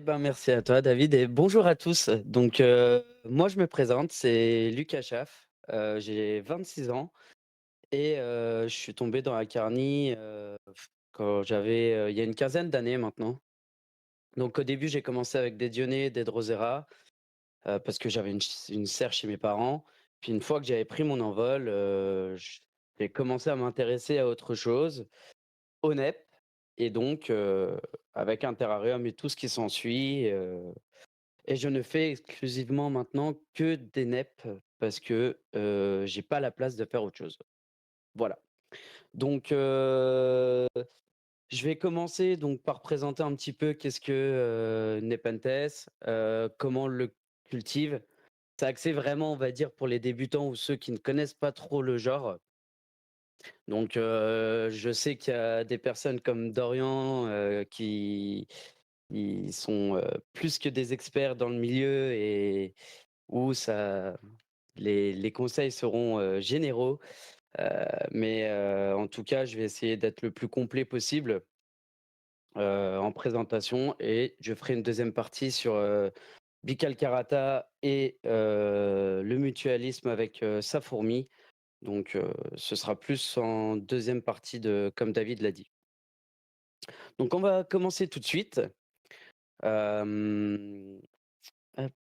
Ben, merci à toi David et bonjour à tous. Moi je me présente, c'est Lucas Schaff, j'ai 26 ans et je suis tombé dans la Carnie, quand j'avais, il y a une quinzaine d'années maintenant. Donc au début j'ai commencé avec des Dionnées, des Drosera, parce que j'avais une serre chez mes parents. Puis une fois que j'avais pris mon envol, j'ai commencé à m'intéresser à autre chose, au NEP et avec un terrarium et tout ce qui s'ensuit, et je ne fais exclusivement maintenant que des neps parce que, j'ai pas la place de faire autre chose. Voilà. Donc, je vais commencer donc par présenter un petit peu qu'est-ce que, Nepenthes, comment on le cultive. C'est axé vraiment, on va dire, pour les débutants ou ceux qui ne connaissent pas trop le genre. Je sais qu'il y a des personnes comme Dorian, qui ils sont, plus que des experts dans le milieu et où ça les conseils seront, généraux, en tout cas, je vais essayer d'être le plus complet possible, en présentation et je ferai une deuxième partie sur, Bicalcarata et le mutualisme avec, sa fourmi. Ce sera plus en deuxième partie de comme David l'a dit. Donc on va commencer tout de suite. Hem, hop.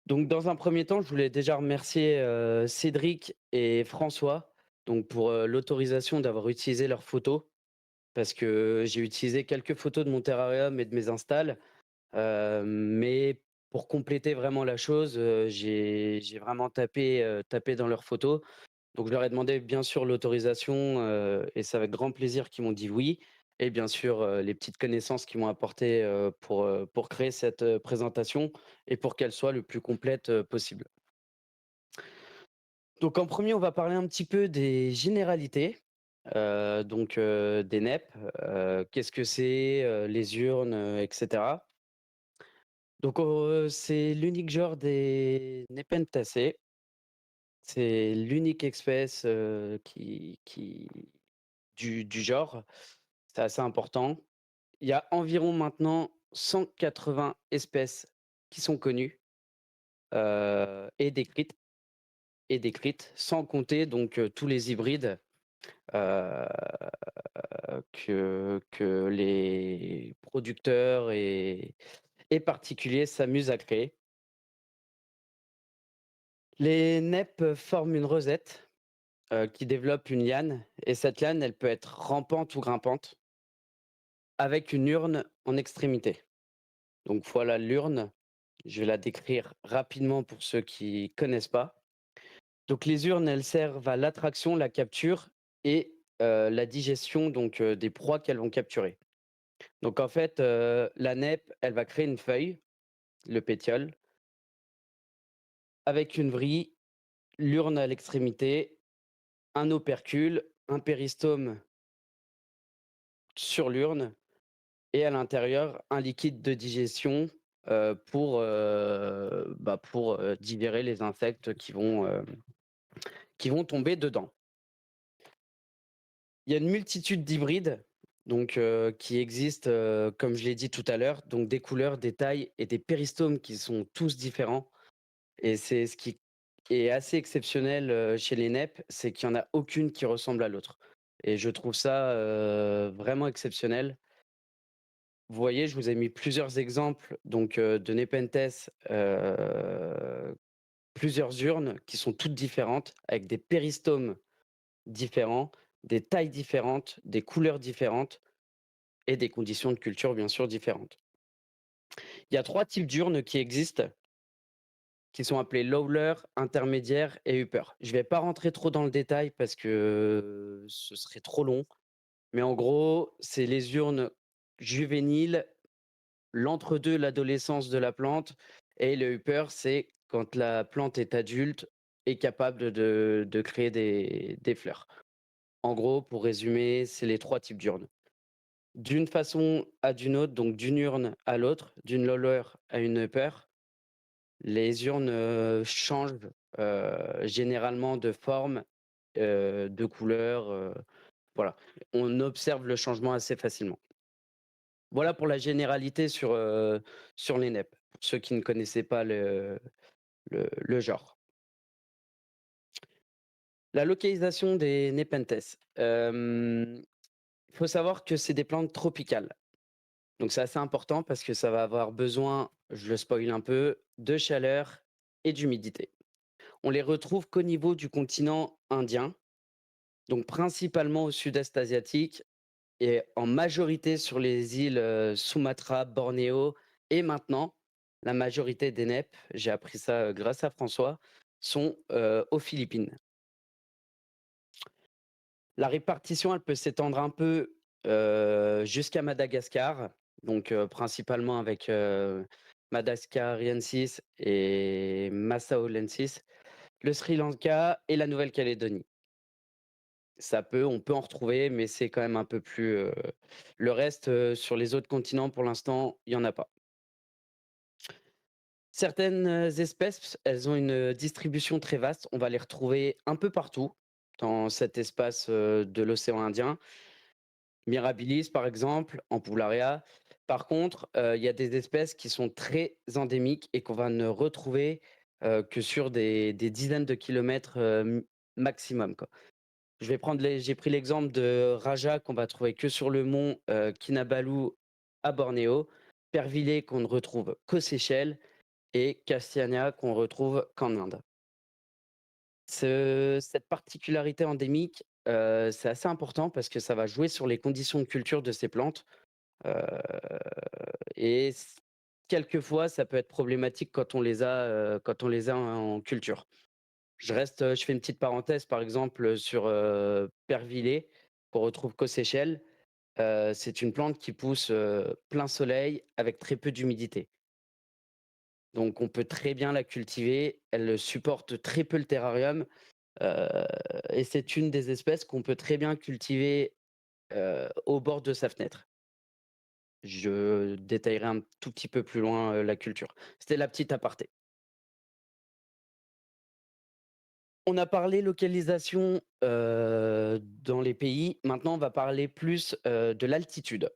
Donc dans un premier temps, je voulais déjà remercier, Cédric et François, pour, l'autorisation d'avoir utilisé leurs photos. Parce que j'ai utilisé quelques photos de mon terrarium et de mes installs, mais pour compléter vraiment la chose, j'ai vraiment tapé dans leurs photos. Donc je leur ai demandé bien sûr l'autorisation, et c'est avec grand plaisir qu'ils m'ont dit oui et bien sûr, les petites connaissances qu'ils m'ont apportées, pour créer cette, présentation et pour qu'elle soit le plus complète, possible. Donc en premier, on va parler un petit peu des généralités, des NEP, qu'est-ce que c'est, les urnes, et cetera. C'est l'unique genre des Nepentacées. C'est l'unique espèce, qui du genre. C'est assez important. Il y a environ maintenant 180 espèces qui sont connues, et décrites, sans compter tous les hybrides, heu, que les producteurs et particuliers s'amusent à créer. Les neps forment une rosette, qui développe une liane et cette liane, elle peut être rampante ou grimpante avec une urne en extrémité. Donc voilà l'urne, je vais la décrire rapidement pour ceux qui connaissent pas. Donc les urnes, elles servent à l'attraction, la capture et la digestion des proies qu'elles vont capturer. La nep, elle va créer une feuille, le pétiole, avec une vrille, l'urne à l'extrémité, un opercule, un péristome sur l'urne et à l'intérieur, un liquide de digestion, digérer les insectes qui vont tomber dedans. Il y a une multitude d'hybrides qui existent, comme je l'ai dit tout à l'heure, donc des couleurs, des tailles et des péristomes qui sont tous différents et c'est ce qui est assez exceptionnel, chez les NEP, c'est qu'il y en a aucune qui ressemble à l'autre et je trouve ça, vraiment exceptionnel. Vous voyez, je vous ai mis plusieurs exemples de Nepenthes, plusieurs urnes qui sont toutes différentes avec des péristomes différents, des tailles différentes, des couleurs différentes et des conditions de culture bien sûr différentes. Il y a 3 types d'urnes qui existent, qui sont appelés lowler, intermédiaire et upper. Je ne vais pas rentrer trop dans le détail parce que ce serait trop long, mais en gros, c'est les urnes juvéniles, l'entre-deux, l'adolescence de la plante et le upper, c'est quand la plante est adulte et capable de créer des fleurs. En gros, pour résumer, c'est les 3 types d'urnes. D'une façon à d'une autre, donc d'une urne à l'autre, d'une lower à une upper, les urnes, changent, généralement de forme, de couleur, voilà. On observe le changement assez facilement. Voilà pour la généralité sur les NEP, pour ceux qui ne connaissaient pas le genre. La localisation des Nepenthes. Il faut savoir que c'est des plantes tropicales. Donc c'est assez important parce que ça va avoir besoin, je le spoil un peu, de chaleur et d'humidité. On les retrouve qu'au niveau du continent indien, donc principalement au sud-est asiatique et en majorité sur les îles Sumatra, Bornéo et maintenant la majorité des NEP, j'ai appris ça grâce à François, sont aux Philippines. La répartition, elle peut s'étendre un peu jusqu'à Madagascar, donc principalement avec Madagascariensis et Massaolensis, le Sri Lanka et la Nouvelle-Calédonie. On peut en retrouver, mais c'est quand même un peu plus. Le reste, sur les autres continents, pour l'instant, il y en a pas. Certaines espèces, elles ont une distribution très vaste. On va les retrouver un peu partout dans cet espace de l'océan Indien. Mirabilis, par exemple, Ampullaria. Par contre, il y a des espèces qui sont très endémiques et qu'on va ne retrouver que sur des dizaines de kilomètres maximum, quoi. J'ai pris l'exemple de Raja qu'on va trouver que sur le mont Kinabalu à Bornéo, Pervilé qu'on ne retrouve qu'aux Seychelles et Castiania qu'on retrouve qu'en Inde. Cette particularité endémique, c'est assez important parce que ça va jouer sur les conditions de culture de ces plantes, heu et quelquefois ça peut être problématique quand on les a en culture. Je fais une petite parenthèse, par exemple, sur Pervilé, qu'on retrouve qu'aux Seychelles. C'est une plante qui pousse plein soleil avec très peu d'humidité. Donc on peut très bien la cultiver, elle supporte très peu le terrarium. Heu et c'est une des espèces qu'on peut très bien cultiver, au bord de sa fenêtre. Je détaillerai un tout petit peu plus loin, la culture. C'était la petite aparté. On a parlé localisation, dans les pays. Maintenant, on va parler plus, de l'altitude.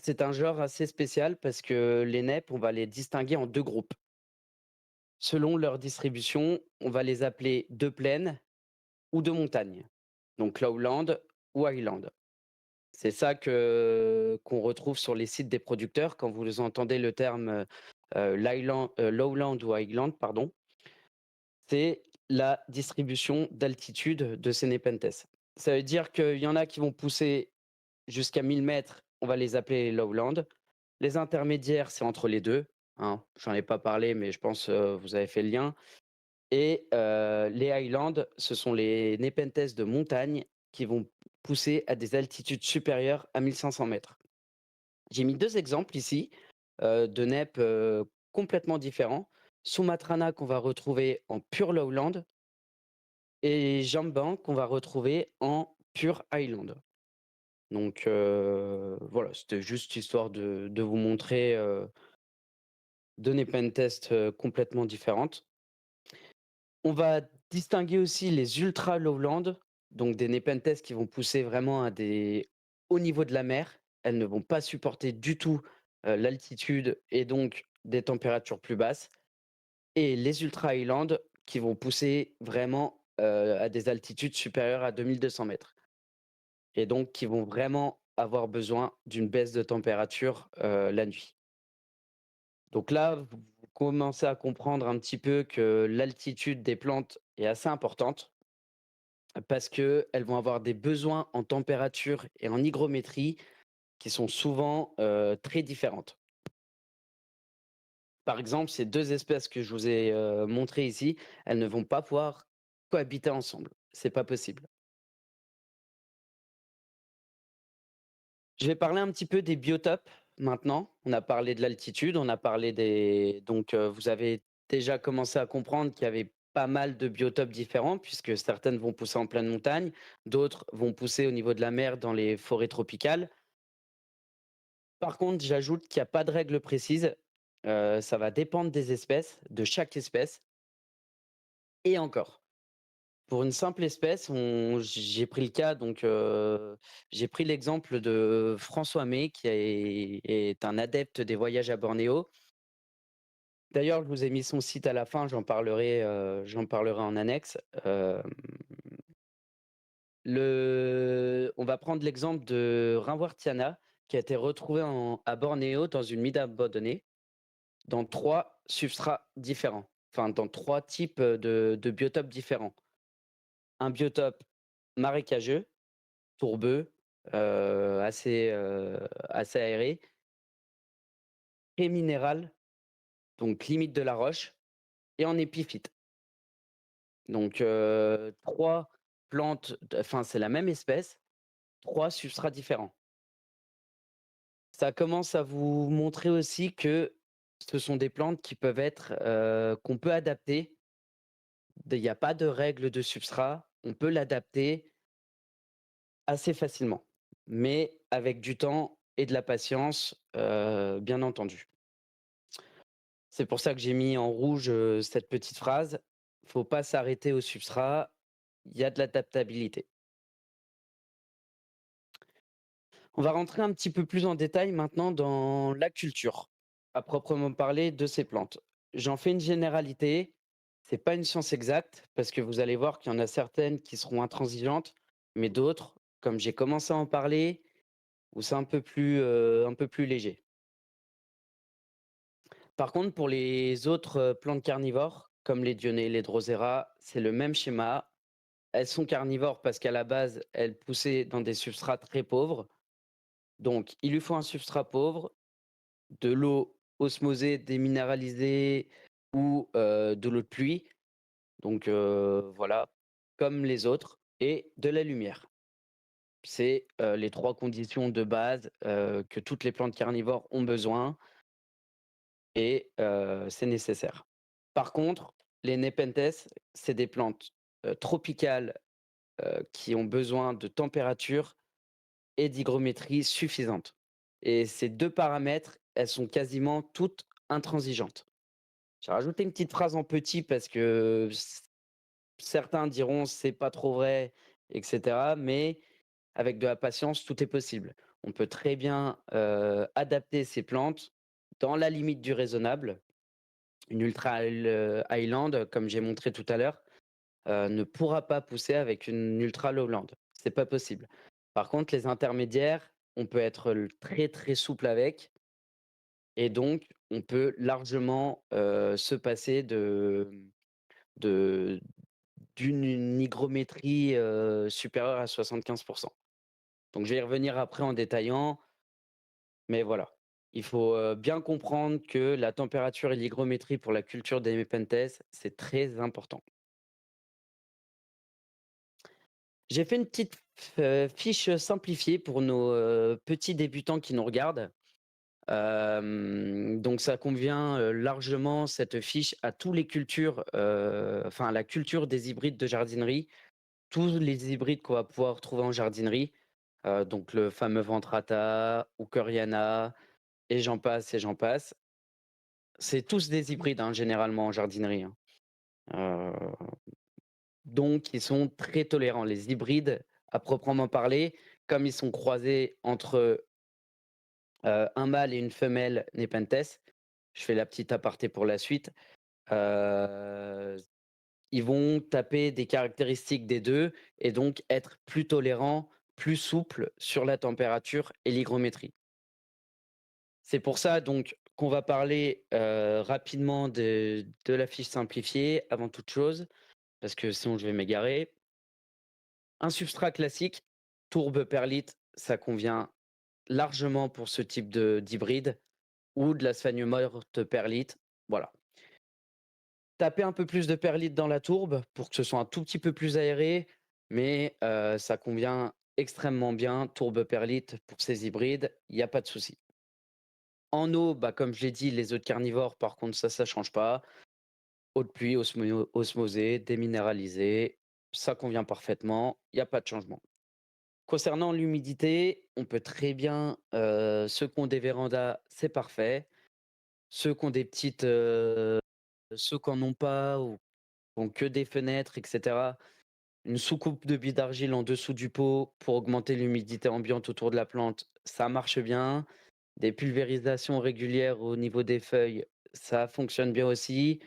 C'est un genre assez spécial parce que les NEP, on va les distinguer en 2 groupes. Selon leur distribution, on va les appeler de plaine ou de montagne, donc lowland ou highland. C'est ça qu'on retrouve sur les sites des producteurs quand vous entendez le terme, lowland ou highland, pardon, c'est la distribution d'altitude de ces Nepenthes. Ça veut dire qu'il y en a qui vont pousser jusqu'à 1000 mètres, on va les appeler lowland. Les intermédiaires, c'est entre les 2, hein. J'en ai pas parlé, mais je pense, vous avez fait le lien et les highlands, ce sont les Nepenthes de montagne qui vont pousser à des altitudes supérieures à 1500 mètres. J'ai mis 2 exemples ici, de NEP, complètement différents. Sumatrana qu'on va retrouver en pure lowland et Jamban qu'on va retrouver en pure highland. Donc voilà, c'était juste histoire de vous montrer, 2 Nepenthes, complètement différentes. On va distinguer aussi les ultra lowland, donc des Nepenthes qui vont pousser vraiment à des au niveau de la mer. Elles ne vont pas supporter du tout, l'altitude et donc des températures plus basses et les ultra highland qui vont pousser vraiment, à des altitudes supérieures à 2 200 mètres et donc qui vont vraiment avoir besoin d'une baisse de température, la nuit. Donc là, vous commencez à comprendre un petit peu que l'altitude des plantes est assez importante parce qu'elles vont avoir des besoins en température et en hygrométrie qui sont souvent, très différentes. Par exemple, ces 2 espèces que je vous ai, montrées ici, elles ne vont pas pouvoir cohabiter ensemble. C'est pas possible. Je vais parler un petit peu des biotopes maintenant. On a parlé de l'altitude, on a parlé des donc vous avez déjà commencé à comprendre qu'il y avait pas mal de biotopes différents puisque certaines vont pousser en pleine montagne, d'autres vont pousser au niveau de la mer dans les forêts tropicales. Par contre, j'ajoute qu'il y a pas de règle précise, ça va dépendre des espèces, de chaque espèce et encore. Pour une simple espèce, j'ai pris le cas donc j'ai pris l'exemple de François May qui est un adepte des voyages à Bornéo. D'ailleurs, je vous ai mis son site à la fin, j'en parlerai en annexe. On va prendre l'exemple de Rinwar Tiana qui a été retrouvé à Bornéo dans une mine abandonnée, dans 3 substrats différents, enfin dans 3 types, de biotopes différents. Un biotope marécageux, tourbeux, assez aéré et minéral, donc limite de la roche et en épiphyte. Donc 3 plantes, enfin c'est la même espèce, 3 substrats différents. Ça commence à vous montrer aussi que ce sont des plantes qui peuvent être, qu'on peut adapter. Il n'y a pas de règle de substrat, on peut l'adapter assez facilement, mais avec du temps et de la patience, bien entendu. C'est pour ça que j'ai mis en rouge, cette petite phrase: «Faut pas s'arrêter au substrat, il y a de l'adaptabilité». On va rentrer un petit peu plus en détail maintenant dans la culture, à proprement parler de ces plantes. J'en fais une généralité, c'est pas une science exacte parce que vous allez voir qu'il y en a certaines qui seront intransigeantes, mais d'autres, comme j'ai commencé à en parler, où c'est un peu plus léger. Par contre, pour les autres, plantes carnivores, comme les dionnées, les drosera, c'est le même schéma. Elles sont carnivores parce qu'à la base, elles poussaient dans des substrats très pauvres. Donc, il lui faut un substrat pauvre, de l'eau osmosée, déminéralisée ou de l'eau de pluie, donc voilà, comme les autres et de la lumière. C'est, les 3 conditions de base, que toutes les plantes carnivores ont besoin et c'est nécessaire. Par contre, les Nepenthes, c'est des plantes, tropicales, qui ont besoin de température et d'hygrométrie suffisante et ces 2 paramètres, elles sont quasiment toutes intransigeantes. J'ai rajouté une petite phrase en petit parce que certains diront: «C'est pas trop vrai» et cetera, mais avec de la patience, tout est possible. On peut très bien, adapter ces plantes dans la limite du raisonnable. Une highland, comme j'ai montré tout à l'heure, ne pourra pas pousser avec une ultra lowland. C'est pas possible. Par contre, les intermédiaires, on peut être très, très souple avec et donc on peut largement, se passer de d'une hygrométrie, supérieure à 75. Donc je vais y revenir après en détaillant, mais voilà. Il faut, bien comprendre que la température et l'hygrométrie pour la culture des Nepenthes, c'est très important. J'ai fait une petite fiche simplifiée pour nos, petits débutants qui nous regardent. Donc ça convient, largement cette fiche à tous les cultures, enfin à la culture des hybrides de jardinerie. Tous les hybrides qu'on va pouvoir trouver en jardinerie, donc le fameux Ventrata, Hookeriana et j'en passe et j'en passe. C'est tous des hybrides, hein, généralement en jardinerie, hein. Heu, donc ils sont très tolérants. Les hybrides, à proprement parler, comme ils sont croisés entre, un mâle et une femelle Nepenthes, je fais la petite aparté pour la suite, heu, ils vont taper des caractéristiques des 2 et donc être plus tolérants, plus souples sur la température et l'hygrométrie. C'est pour ça donc qu'on va parler, rapidement de la fiche simplifiée avant toute chose, parce que sinon je vais m'égarer. Un substrat classique, tourbe perlite, ça convient largement pour ce type d'hybride ou de la Sphagno morte perlite, voilà. Taper un peu plus de perlite dans la tourbe pour que ce soit un tout petit peu plus aéré, mais ça convient extrêmement bien, tourbe perlite pour ces hybrides, il y a pas de souci. En eau, bah, comme je l'ai dit, les œufs de carnivores, par contre, ça change pas. Eau de pluie, osmosée, déminéralisée, ça convient parfaitement, il y a pas de changement. Concernant l'humidité, on peut très bien, ceux qui ont des vérandas, c'est parfait. Ceux qui ont des petites, ceux qui en ont pas ou qui ont que des fenêtres et cetera, Une sous-coupe de billes d'argile en dessous du pot pour augmenter l'humidité ambiante autour de la plante, ça marche bien. Des pulvérisations régulières au niveau des feuilles, ça fonctionne bien aussi.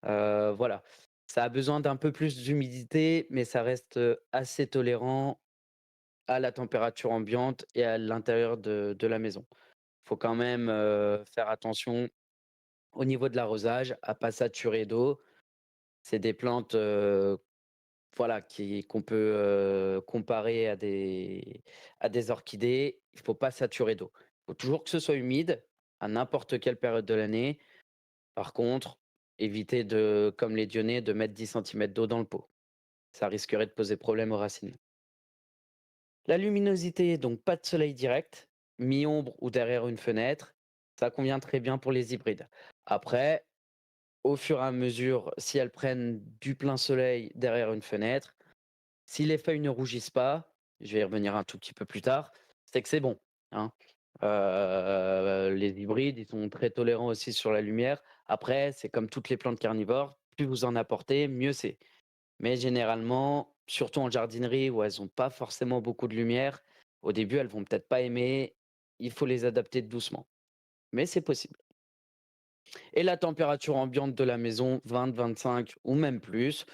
Voilà. Ça a besoin d'un peu plus d'humidité, mais ça reste, assez tolérant à la température ambiante et à l'intérieur de la maison. Faut quand même, faire attention au niveau de l'arrosage, à pas saturer d'eau. C'est des plantes, voilà, qu'on peut, comparer à des orchidées. Il faut pas saturer d'eau. Il faut toujours que ce soit humide à n'importe quelle période de l'année. Par contre, éviter de, comme les dionnées, de mettre 10 centimètres d'eau dans le pot. Ça risquerait de poser problème aux racines. La luminosité, donc pas de soleil direct, mi-ombre ou derrière une fenêtre, ça convient très bien pour les hybrides. Après, au fur et à mesure, si elles prennent du plein soleil derrière une fenêtre, si les feuilles ne rougissent pas, je vais y revenir un tout petit peu plus tard, c'est que c'est bon, hein. Les hybrides, ils sont très tolérants aussi sur la lumière. Après, c'est comme toutes les plantes carnivores, plus vous en apportez, mieux c'est. Mais généralement, surtout en jardinerie où elles ont pas forcément beaucoup de lumière, au début, elles vont peut-être pas aimer. Il faut les adapter doucement, mais c'est possible. Et la température ambiante de la maison, 20-25 ou même plus,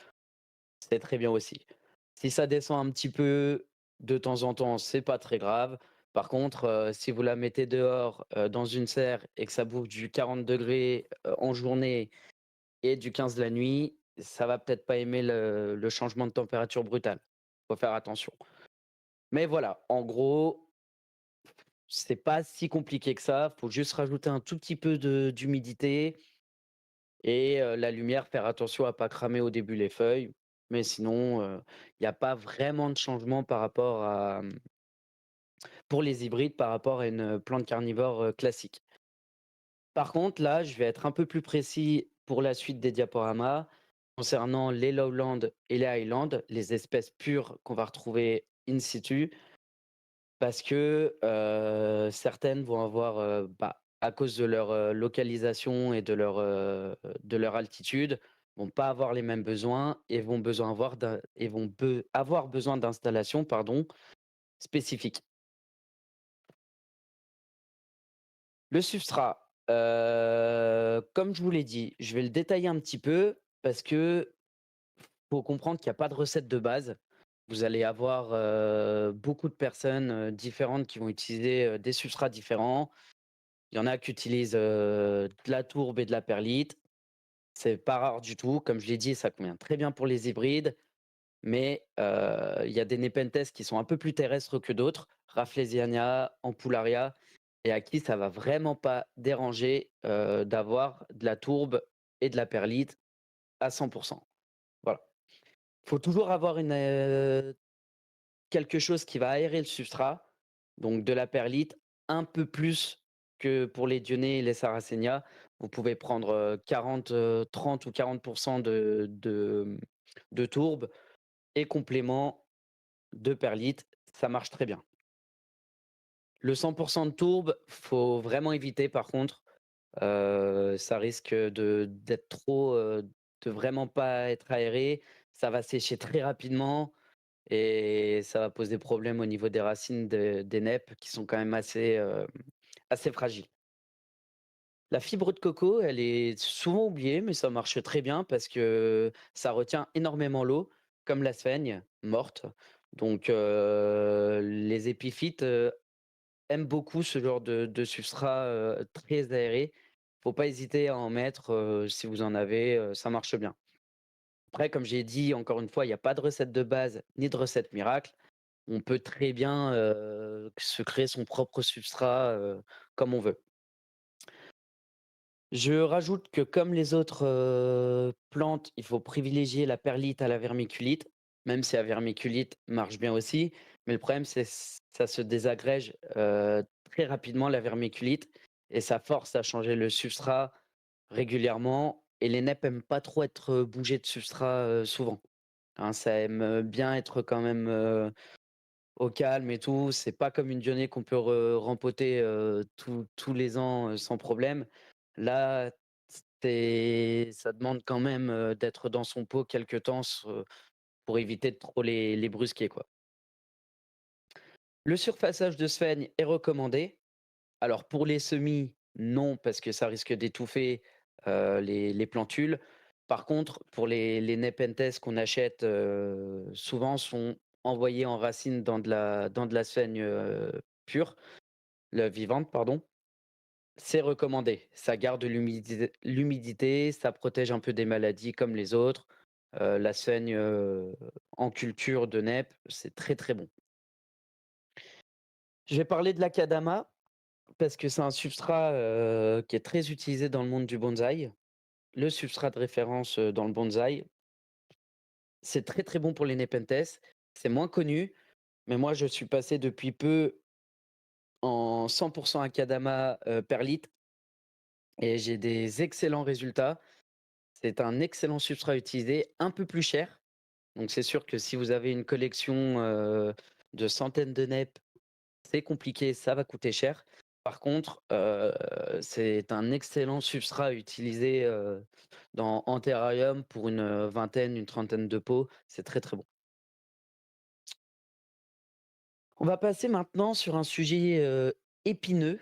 c'est très bien aussi. Si ça descend un petit peu de temps en temps, c'est pas très grave. Par contre, si vous la mettez dehors, dans une serre et que ça bouffe du 40°, en journée et du 15 la nuit, ça va peut-être pas aimer le changement de température brutal. Faut faire attention. Mais voilà, en gros, c'est pas si compliqué que ça. Faut juste rajouter un tout petit peu d'humidité et la lumière, faire attention à pas cramer au début les feuilles. Mais sinon, il y a pas vraiment de changement par rapport à, pour les hybrides, par rapport à une plante carnivore, classique. Par contre, là, je vais être un peu plus précis pour la suite des diaporamas concernant les lowland et les highland, les espèces pures qu'on va retrouver in situ. Parce que, certaines vont avoir, à cause de leur, localisation et de leur altitude, vont pas avoir les mêmes besoins et vont avoir besoin d'installations, pardon, spécifiques. Le substrat, comme je vous l'ai dit, je vais le détailler un petit peu parce que faut comprendre qu'il y a pas de recette de base. Vous allez avoir, beaucoup de personnes, différentes qui vont utiliser, des substrats différents. Il y en a qui utilisent, de la tourbe et de la perlite. C'est pas rare du tout. Comme je l'ai dit, ça convient très bien pour les hybrides, mais il y a des Nepenthes qui sont un peu plus terrestres que d'autres, Rafflesiania, Ampullaria, et à qui ça va vraiment pas déranger, d'avoir de la tourbe et de la perlite à 100. Voilà. Faut toujours avoir quelque chose qui va aérer le substrat, donc de la perlite, un peu plus que pour les Dionnées et les Sarracenia. Vous pouvez prendre, 40, 30 ou 40 de tourbe et complément de perlite, ça marche très bien. Le 100 de tourbe, faut vraiment éviter par contre, ça risque d'être trop, de vraiment pas être aéré. Ça va sécher très rapidement et ça va poser problème au niveau des racines des neppes qui sont quand même assez, assez fragiles. La fibre de coco, elle est souvent oubliée, mais ça marche très bien parce que ça retient énormément l'eau, comme la sphaigne morte. Donc, les épiphytes, aiment beaucoup ce genre de substrat, très aéré. Faut pas hésiter à en mettre, si vous en avez, ça marche bien. Après, comme j'ai dit, encore une fois, il y a pas de recette de base ni de recette miracle. On peut très bien, se créer son propre substrat, comme on veut. Je rajoute que comme les autres, plantes, il faut privilégier la perlite à la vermiculite, même si la vermiculite marche bien aussi. Mais le problème, c'est ça se désagrège, très rapidement la vermiculite et ça force à changer le substrat régulièrement et les neppes aiment pas trop être, bougées de substrat, souvent, hein. Ça aime, bien être quand même, au calme et tout. C'est pas comme une Dionée qu'on peut rempoter, tous les ans, sans problème. Là, ça demande quand même, d'être dans son pot quelque temps pour éviter de trop les brusquer, quoi. Le surfaçage de sphaigne est recommandé. Alors pour les semis, non, parce que ça risque d'étouffer, les plantules. Par contre, pour les Nepenthes qu'on achète, souvent sont envoyés en racine dans de la sphaigne, pure, vivante, pardon. C'est recommandé. Ça garde l'humidité, ça protège un peu des maladies comme les autres. La saigne, en culture de NEP, c'est très, très bon. Je vais parler de l'acadama parce que c'est un substrat, qui est très utilisé dans le monde du bonsaï. Le substrat de référence, dans le bonsaï, c'est très, très bon pour les Nepenthes. C'est moins connu, mais moi je suis passé depuis peu en 100 acadama, perlite et j'ai des excellents résultats. C'est un excellent substrat à utiliser, un peu plus cher. Donc c'est sûr que si vous avez une collection, de centaines de NEP, c'est compliqué, ça va coûter cher. Par contre, c'est un excellent substrat à utiliser, en terrarium pour une, vingtaine, une trentaine de pots. C'est très, très bon. On va passer maintenant sur un sujet, épineux.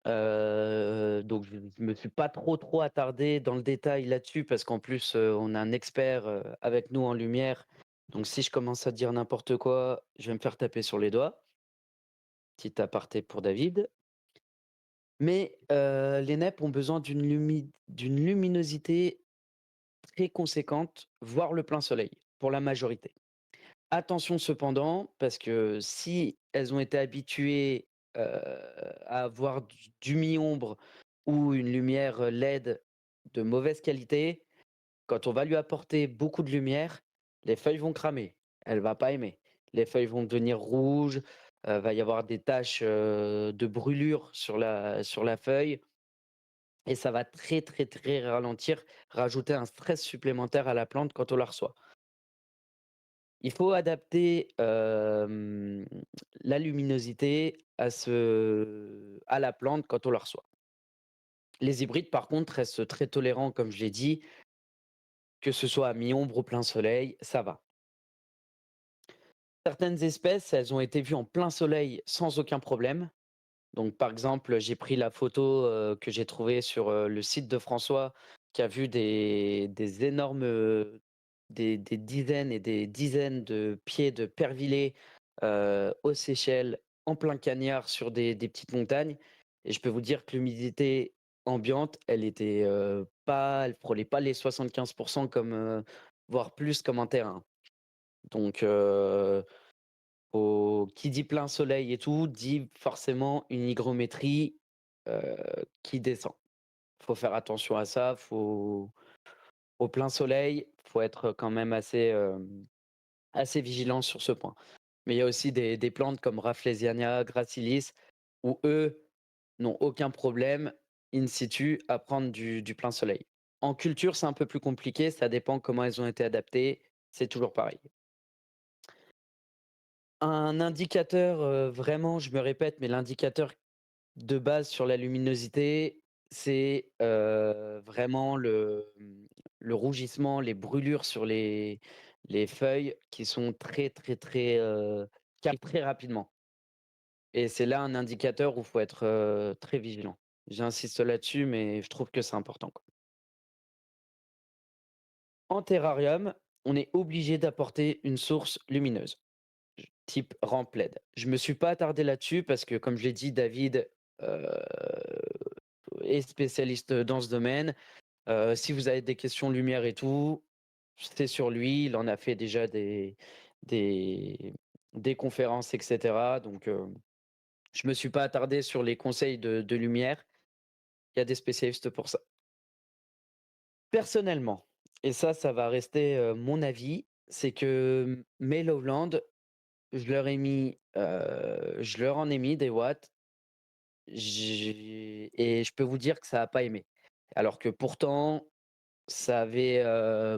Donc je me suis pas trop attardé dans le détail là-dessus parce qu'en plus, on a un expert, avec nous en lumière. Donc si je commence à dire n'importe quoi, je vais me faire taper sur les doigts. Petit aparté pour David. Mais, les NEP ont besoin d'une luminosité très conséquente, voire le plein soleil, pour la majorité. Attention cependant, parce que si elles ont été habituées, à avoir du mi-ombre ou une lumière, LED de mauvaise qualité, quand on va lui apporter beaucoup de lumière, les feuilles vont cramer. Elle va pas aimer. Les feuilles vont devenir rouges, va y avoir des taches, de brûlure sur la feuille et ça va très, très, très ralentir, rajouter un stress supplémentaire à la plante quand on la reçoit. Il faut adapter, la luminosité à la plante quand on la reçoit. Les hybrides, par contre, restent très tolérants, comme je l'ai dit, que ce soit à mi-ombre ou plein soleil, ça va. Certaines espèces, elles ont été vues en plein soleil sans aucun problème. Donc, par exemple, j'ai pris la photo, que j'ai trouvée sur, le site de François, qui a vu des énormes, des dizaines et des dizaines de pieds de pervilés, aux Seychelles, en plein cagnard sur des petites montagnes et je peux vous dire que l'humidité ambiante, elle était, pas elle frôlait pas les 75 comme, voire plus comme un terrain. Donc, qui dit plein soleil et tout, dit forcément une hygrométrie, heu, qui descend. Faut faire attention à ça, au plein soleil, faut être quand même assez vigilant sur ce point. Mais il y a aussi des plantes comme Rafflesia gracilis où eux n'ont aucun problème in situ à prendre du plein soleil. En culture, c'est un peu plus compliqué, ça dépend comment elles ont été adaptées, c'est toujours pareil. Un indicateur, vraiment, je me répète, mais l'indicateur de base sur la luminosité, c'est, vraiment le rougissement, les brûlures sur les feuilles qui sont très, très, très, qui arrivent très rapidement et c'est là un indicateur où il faut être, très vigilant. J'insiste là-dessus, mais je trouve que c'est important, quoi. En terrarium, on est obligé d'apporter une source lumineuse, type rampe LED. Je me suis pas attardé là-dessus parce que comme je l'ai dit, David, heu, est spécialiste dans ce domaine. Si vous avez des questions lumière et tout, c'est sur lui. Il en a fait déjà des des conférences et cetera donc je me suis pas attardé sur les conseils de lumière. Il y a des spécialistes pour ça. Personnellement et ça va rester, mon avis, c'est que mes Lowland, je leur en ai mis des watts, et je peux vous dire que ça a pas aimé. Alors que pourtant ça avait,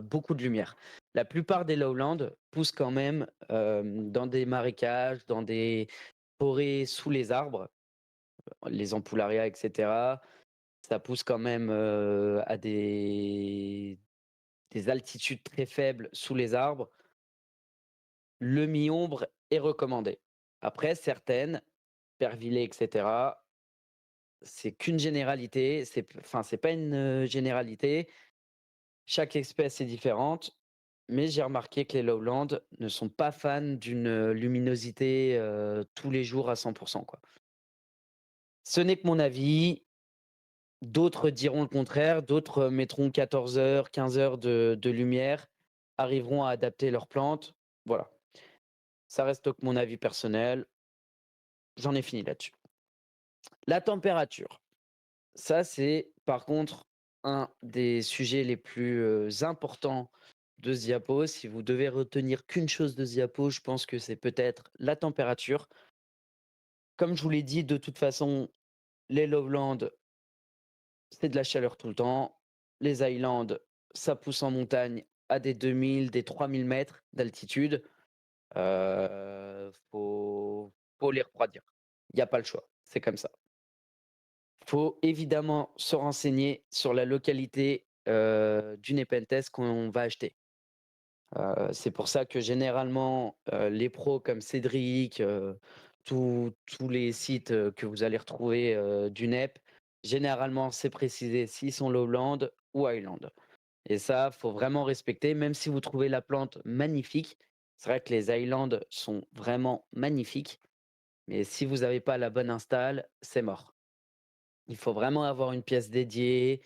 beaucoup de lumière. La plupart des lowlands poussent quand même, dans des marécages, dans des forêts sous les arbres, les ampoularias et cetera. Ça pousse quand même, à des altitudes très faibles sous les arbres. le mi-ombre est recommandé. Après certaines, Pervillet et cetera, c'est qu'une généralité, c'est pas une, généralité. Chaque espèce est différente, mais j'ai remarqué que les lowlands ne sont pas fans d'une, luminosité, tous les jours à 100 quoi. Ce n'est que mon avis, d'autres diront le contraire, d'autres mettront 14 heures, 15 heures de lumière, arriveront à adapter leurs plantes. Voilà, ça reste que mon avis personnel, j'en ai fini là-dessus. La température, ça c'est par contre un des sujets les plus, importants de ce diapo. Si vous devez retenir qu'une chose de ce diapo, je pense que c'est peut-être la température. Comme je vous l'ai dit, de toute façon, les lowlands, c'est de la chaleur tout le temps. Les highlands, ça pousse en montagne à des 2000, des 3000 mètres d'altitude. Faut les refroidir. Il y a pas le choix, c'est comme ça. Faut évidemment se renseigner sur la localité, du Nepenthes qu'on va acheter. C'est pour ça que généralement, les pros comme Cédric, tous les sites, que vous allez retrouver, du NEP, généralement, c'est précisé s'ils sont lowland ou highland et ça, faut vraiment respecter, même si vous trouvez la plante magnifique. C'est vrai que les highlands sont vraiment magnifiques, mais si vous n'avez pas la bonne install, c'est mort. Il faut vraiment avoir une pièce dédiée,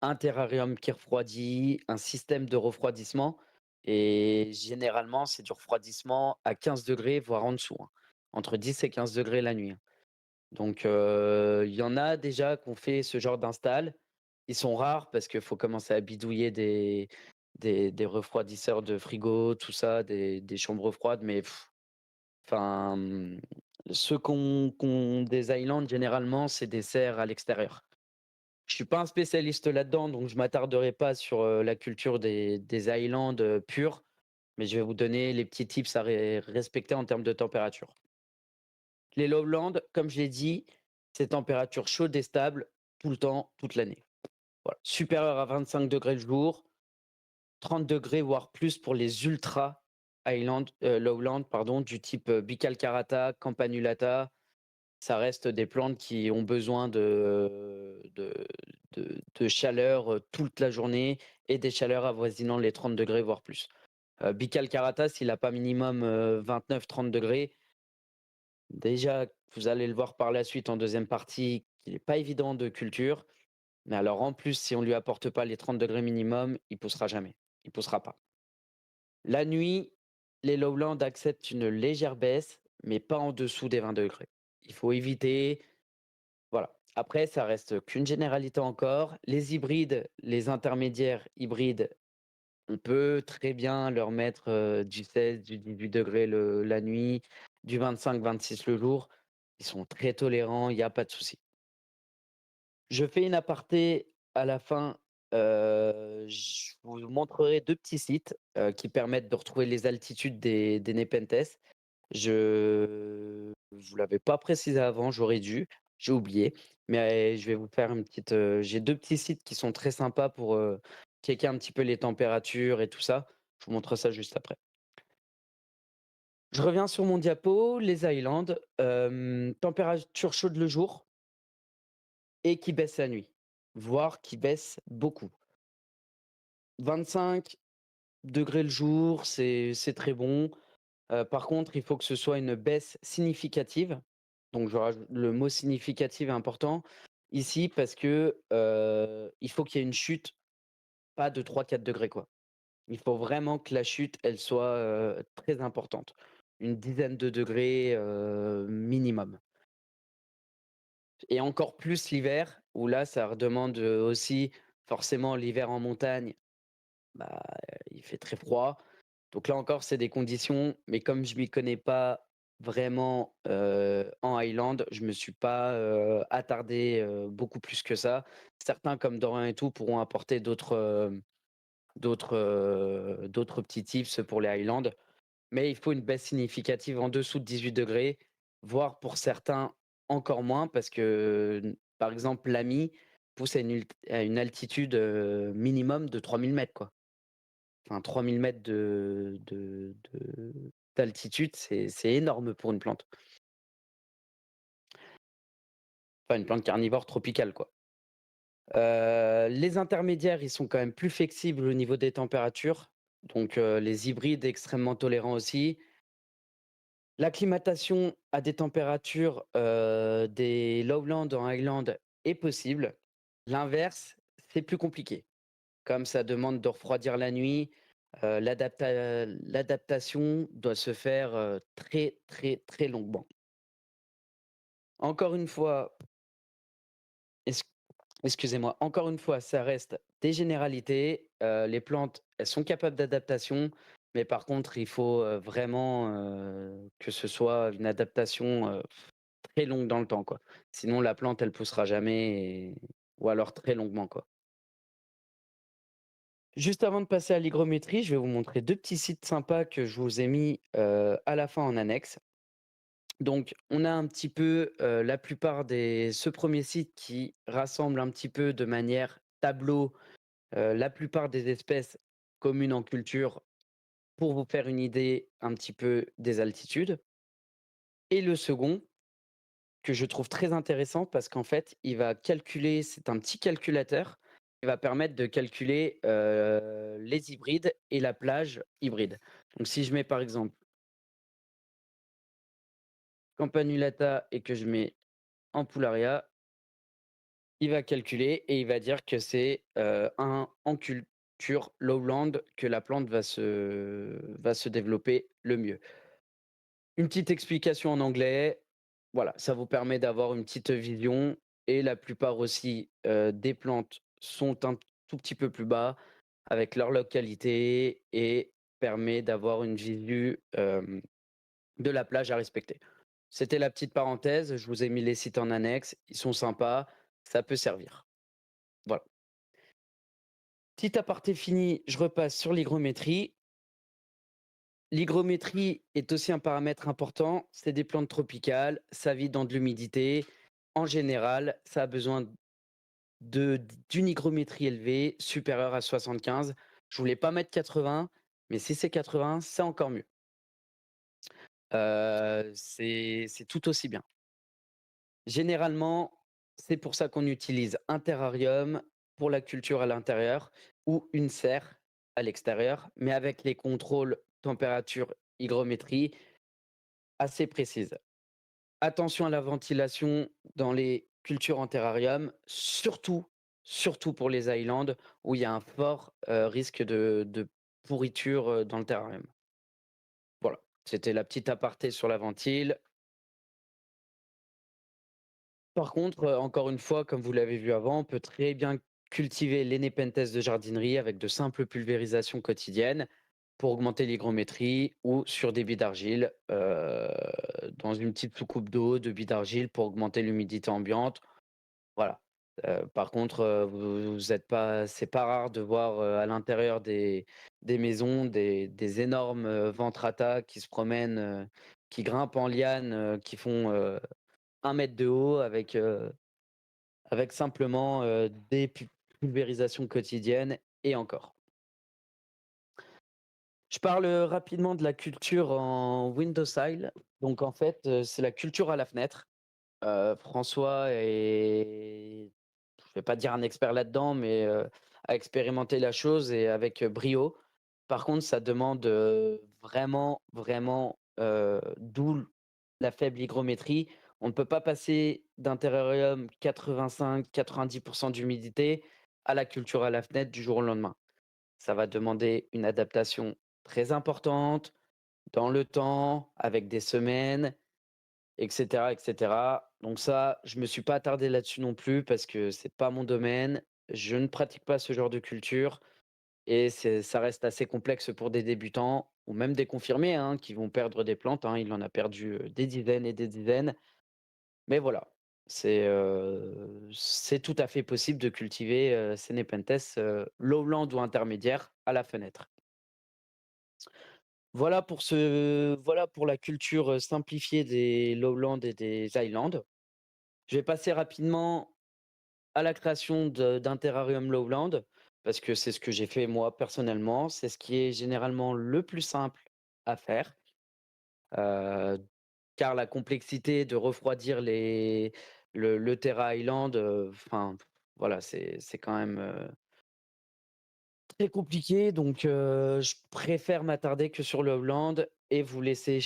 un terrarium qui refroidit, un système de refroidissement et généralement, c'est du refroidissement à 15 degrés, voire en dessous, hein, entre 10 et 15 degrés la nuit, hein. Donc il y en a déjà qui ont fait ce genre d'install. Ils sont rares parce qu'il faut commencer à bidouiller des refroidisseurs de frigo, tout ça, des chambres froides, mais enfin, ceux qui ont des islands, généralement, c'est des serres à l'extérieur. Je suis pas un spécialiste là-dedans, donc je m'attarderai pas sur, la culture des highlands, purs, mais je vais vous donner les petits tips à respecter en termes de température. Les lowlands, comme je l'ai dit, c'est température chaude et stable tout le temps, toute l'année. Voilà. Supérieur à 25 degrés le jour, 30 degrés voire plus pour les ultra lowlands pardon, du type, Bicalcarata, Campanulata. Ça reste des plantes qui ont besoin de chaleur, toute la journée et des chaleurs avoisinant les 30 degrés voire plus. Bicalcarata, s'il a pas minimum, 29-30 degrés, déjà, vous allez le voir par la suite en deuxième partie qu'il est pas évident de culture, mais alors en plus, si on lui apporte pas les 30 degrés minimum, il poussera jamais. Il poussera pas. La nuit, les lowlands acceptent une légère baisse, mais pas en dessous des 20 degrés. Il faut éviter. Voilà. Après, ça reste qu'une généralité encore. Les hybrides, les intermédiaires hybrides, on peut très bien leur mettre, du 16, du 18 degrés la nuit, du 25-26 le jour. Ils sont très tolérants, il y a pas de souci. Je fais une aparté à la fin, je vous montrerai 2 petits sites, qui permettent de retrouver les altitudes des Nepenthes. Je vous l'avais pas précisé avant, j'aurais dû, j'ai oublié, mais je vais vous faire une petite, j'ai 2 petits sites qui sont très sympas pour, checker un petit peu les températures et tout ça. Je vous montre ça juste après. Je reviens sur mon diapo, les islands, température chaude le jour et qui baisse la nuit, voire qui baisse beaucoup. 25 degrés le jour, c'est très bon. Par contre, il faut que ce soit une baisse significative. Donc je rajoute le mot significatif est important ici parce que, il faut qu'il y ait une chute, pas de 3-4 degrés quoi. Il faut vraiment que la chute, elle soit, très importante. Une dizaine de degrés, minimum et encore plus l'hiver où là, ça redemande, aussi forcément l'hiver en montagne, bah, il fait très froid. Donc là encore, c'est des conditions, mais comme je m'y connais pas vraiment, en Highland, je me suis pas, attardé, beaucoup plus que ça. Certains comme Dorian et tout pourront apporter d'autres petits tips pour les Highlands, mais il faut une baisse significative en dessous de 18 degrés, voire pour certains encore moins parce que, par exemple, l'Ami pousse à une altitude, minimum de 3000 mètres quoi. Enfin 3000 mètres de d'altitude, c'est énorme pour une plante. Enfin, une plante carnivore tropicale, quoi. Les intermédiaires, ils sont quand même plus flexibles au niveau des températures, donc les hybrides extrêmement tolérants aussi. L'acclimatation à des températures, des lowlands en highland est possible. L'inverse, c'est plus compliqué. Comme ça demande de refroidir la nuit, l'adaptation doit se faire, très, très, très longuement. Encore une fois, ex excusez-moi, encore une fois, ça reste des généralités. Les plantes, elles sont capables d'adaptation, mais par contre, il faut, vraiment, que ce soit une adaptation, très longue dans le temps, quoi. Sinon la plante, elle poussera jamais ou alors très longuement, quoi. Juste avant de passer à l'hygrométrie, je vais vous montrer 2 petits sites sympas que je vous ai mis, à la fin en annexe. Donc on a un petit peu, la plupart des ce premier site qui rassemble un petit peu de manière tableau, la plupart des espèces communes en culture pour vous faire une idée un petit peu des altitudes. Et le second, que je trouve très intéressant parce qu'en fait, il va calculer c'est un petit calculateur qui va permettre de calculer, les hybrides et la plage hybride. Donc si je mets par exemple campanulata et que je mets ampullaria, il va calculer et il va dire que c'est, un en culture lowland que la plante va se développer le mieux. Une petite explication en anglais, voilà, ça vous permet d'avoir une petite vision et la plupart aussi, des plantes sont un tout petit peu plus bas avec leur localité et permet d'avoir une visu, de la plage à respecter. C'était la petite parenthèse, je vous ai mis les sites en annexe, ils sont sympas, ça peut servir. Voilà. Petit aparté fini, je repasse sur l'hygrométrie. L'hygrométrie est aussi un paramètre important. C'est des plantes tropicales, ça vit dans de l'humidité. En général, ça a besoin d'une hygrométrie élevée, supérieure à 75. Je voulais pas mettre 80, mais si c'est 80, c'est encore mieux. C'est tout aussi bien. Généralement, c'est pour ça qu'on utilise un terrarium pour la culture à l'intérieur ou une serre à l'extérieur, mais avec les contrôles température, hygrométrie assez précises. Attention à la ventilation dans les cultures en terrarium, surtout pour les islands où il y a un fort, risque de pourriture, dans le terrarium. Voilà, c'était la petite aparté sur la ventile. Par contre, encore une fois, comme vous l'avez vu avant, on peut très bien cultiver les Nepenthes de jardinerie avec de simples pulvérisations quotidiennes pour augmenter l'hygrométrie ou sur des billes d'argile, dans une petite soucoupe d'eau, de billes d'argile pour augmenter l'humidité ambiante. Voilà. Par contre, vous êtes pas c'est pas rare de voir, à l'intérieur des maisons des énormes, ventrata qui se promènent, qui grimpent en liane, qui font, 1 mètre de haut avec simplement, des pulvérisations quotidiennes et encore. Je parle, rapidement de la culture en windowsill. Donc en fait, c'est la culture à la fenêtre. François est, je vais pas dire un expert là-dedans, mais, a expérimenté la chose et avec, brio. Par contre, ça demande, vraiment, vraiment, d'où la faible hygrométrie. On ne peut pas passer d'un terrarium 85-90 d'humidité à la culture à la fenêtre du jour au lendemain. Ça va demander une adaptation très importante dans le temps, avec des semaines et cetera et cetera. Donc ça, je me suis pas attardé là-dessus non plus parce que c'est pas mon domaine. Je ne pratique pas ce genre de culture et ça reste assez complexe pour des débutants ou même des confirmés, hein, qui vont perdre des plantes, hein. Il en a perdu, des dizaines et des dizaines. Mais voilà, c'est tout à fait possible de cultiver, ces Nepenthes, lowland ou intermédiaire à la fenêtre. Voilà pour la culture, simplifiée des lowlands et des highlands. Je vais passer rapidement à la création d'un terrarium lowland, parce que c'est ce que j'ai fait moi personnellement. C'est ce qui est généralement le plus simple à faire. heu, car la complexité de refroidir le Terra Island, enfin, voilà, c'est quand même, très compliqué. Donc je préfère m'attarder que sur le Hollande et vous laisser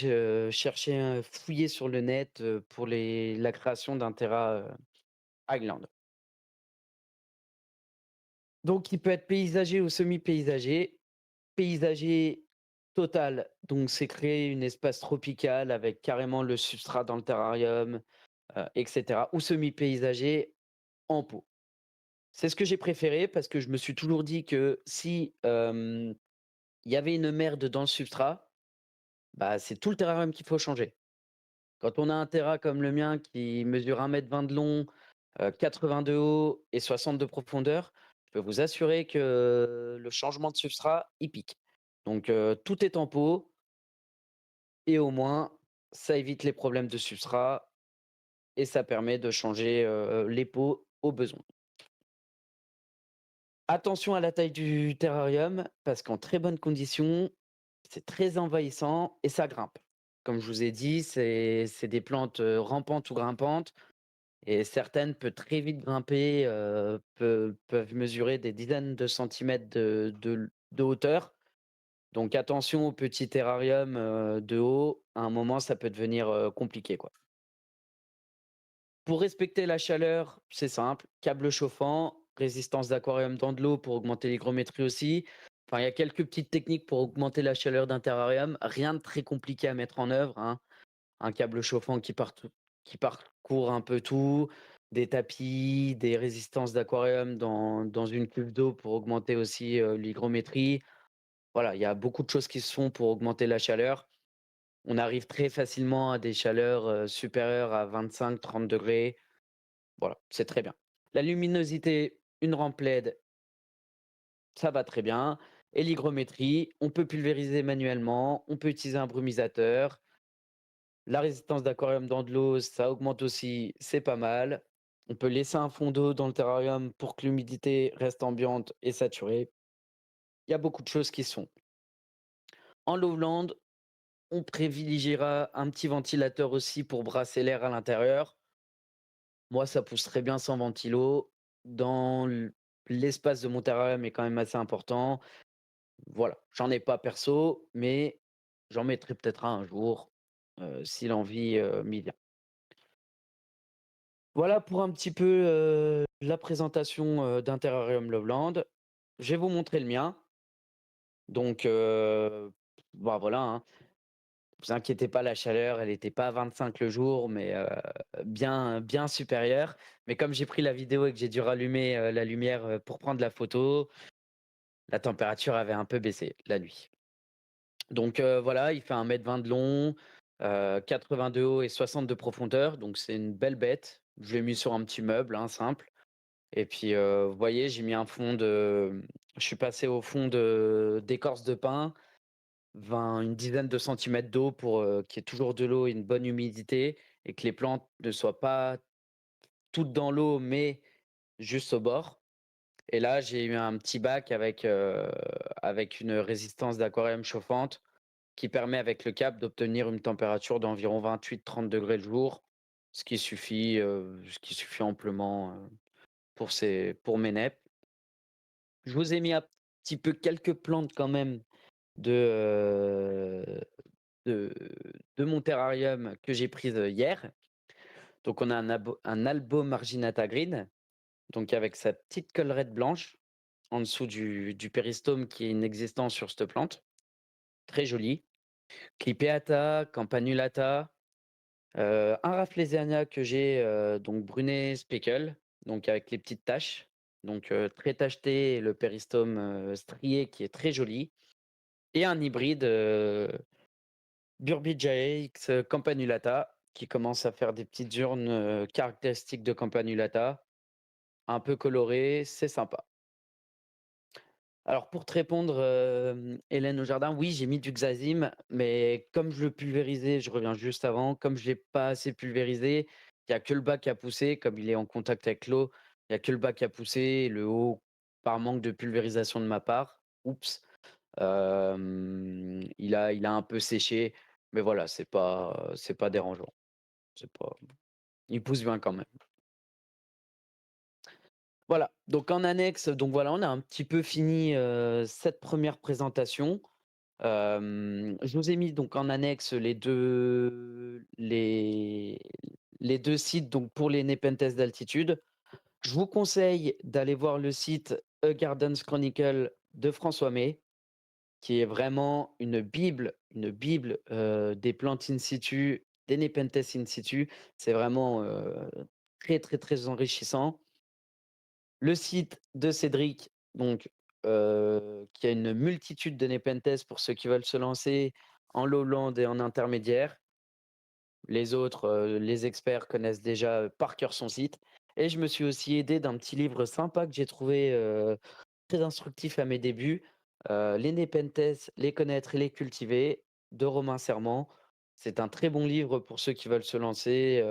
chercher, fouiller sur le net, pour la création d'un Terra, Island. Donc il peut être paysager ou semi-paysager. Paysager total, donc c'est créer une espace tropical avec carrément le substrat dans le terrarium, et cetera, ou semi-paysager en pot. C'est ce que j'ai préféré parce que je me suis toujours dit que si, il y avait une merde dans le substrat, bah, c'est tout le terrarium qu'il faut changer. Quand on a un terra comme le mien qui mesure 1,20 m de long, 80 de haut et 60 de profondeur, je peux vous assurer que le changement de substrat, il pique. Donc tout est en pot et au moins ça évite les problèmes de substrat et ça permet de changer, les pots au besoin. Attention à la taille du terrarium parce qu'en très bonnes conditions, c'est très envahissant et ça grimpe. Comme je vous ai dit, c'est des plantes, rampantes ou grimpantes et certaines peuvent très vite grimper, peuvent mesurer des dizaines de centimètres de hauteur. Donc attention aux petits terrariums, de haut, à un moment ça peut devenir, compliqué, quoi. Pour respecter la chaleur, c'est simple, câble chauffant, résistance d'aquarium dans de l'eau pour augmenter l'hygrométrie aussi. Enfin, il y a quelques petites techniques pour augmenter la chaleur d'un terrarium, rien de très compliqué à mettre en œuvre, hein. Un câble chauffant qui parcourt un peu tout, des tapis, des résistances d'aquarium dans une cuve d'eau pour augmenter aussi, l'hygrométrie. Voilà, il y a beaucoup de choses qui se font pour augmenter la chaleur. On arrive très facilement à des chaleurs, supérieures à 25-30 degrés. Voilà, c'est très bien. La luminosité, une rampe LED, ça va très bien. Et l'hygrométrie, on peut pulvériser manuellement, on peut utiliser un brumisateur. La résistance d'aquarium dans de l'eau, ça augmente aussi, c'est pas mal. On peut laisser un fond d'eau dans le terrarium pour que l'humidité reste ambiante et saturée. Il y a beaucoup de choses qui sont. En lowland, on privilégiera un petit ventilateur aussi pour brasser l'air à l'intérieur. Moi, ça pousse très bien sans ventilo. Dans l'espace de mon terrarium est quand même assez important. Voilà, j'en ai pas perso, mais j'en mettrai peut-être un jour, si l'envie, m'y vient. Voilà pour un petit peu, la présentation, d'un terrarium Loveland. Je vais vous montrer le mien. Donc, bah, voilà, hein. Vous inquiétez pas, la chaleur, elle était pas à 25 le jour, mais, bien supérieure. Mais comme j'ai pris la vidéo et que j'ai dû rallumer, la lumière, pour prendre la photo, la température avait un peu baissé la nuit. Donc, voilà, il fait 1,20 m de long, 80 de haut et 60 de profondeur, donc c'est une belle bête. Je l'ai mis sur un petit meuble, hein, simple. Et puis, vous voyez, j'ai mis un fond de je suis passé au fond d'écorce de pin, une dizaine de centimètres d'eau pour, qu'il y ait toujours de l'eau et une bonne humidité et que les plantes ne soient pas toutes dans l'eau, mais juste au bord. Et là, j'ai eu un petit bac avec une résistance d'aquarium chauffante qui permet avec le câble d'obtenir une température d'environ 28-30 degrés le jour, ce qui suffit amplement, pour mes neps. Je vous ai mis un petit peu quelques plantes quand même de, de de mon terrarium que j'ai prises, hier. Donc on a un Albo marginata green, donc avec sa petite collerette blanche en dessous du péristome qui est inexistant sur cette plante, très jolie. Clipeata, campanulata, un Rafflesia que j'ai, donc brunet speckle, donc avec les petites taches, donc très tacheté et le péristome, strié qui est très joli. Et un hybride, Burbigiae X campanulata, qui commence à faire des petites urnes, caractéristiques de campanulata, un peu colorées, c'est sympa. Alors pour te répondre, Hélène Aujardin, oui, j'ai mis du Xazim, mais comme je le pulvérisais, je reviens juste avant, comme je l'ai pas assez pulvérisé, il y a que le bas qui a poussé, comme il est en contact avec l'eau, il y a que le bas qui a poussé et le haut, par manque de pulvérisation de ma part, oups, il a un peu séché. Mais voilà, c'est pas dérangeant. C'est pas Il pousse bien quand même. Voilà, donc en annexe, donc voilà, on a un petit peu fini, cette première présentation. Je vous ai mis donc en annexe les deux sites donc pour les Nepenthes d'altitude. Je vous conseille d'aller voir le site A Garden's Chronicle de François May, qui est vraiment une bible, des plantes in situ, des Nepenthes in situ. C'est vraiment, très, très, très enrichissant. Le site de Cédric, donc, qui a une multitude de Nepenthes pour ceux qui veulent se lancer en lowland et en intermédiaire. Les autres, les experts connaissent déjà, par cœur son site, et je me suis aussi aidé d'un petit livre sympa que j'ai trouvé, très instructif à mes débuts, Les Nepenthes, les connaître et les cultiver, de Romain Serment. C'est un très bon livre pour ceux qui veulent se lancer.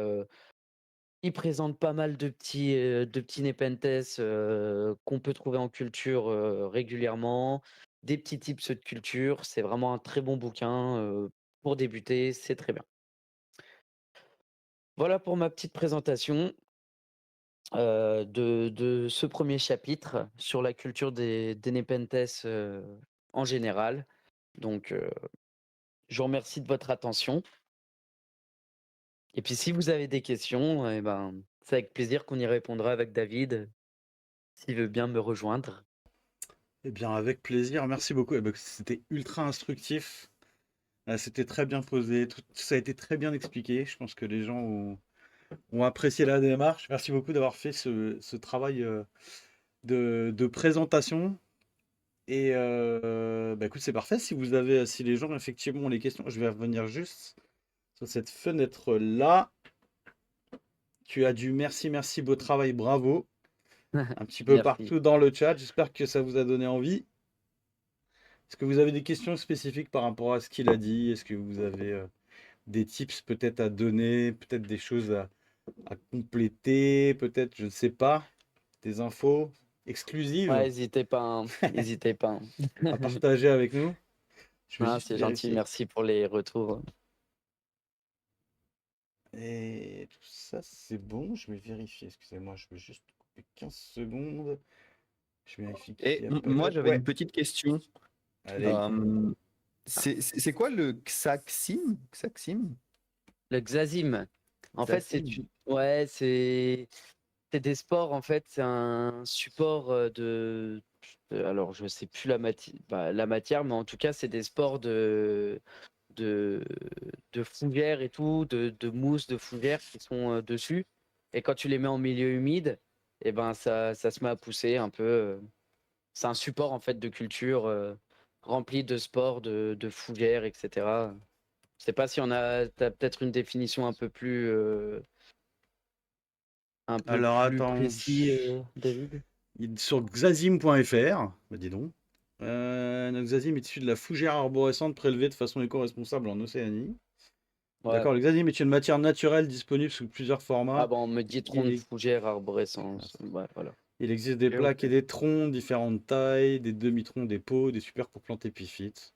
Il présente pas mal de petits Nepenthes, qu'on peut trouver en culture, régulièrement, des petits tips de culture. C'est vraiment un très bon bouquin, pour débuter, c'est très bien. Voilà pour ma petite présentation, de ce premier chapitre sur la culture des Nepenthes, en général. Donc, je vous remercie de votre attention, et puis si vous avez des questions, et ben, c'est avec plaisir qu'on y répondra avec David, s'il veut bien me rejoindre. Eh bien, avec plaisir, merci beaucoup. Eh ben, c'était ultra instructif. C'était très bien posé, ça a été très bien expliqué. Je pense que les gens ont apprécié la démarche. Merci beaucoup d'avoir fait ce travail de présentation. Et bah, écoute, c'est parfait. Si les gens effectivement ont les questions, je vais revenir juste sur cette fenêtre-là. Tu as du merci, merci, beau travail, bravo. Un petit peu Merci. partout dans le chat. J'espère que ça vous a donné envie. Est-ce que vous avez des questions spécifiques par rapport à ce qu'il a dit? Est-ce que vous avez des tips peut-être à donner, peut-être des choses à compléter, peut-être, je ne sais pas, des infos Ouais, exclusives hésitez pas, hein, hésitez pas, hein. à partager avec nous? Je vais Ah, juste c'est gentil, vérifier. merci pour les retours. Et tout ça, c'est bon. Je vais vérifier. Excusez-moi, je vais juste couper 15 secondes. Je vérifie qu'il Et n'y a pas moi, de... j'avais Ouais, une petite question. allez. Euh, c'est quoi le Xaxim? Xaxim? Le Xazim, en fait, Xaxim. c'est des sports, en fait, c'est un support, alors je sais plus la matière, mais en tout cas, c'est des sports de de fougères et tout, de mousse de fougères qui sont, dessus, et quand tu les mets en milieu humide, et ben, ça se met à pousser un peu, c'est un support, en fait, de culture, rempli de spores, de fougères, et cetera. Je sais pas si tu peut-être une définition un peu Alors plus attends, précis, David? sur xazim.fr, bah dis donc. Notre xazim est issu de la fougère arborescente prélevée de façon éco-responsable en Océanie. Ouais. D'accord, le xazim est une matière naturelle disponible sous plusieurs Ah formats. bon, on me dit tronc Il, de est- fougère, arborescence. Ouais, voilà. il existe des OK, OK. plaques et des troncs, différentes tailles, des demi-troncs, des pots, des super pour plantes épiphytes.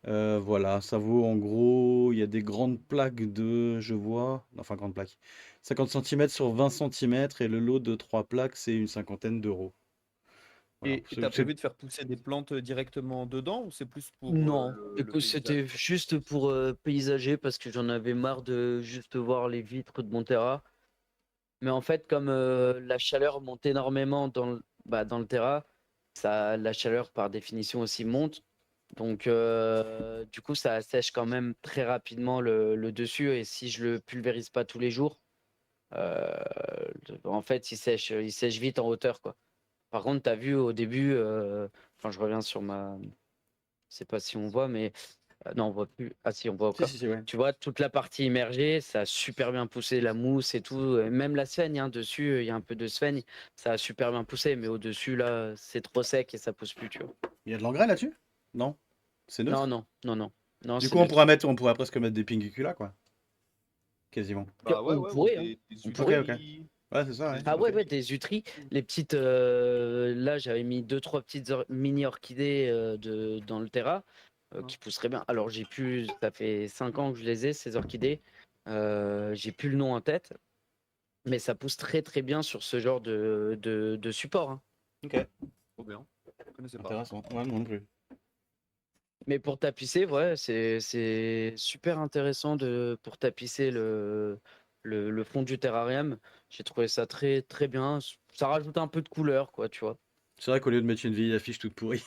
Voilà, ça vaut en gros, il y a des grandes plaques de, je vois, enfin grandes plaques, 50 centimètres sur 20 centimètres et le lot de 3 plaques, c'est une cinquantaine d'euros. Voilà. Et tu as prévu de faire pousser des plantes directement dedans ou c'est plus pour Non, le écoute, paysage? c'était juste pour, paysager, parce que j'en avais marre de juste voir les vitres de mon terrain. Mais en fait, comme, la chaleur monte énormément dans le terrain, la chaleur par définition aussi monte. Donc, du coup, ça assèche quand même très rapidement le dessus, et si je le pulvérise pas tous les jours, en fait, il sèche vite en hauteur, quoi. Par contre, tu as vu au début, enfin, je reviens sur je sais pas si on voit, mais non, on voit plus. Ah si, on voit Si, encore. si, si, ouais. Tu vois, toute la partie immergée, ça a super bien poussé, la mousse et tout, et même la sphaigne, hein, dessus, il y a un peu de sphaigne, ça a super bien poussé, mais au-dessus, là, c'est trop sec et ça pousse plus, tu vois? Il y a de l'engrais là-dessus? Non? C'est Non, neutre? non, non, non. Non, Du c'est coup, neutre. on pourrait presque mettre des pinguiculas, quoi. Quasiment. Bah ouais, On ouais, ou pourrait, hein, des on Ok, pourrait. ok. utris. Ouais, c'est ça, ouais. Des Ah ouais, Ok. ouais, utris. des utris, les petites, là, j'avais mis deux trois petites mini orchidées, dans le terrain. Non. qui poussent très bien. Alors ça fait 5 ans que je les ai, ces orchidées. J'ai plus le nom en tête, mais ça pousse très très bien sur ce genre de support, hein. Ok, Trop bien. Je connaissais pas. intéressant. Ouais, moi non plus. Mais pour tapisser, ouais, c'est super intéressant pour tapisser le fond du terrarium. J'ai trouvé ça très très bien. Ça rajoute un peu de couleur, quoi, tu vois. C'est vrai qu'au lieu de mettre une vieille affiche toute pourrie,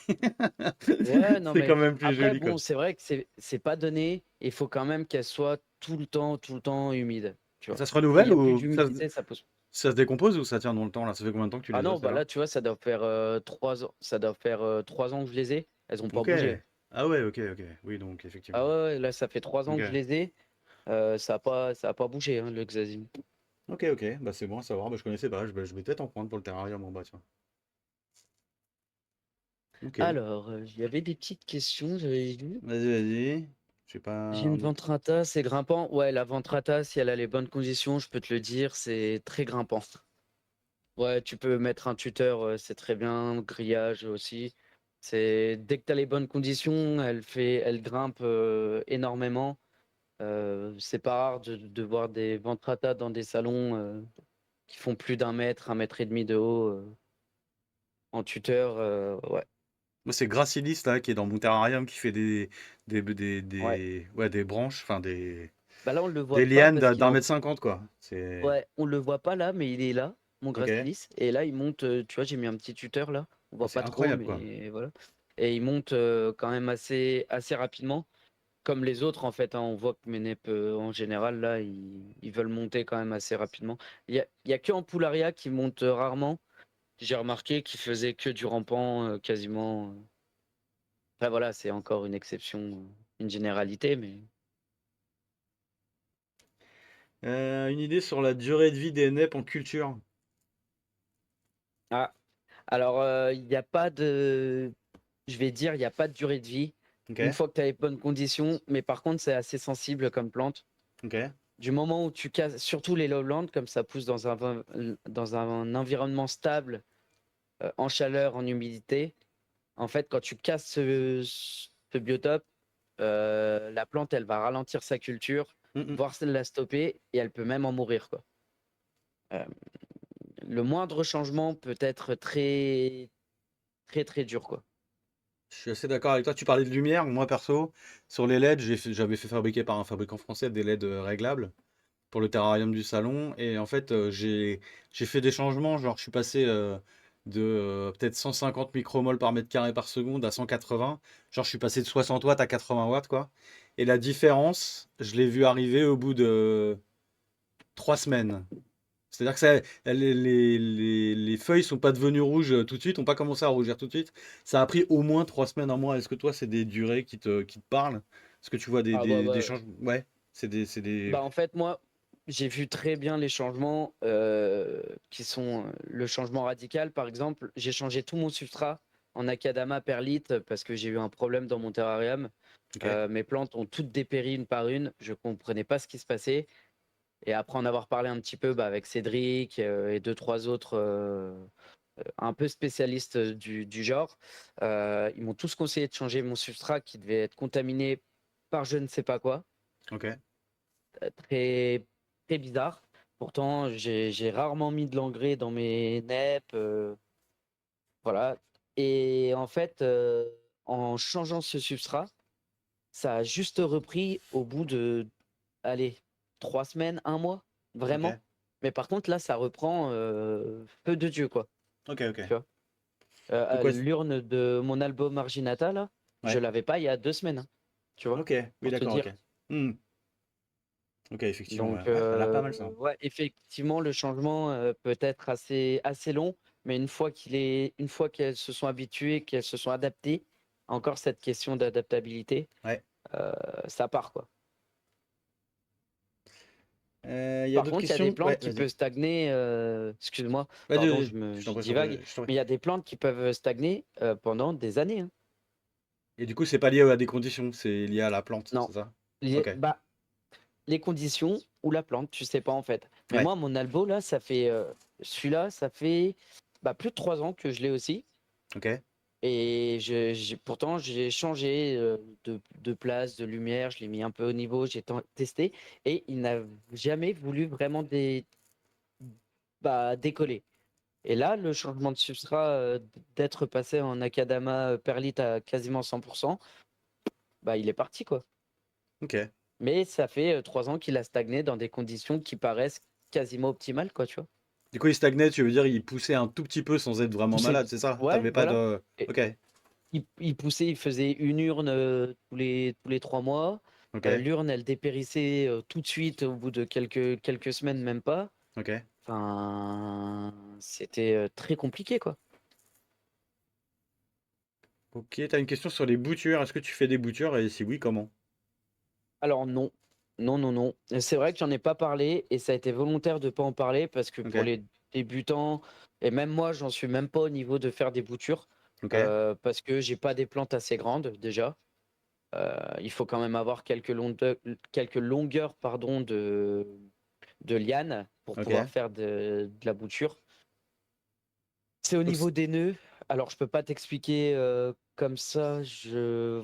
Ouais, non, c'est quand mais même plus après, joli, quoi. bon, c'est vrai que c'est pas donné. Il faut quand même qu'elle soit tout le temps humide, tu vois. Ça se S'il renouvelle y a plus ou d'humidité, ça pose. ça se décompose ou ça tient dans le temps là? Ça fait combien de temps que tu Ah les as non, bah celles-là? là, tu vois, ça doit faire 3 ans. Ça doit faire 3 ans que je les ai. Elles ont pas Ok. bougé. Ah ouais, ok, ok. Oui, donc Ah effectivement. ouais, ouais, là, ça fait 3 ans Ok. que je les ai. Ça a pas bougé, hein, le Xazim. Ok, ok. Bah c'est bon à savoir. Bah, je connaissais pas. Je vais peut-être en prendre pour le terrarium en bas, tiens. Ok. Alors, il y avait des petites questions, j'avais vu. Vas-y, vas-y. Je sais J'ai pas. une ventrata, c'est grimpant. Ouais, la ventrata, si elle a les bonnes conditions, je peux te le dire, c'est très grimpant. Ouais, tu peux mettre un tuteur, c'est très bien, grillage aussi. Dès que tu as les bonnes conditions, elle grimpe énormément. C'est pas rare de voir des ventratas dans des salons qui font plus d'1 mètre, 1 mètre et demi de haut en tuteur. Ouais, Moi, c'est Gracilis là qui est dans mon terrarium qui fait ouais. ouais, des branches, enfin Bah là, on le voit des pas lianes parce qu'il est d'un en. mètre cinquante quoi. C'est. Ouais, on le voit pas là, mais il est là, mon Ok. Gracilis. Et là, il monte, tu vois, j'ai mis un petit tuteur là. On Ah, voit c'est pas trop, incroyable quoi. mais voilà. Et il monte quand même assez rapidement, comme les autres en fait, hein. On voit que mes neps en général, là, ils veulent monter quand même assez rapidement. Il y a que en Poularia qui monte rarement. J'ai remarqué qu'il faisait que du rampant quasiment. Enfin voilà, c'est encore une exception, une généralité, mais. Une idée sur la durée de vie des NEP en culture. Ah, alors il n'y a pas de. Je vais dire, il n'y a pas de durée de vie. Ok. Une fois que tu as les bonnes conditions, mais par contre, c'est assez sensible comme plante. Ok. Du moment où tu casses, surtout les lowlands, comme ça pousse dans un environnement stable, en chaleur, en humidité, en fait, quand tu casses ce biotope, la plante, elle va ralentir sa culture, Mm, voire la stopper, et elle peut même en mourir, quoi. Euh, le moindre changement peut être très, très, très dur, quoi. Je suis assez d'accord avec toi. Tu parlais de lumière. Moi, perso, sur les LED, j'avais fait fabriquer par un fabricant français des LED réglables pour le terrarium du salon. Et en fait, j'ai fait des changements. Genre, je suis passé de peut-être 150 micromol par mètre carré par seconde à 180. Genre, je suis passé de 60 watts à 80 watts, quoi. Et la différence, je l'ai vu arriver au bout de 3 semaines. C'est-à-dire que les feuilles sont pas devenues rouges tout de suite, ont pas commencé à rougir tout de suite. Ça a pris au moins 3 semaines, un mois. Est-ce que toi, c'est des durées qui te parlent? Est-ce que tu vois Ah bah, des bah, changements? Ouais, c'est des. bah, en fait, moi, j'ai vu très bien les changements qui sont le changement radical. Par exemple, j'ai changé tout mon substrat en Akadama perlite parce que j'ai eu un problème dans mon terrarium. Ok. Mes plantes ont toutes dépéri une par une. Je comprenais pas ce qui se passait. Et après en avoir parlé un petit peu bah, avec Cédric et deux, trois autres un peu spécialistes du genre, ils m'ont tous conseillé de changer mon substrat qui devait être contaminé par je ne sais pas quoi. Ok. Très, très bizarre. Pourtant, j'ai rarement mis de l'engrais dans mes neps. Voilà. Et en fait, en changeant ce substrat, ça a juste repris au bout de, allez, 3 semaines, un mois, vraiment. Ok. Mais par contre, là, ça reprend feu de Dieu, quoi. Ok. Ok. Tu vois. Donc ouais. L'urne de mon album Marginata, là, je Ouais. l'avais pas il y a 2 semaines, hein, tu vois, Ok. Oui, pour te d'accord. Ok. dire. Hmm. Ok, effectivement. Ouais. Donc, Ouais, ça a l'air pas mal ça. ouais, effectivement, le changement peut être assez long, mais une fois qu'elles se sont habituées, qu'elles se sont adaptées, encore cette question d'adaptabilité, Ouais. euh, ça part, quoi. Il y a Par d'autres contre, il y a des questions? Ouais, plantes qui vas-y. peuvent stagner, excuse-moi, Vas-y, pardon, vas-y. Je t'en je prie, je t'en divague, prie. Je t'en mais prie. il y a des plantes qui peuvent stagner pendant des années, hein. Et du coup, c'est pas lié à des conditions, c'est lié à la plante, Non, c'est ça? les, Ok. bah, les conditions ou la plante, tu sais pas en fait. Mais Ouais. moi, mon albo, celui-là, ça fait plus de 3 ans que je l'ai aussi. Ok. Et pourtant, j'ai changé de place, de lumière, je l'ai mis un peu au niveau, j'ai testé, et il n'a jamais voulu vraiment décoller. Et là, le changement de substrat, d'être passé en Akadama perlite à quasiment 100%, bah, il est parti, quoi. Ok. Mais ça fait 3 ans qu'il a stagné dans des conditions qui paraissent quasiment optimales, quoi, tu vois. Du coup, il stagnait, tu veux dire, il poussait un tout petit peu sans être vraiment Pousser, malade, c'est ça? ouais, T'avais pas voilà. de. Et Ok, il poussait, il faisait une urne tous les 3 mois. ok, L'urne, elle dépérissait tout de suite au bout de quelques semaines, même pas. ok. Enfin, c'était très compliqué, quoi. Ok, t'as une question sur les boutures. Est-ce que tu fais des boutures et si oui, comment? Alors non, non, non, non. C'est vrai que j'en ai pas parlé et ça a été volontaire de pas en parler parce que pour Ok, les débutants, et même moi, j'en suis même pas au niveau de faire des boutures ok, parce que j'ai pas des plantes assez grandes déjà. Il faut quand même avoir quelques longueurs pardon, de lianes pour pouvoir ok. faire de la bouture. C'est au Donc, niveau des nœuds. Alors, je peux pas t'expliquer comme ça,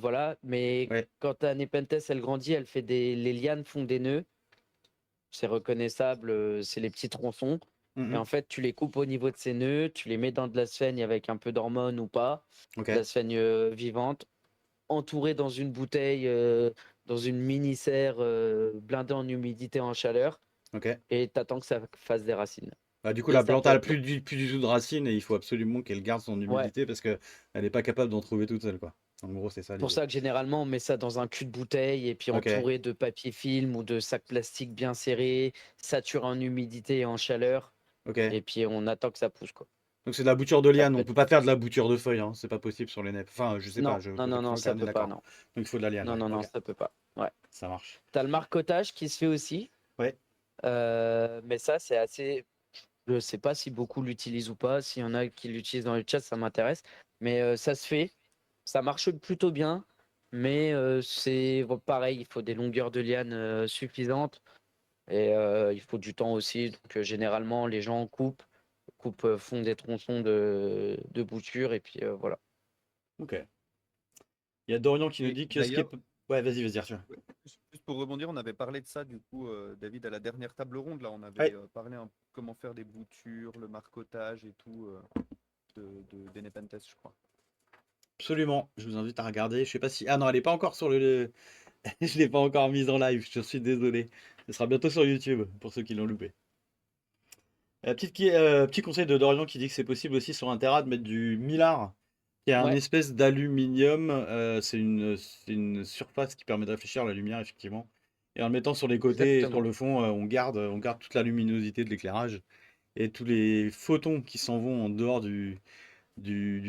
voilà, mais ouais. quand ta Nepenthes, elle grandit, les lianes font des nœuds. C'est reconnaissable, c'est les petits tronçons. Et en Mhm. fait, tu les coupes au niveau de ces nœuds, tu les mets dans de la sphaigne avec un peu d'hormones ou pas, Ok, de la sphaigne vivante, entourée dans une bouteille, dans une mini serre blindée en humidité, en chaleur, ok. et t'attends que ça fasse des racines. Bah, du coup, Et la ça plante peut a être, plus du tout de racines et il faut absolument qu'elle garde son ouais, humidité parce qu'elle n'est pas capable d'en trouver toute seule, quoi. En gros, c'est ça pour l'idée. ça que généralement on met ça dans un cul de bouteille et puis Ok, entouré de papier film ou de sacs plastiques bien serrés, saturé en humidité et en chaleur, ok. et puis on attend que ça pousse, quoi. Donc c'est de la bouture de Ça liane. peut On peut être... pas faire de la bouture de feuilles, hein. C'est pas possible sur les NEP. Enfin, je sais pas. Non, Je non, pose la non, non, question au cas ça où on est peut pas, d'accord. non. Donc il faut de la liane, Non, ouais. non, non, Ok, ça peut pas. Ouais. ça marche. T'as le marcotage qui se fait aussi, Ouais. mais ça, c'est assez. Je sais pas si beaucoup l'utilisent ou pas. S'il y en a qui l'utilisent dans le chat, ça m'intéresse. Mais ça se fait. Ça marche plutôt bien. Mais c'est bon, pareil, il faut des longueurs de liane suffisantes. Et il faut du temps aussi. Donc généralement, les gens font des tronçons de bouture. Et puis voilà. Ok. Il y a Dorian qui nous Et dit que ce qui est. d'ailleurs, Ouais, vas-y, Arthur. ouais, juste pour rebondir, on avait parlé de ça du coup, David, à la dernière table ronde. Là, on avait Ouais, parlé un peu comment faire des boutures, le marcotage et tout des Nepenthes, je crois. absolument. Je vous invite à regarder. Je sais pas si. Ah non, elle est pas encore sur le. Je l'ai pas encore mise en live. Je suis désolé. Ce sera bientôt sur YouTube pour ceux qui l'ont loupé. Petit conseil de Dorian qui dit que c'est possible aussi sur un Terra de mettre du mylar, qui est un Ouais, espèce d'aluminium. C'est une surface qui permet de réfléchir la lumière, effectivement. Et en le mettant sur les côtés et sur exactement. le fond, on garde toute la luminosité de l'éclairage. Et tous les photons qui s'en vont en dehors du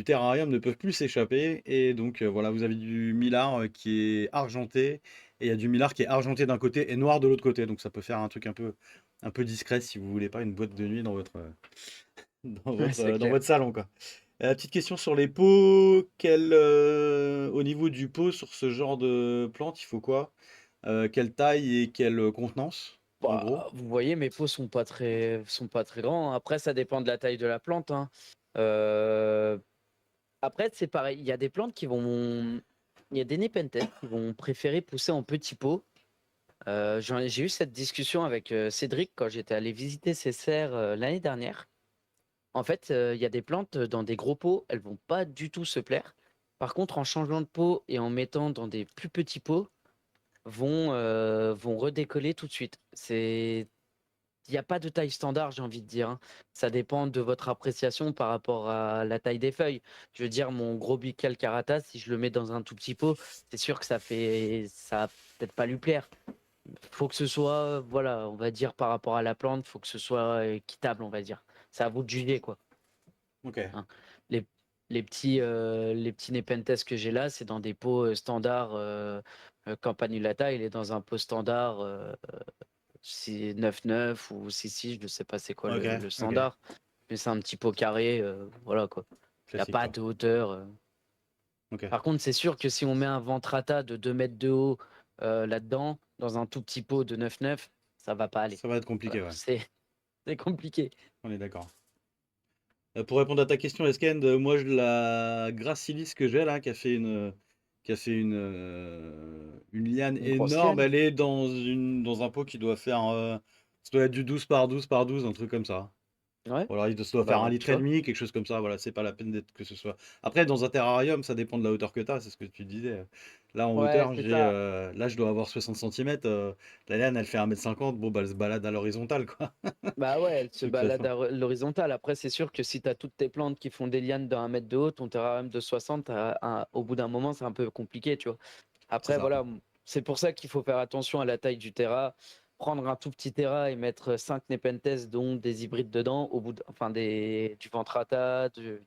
terrarium ne peuvent plus s'échapper. Et donc, voilà, vous avez du mylar qui est argenté. Et il y a du mylar qui est argenté d'un côté et noir de l'autre côté. Donc, ça peut faire un truc un peu discret si vous voulez pas une boîte de nuit dans votre, dans Ouais, votre, c'est euh, dans clair. votre salon, quoi. Petite question sur les pots. Au niveau du pot, sur ce genre de plante, il faut quoi? Quelle taille et quelle contenance, en gros? Bah, vous voyez, mes pots sont pas très grands. Après, ça dépend de la taille de la plante, hein. Euh, Après, c'est pareil. Il y a des Nepenthes qui vont préférer pousser en petits pots. J'ai eu cette discussion avec Cédric quand j'étais allé visiter ses serres l'année dernière. En fait, il y a des plantes dans des gros pots, elles vont pas du tout se plaire. Par contre, en changeant de pot et en mettant dans des plus petits pots, vont redécoller tout de suite. Il n'y a pas de taille standard, j'ai envie de dire, hein. Ça dépend de votre appréciation par rapport à la taille des feuilles. Je veux dire, mon gros Bical Caratas, si je le mets dans un tout petit pot, c'est sûr que ça va peut-être pas lui plaire. Faut que ce soit, voilà, on va dire par rapport à la plante, faut que ce soit équitable, on va dire. C'est à vous de juger, quoi, Ok, hein. Les, les petits Nepenthes que j'ai là, c'est dans des pots standards. Campanulata, il est dans un pot standard. C'est 9,9 ou 6,6, je ne sais pas c'est quoi ok, le ok. standard. Mais c'est un petit pot carré, voilà quoi. Il n'y a Classique, pas quoi. de hauteur. Ok. Par contre, c'est sûr que si on met un ventrata de 2 mètres de haut là-dedans, dans un tout petit pot de 9,9, ça va pas aller. Ça va être Voilà, compliqué, ouais. c'est compliqué. On est d'accord. Pour répondre à ta question, Eskend, moi, la Gracilis que j'ai là, qui a fait une liane Une grosse énorme, liane? elle est dans un pot qui doit faire, ça doit être du 12 par 12 par 12, un truc comme ça. Ouais, Voilà, ça doit faire un bah, litre tu et vois? demi, quelque chose comme ça. Voilà, c'est pas la peine d'être que ce soit. Après, dans un terrarium, ça dépend de la hauteur que tu as, c'est ce que tu disais. Là, en Ouais, hauteur, c'est ça. là, je dois avoir 60 centimètres. La liane, elle fait 1,50 m. Bon, bah, elle se balade à l'horizontale, quoi. Bah ouais, elle se Donc, ça balade fait. à l'horizontale. Après, c'est sûr que si tu as toutes tes plantes qui font des lianes d'un mètre de haut, ton terrarium de 60, au bout d'un moment, c'est un peu compliqué, tu vois. C'est Après, ça. voilà, c'est pour ça qu'il faut faire attention à la taille du terra. Prendre un tout petit terra et mettre 5 Nepenthes, dont des hybrides dedans, enfin du Ventrata, de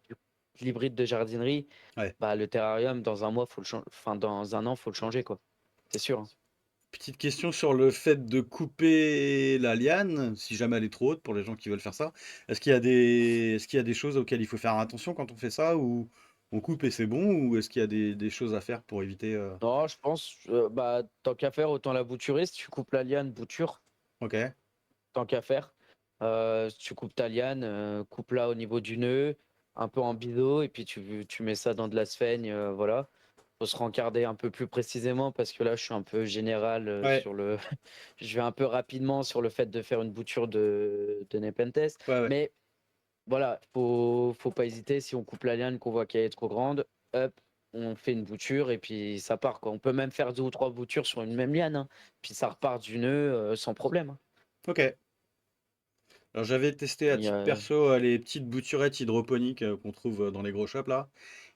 l'hybride de jardinerie, Ouais. bah, le terrarium, dans un mois, enfin, dans un an, faut le changer, quoi. C'est sûr, hein. Petite question sur le fait de couper la liane, si jamais elle est trop haute pour les gens qui veulent faire ça. Est-ce qu'il y a des choses auxquelles il faut faire attention quand on fait ça, ou on coupe et c'est bon, ou est-ce qu'il y a des choses à faire pour éviter. Non, je pense, bah, tant qu'à faire, autant la bouturer. Si tu coupes la liane, bouture. Ok, Tant qu'à faire. Si tu coupes ta liane, coupe-la au niveau du nœud, un peu en biseau, et puis tu mets ça dans de la sphaigne, voilà. Faut se rencarder un peu plus précisément parce que là, je suis un peu général ouais, sur le. Je vais un peu rapidement sur le fait de faire une bouture de Nepenthes. ouais, ouais. Mais voilà, faut pas hésiter. Si on coupe la liane, qu'on voit qu'elle est trop grande, hop, on fait une bouture et puis ça part, quoi. On peut même faire 2 ou 3 boutures sur une même liane, hein. Puis ça repart du nœud sans problème, hein. Ok. Alors j'avais testé à Il y titre a- perso les petites bouturettes hydroponiques qu'on trouve dans les gros shops là.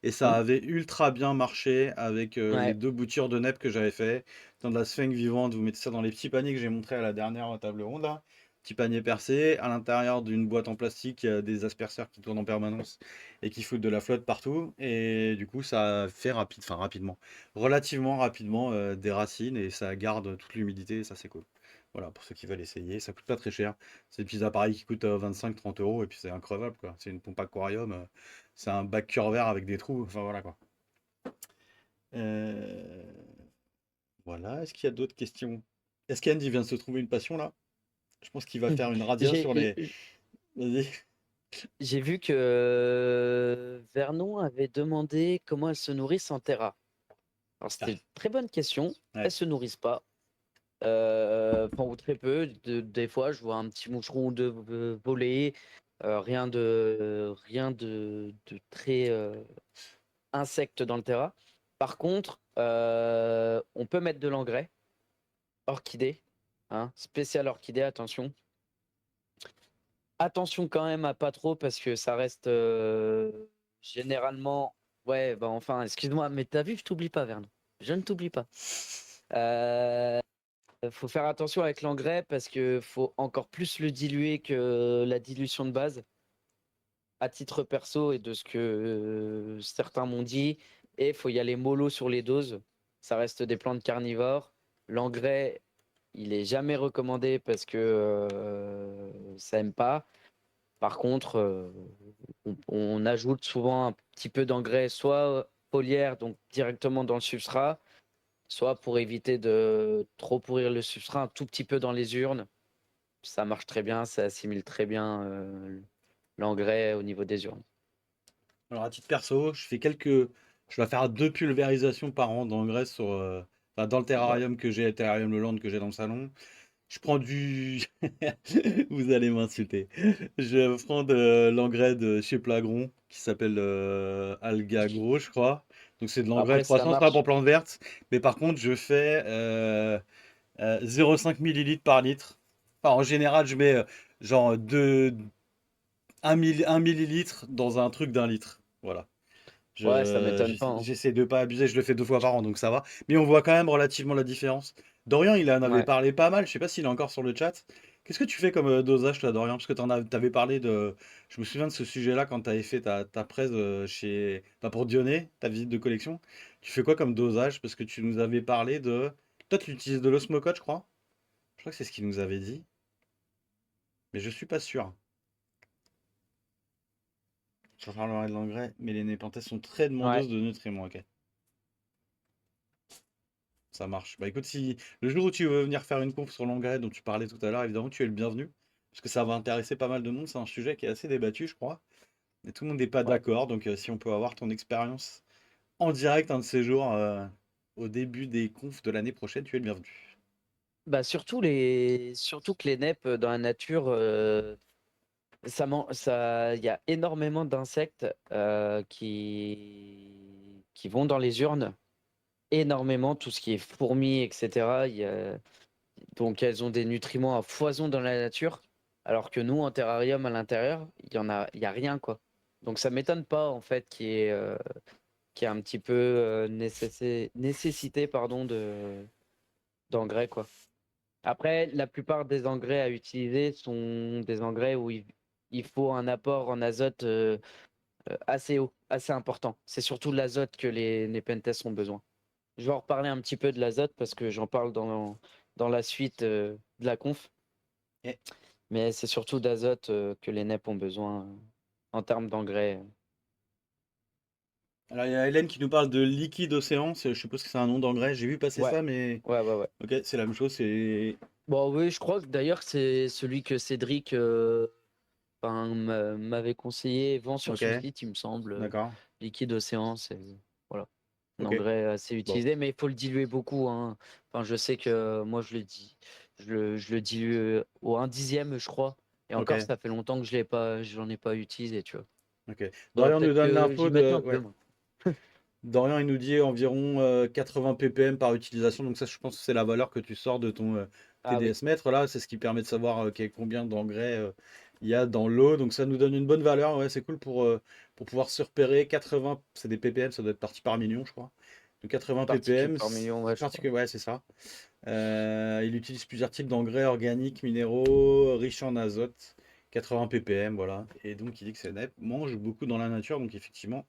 Et ça Hmm. avait ultra bien marché avec les Ouais. 2 boutures de NEP que j'avais fait. Dans de la sphaigne vivante, vous mettez ça dans les petits paniers que j'ai montré à la dernière table ronde là. Petit panier percé, à l'intérieur d'une boîte en plastique, il y a des asperceurs qui tournent en permanence et qui foutent de la flotte partout. Et du coup, ça fait rapidement, relativement rapidement des racines et ça garde toute l'humidité et ça c'est cool. Voilà, pour ceux qui veulent essayer, ça coûte pas très cher. C'est des petits appareils qui coûtent 25-30 euros et puis c'est increvable quoi. C'est une pompe aquarium, c'est un bac cœur vert avec des trous, enfin voilà quoi. Euh, Voilà, est-ce qu'il y a d'autres questions? Est-ce qu'Andy vient de se trouver une passion là? Je pense qu'il va faire une radia sur J'ai les. Vas-y. j'ai vu que Vernon avait demandé comment elles se nourrissent en terra. Alors Ah, c'était une très bonne question. Elles ouais. se nourrissent pas, enfin, ou très peu. Des fois, je vois un petit moucheron de voler, rien de très insecte dans le terra. Par contre, on peut mettre de l'engrais, orchidée, hein, spécial orchidée, attention. Attention quand même à pas trop parce que ça reste généralement. Ouais, bah enfin, excuse-moi, mais t'as vu, je t'oublie pas, Vernon. Je ne t'oublie pas. Euh, Faut faire attention avec l'engrais parce que faut encore plus le diluer que la dilution de base, à titre perso et de ce que certains m'ont dit. Et il faut y aller mollo sur les doses. Ça reste des plantes carnivores. L'engrais, il est jamais recommandé parce que ça aime pas. Par contre, on ajoute souvent un petit peu d'engrais, soit foliaire, donc directement dans le substrat, soit pour éviter de trop pourrir le substrat, un tout petit peu dans les urnes. Ça marche très bien, ça assimile très bien l'engrais au niveau des urnes. Alors à titre perso, je vais faire 2 pulvérisations par an d'engrais enfin, dans le Ouais. terrarium que j'ai, le terrarium Leland que j'ai dans le salon. Je prends du. Vous allez m'insulter. Je prends de l'engrais de chez Plagron qui s'appelle Alga Gros, je crois. Donc c'est de l'engrais de Après, ça croissance, pas marche. pour plantes vertes. Mais par contre, je fais 0,5 millilitres par litre. Enfin, en général, je mets genre 1 millilitre dans un truc d'1 litre. Voilà. Ouais, ça m'étonne pas, hein. J'essaie de pas abuser, je le fais 2 fois par an, donc ça va. Mais on voit quand même relativement la différence. Dorian, il en avait Ouais. parlé pas mal, je sais pas s'il est encore sur le chat. Qu'est-ce que tu fais comme dosage, toi, Dorian? Parce que t'avais parlé de. Je me souviens de ce sujet-là quand tu avais fait ta presse chez. Pas pour Dionée, ta visite de collection. Tu fais quoi comme dosage? Parce que tu nous avais parlé de. Toi, tu utilises de l'osmocote, je crois. Je crois que c'est ce qu'il nous avait dit. Mais je suis pas sûr. Je reparlerai de l'engrais, mais les népenthes sont très Ouais. demandeuses de nutriments, ok. Ça marche. Bah écoute, si le jour où tu veux venir faire une conf sur l'engrais dont tu parlais tout à l'heure, évidemment, tu es le bienvenu. Parce que ça va intéresser pas mal de monde. C'est un sujet qui est assez débattu, je crois. Et tout le monde n'est pas Ouais. d'accord. Donc, si on peut avoir ton expérience en direct un de ces jours au début des confs de l'année prochaine, tu es le bienvenu. Bah, surtout que les neps dans la nature, il y a énormément d'insectes qui vont dans les urnes. Énormément, tout ce qui est fourmis, etc. Donc elles ont des nutriments à foison dans la nature, alors que nous, en terrarium à l'intérieur, il y a rien, quoi. Donc ça m'étonne pas, en fait, qu'il y ait un petit peu nécessité, pardon, d'engrais, quoi. Après, la plupart des engrais à utiliser sont des engrais où il faut un apport en azote assez haut, assez important. C'est surtout l'azote que les Nepenthes ont besoin. Je vais en reparler un petit peu de l'azote parce que j'en parle dans la suite de la conf. Et Mais c'est surtout d'azote que les NEP ont besoin en termes d'engrais. alors, il y a Hélène qui nous parle de liquide océan. Je suppose que c'est un nom d'engrais. J'ai vu passer Ouais, ça, mais ouais. ok, c'est la même chose. C'est Bon, oui, je crois que d'ailleurs c'est celui que Cédric m'avait conseillé, vend sur ok, son site, il me semble. d'accord. Liquide océan, c'est voilà, un Ok, engrais assez bon, utilisé, mais il faut le diluer beaucoup, hein. Enfin, je sais que moi je le dis, je le dilue au 1/10, je crois. Et encore, ok, ça fait longtemps que j'en ai pas utilisé, tu vois. ok. Faudrait Dorian nous peut-être donne que l'info j'y mette de. un peu, Ouais. moi. Dorian, il nous dit environ 80 ppm par utilisation. Donc ça, je pense que c'est la valeur que tu sors de ton Ah oui. TDS mètre. Là, c'est ce qui permet de savoir combien d'engrais il y a dans l'eau. Donc ça nous donne une bonne valeur. Ouais, c'est cool pour pouvoir se repérer. 80, c'est des ppm, ça doit être partie par million, je crois. Donc 80 Particules ppm, par million, ouais, je crois. ouais, c'est ça. Il utilise plusieurs types d'engrais organiques, minéraux, riches en azote. 80 ppm, voilà. Et donc il dit que ces NEP mangent beaucoup dans la nature. Donc effectivement,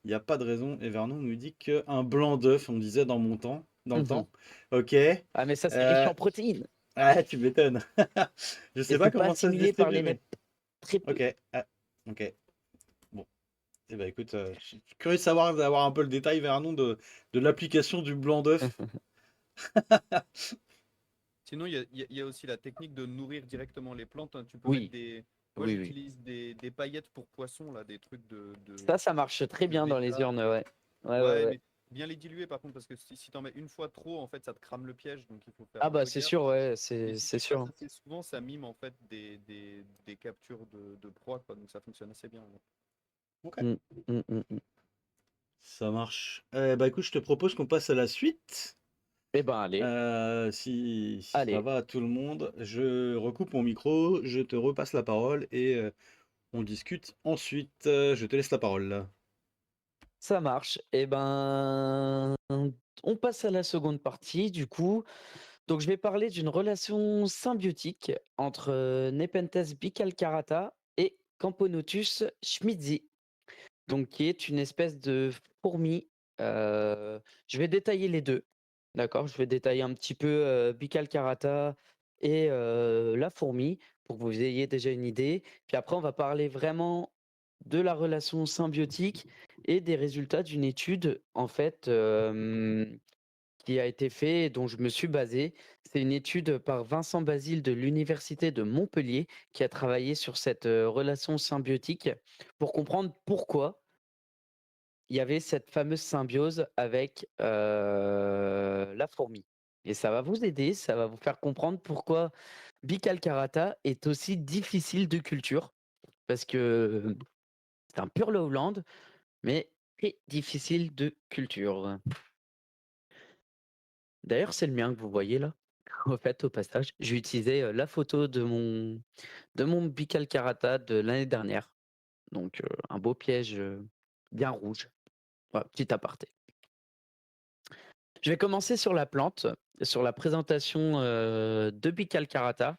il n'y a pas de raison. Et Vernon nous dit qu'un blanc d'œuf, on disait dans le Mhm. temps. Ok. Ah, mais ça, c'est riche Euh, en protéines. ah, tu m'étonnes. Je Et sais pas c'est pas comment ça se assimilé par distribue, les mais. NEP. Très peu. Ok. Ah, ok. Bon. Eh ben écoute, je suis curieux de savoir, d'avoir un peu le détail, Vernon, de l'application du blanc d'œuf. Sinon, il y a aussi la technique de nourrir directement les plantes, hein. Tu peux mettre Oui, des. Moi, oui. j'utilise des paillettes pour poissons, là, des trucs Ça marche très de bien dans les métal. urnes, ouais. Ouais, Ouais. mais bien les diluer par contre, parce que si t'en mets une fois trop, en fait, ça te crame le piège, donc il faut faire Ah un bah peu c'est gaffe. sûr, ouais, Et si c'est tu le passes sûr. assez souvent, ça mime en fait des captures de proie, quoi, donc ça fonctionne assez bien, ouais. Ok. Mm, mm. Ça marche. Bah écoute, je te propose qu'on passe à la suite. Eh ben allez, Si ça allez, va à tout le monde, je recoupe mon micro, je te repasse la parole et on discute ensuite. Je te laisse la parole là. ça marche. Eh ben on passe à la seconde partie du coup. Donc je vais parler d'une relation symbiotique entre Nepenthes bicalcarata et Camponotus schmidzi, donc qui est une espèce de fourmi. Je vais détailler les deux, d'accord? Je vais détailler un petit peu Bicalcarata et la fourmi pour que vous ayez déjà une idée. Puis après, on va parler vraiment de la relation symbiotique et des résultats d'une étude en fait qui a été faite et dont je me suis basé. C'est une étude par Vincent Basile de l'université de Montpellier qui a travaillé sur cette relation symbiotique pour comprendre pourquoi il y avait cette fameuse symbiose avec la fourmi. Et ça va vous aider, ça va vous faire comprendre pourquoi Bicalcarata est aussi difficile de culture, parce que c'est un pur lowland, mais très difficile de culture. D'ailleurs, c'est le mien que vous voyez là. Au fait, au passage, j'ai utilisé la photo de mon Bicalcarata de l'année dernière. Donc, un beau piège bien rouge. Voilà, petit aparté. Je vais commencer sur la plante, sur la présentation de Bicalcarata.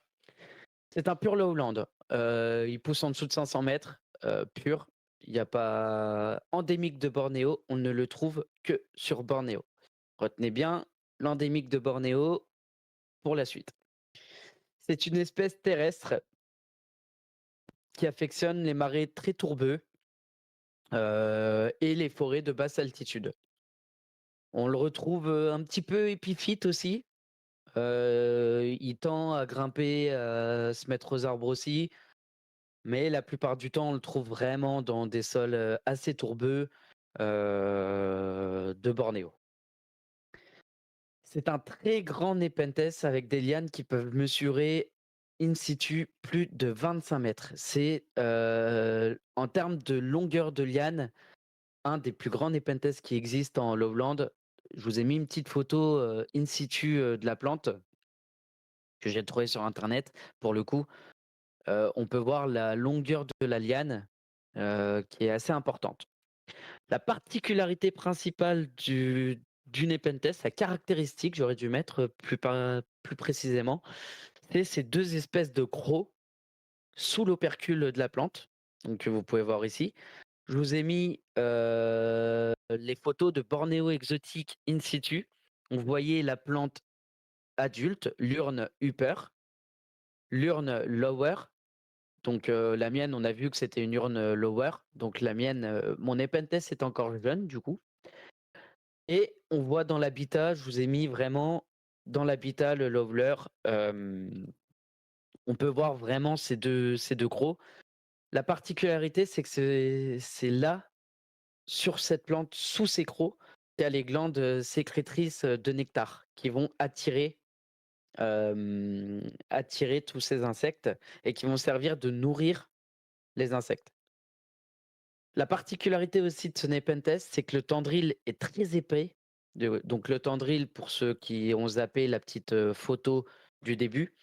C'est un pur lowland. Il pousse en dessous de 500 mètres, pur. Il n'y a pas endémique de Bornéo, on ne le trouve que sur Bornéo. Retenez bien l'endémique de Bornéo pour la suite. C'est une espèce terrestre qui affectionne les marais très tourbeux et les forêts de basse altitude. On le retrouve un petit peu épiphyte aussi. Il tend à grimper, se mettre aux arbres aussi, mais la plupart du temps, on le trouve vraiment dans des sols assez tourbeux de Bornéo. C'est un très grand Nepenthes avec des lianes qui peuvent mesurer in situ plus de 25 mètres. C'est en termes de longueur de liane, un des plus grands Nepenthes qui existent en Lowland. Je vous ai mis une petite photo in situ de la plante que j'ai trouvée sur internet. Pour le coup, on peut voir la longueur de la liane qui est assez importante. La particularité principale du Nepenthes, sa caractéristique, j'aurais dû mettre plus précisément, c'est ces deux espèces de crocs sous l'opercule de la plante, donc que vous pouvez voir ici. Je vous ai mis les photos de Bornéo exotique in situ. Vous voyez la plante adulte, l'urne upper, l'urne lower. Donc la mienne, on a vu que c'était une urne lower. Donc la mienne, mon Nepenthes est encore jeune du coup. Et on voit dans l'habitat, je vous ai mis vraiment dans l'habitat le Lowler. On peut voir vraiment ces deux gros. La particularité, c'est que c'est là, sur cette plante, sous ces crocs, qu'il y a les glandes sécrétrices de nectar qui vont attirer tous ces insectes et qui vont servir de nourrir les insectes. La particularité aussi de ce Nepenthes, c'est que le tendril est très épais. Donc le tendril, pour ceux qui ont zappé la petite photo du début,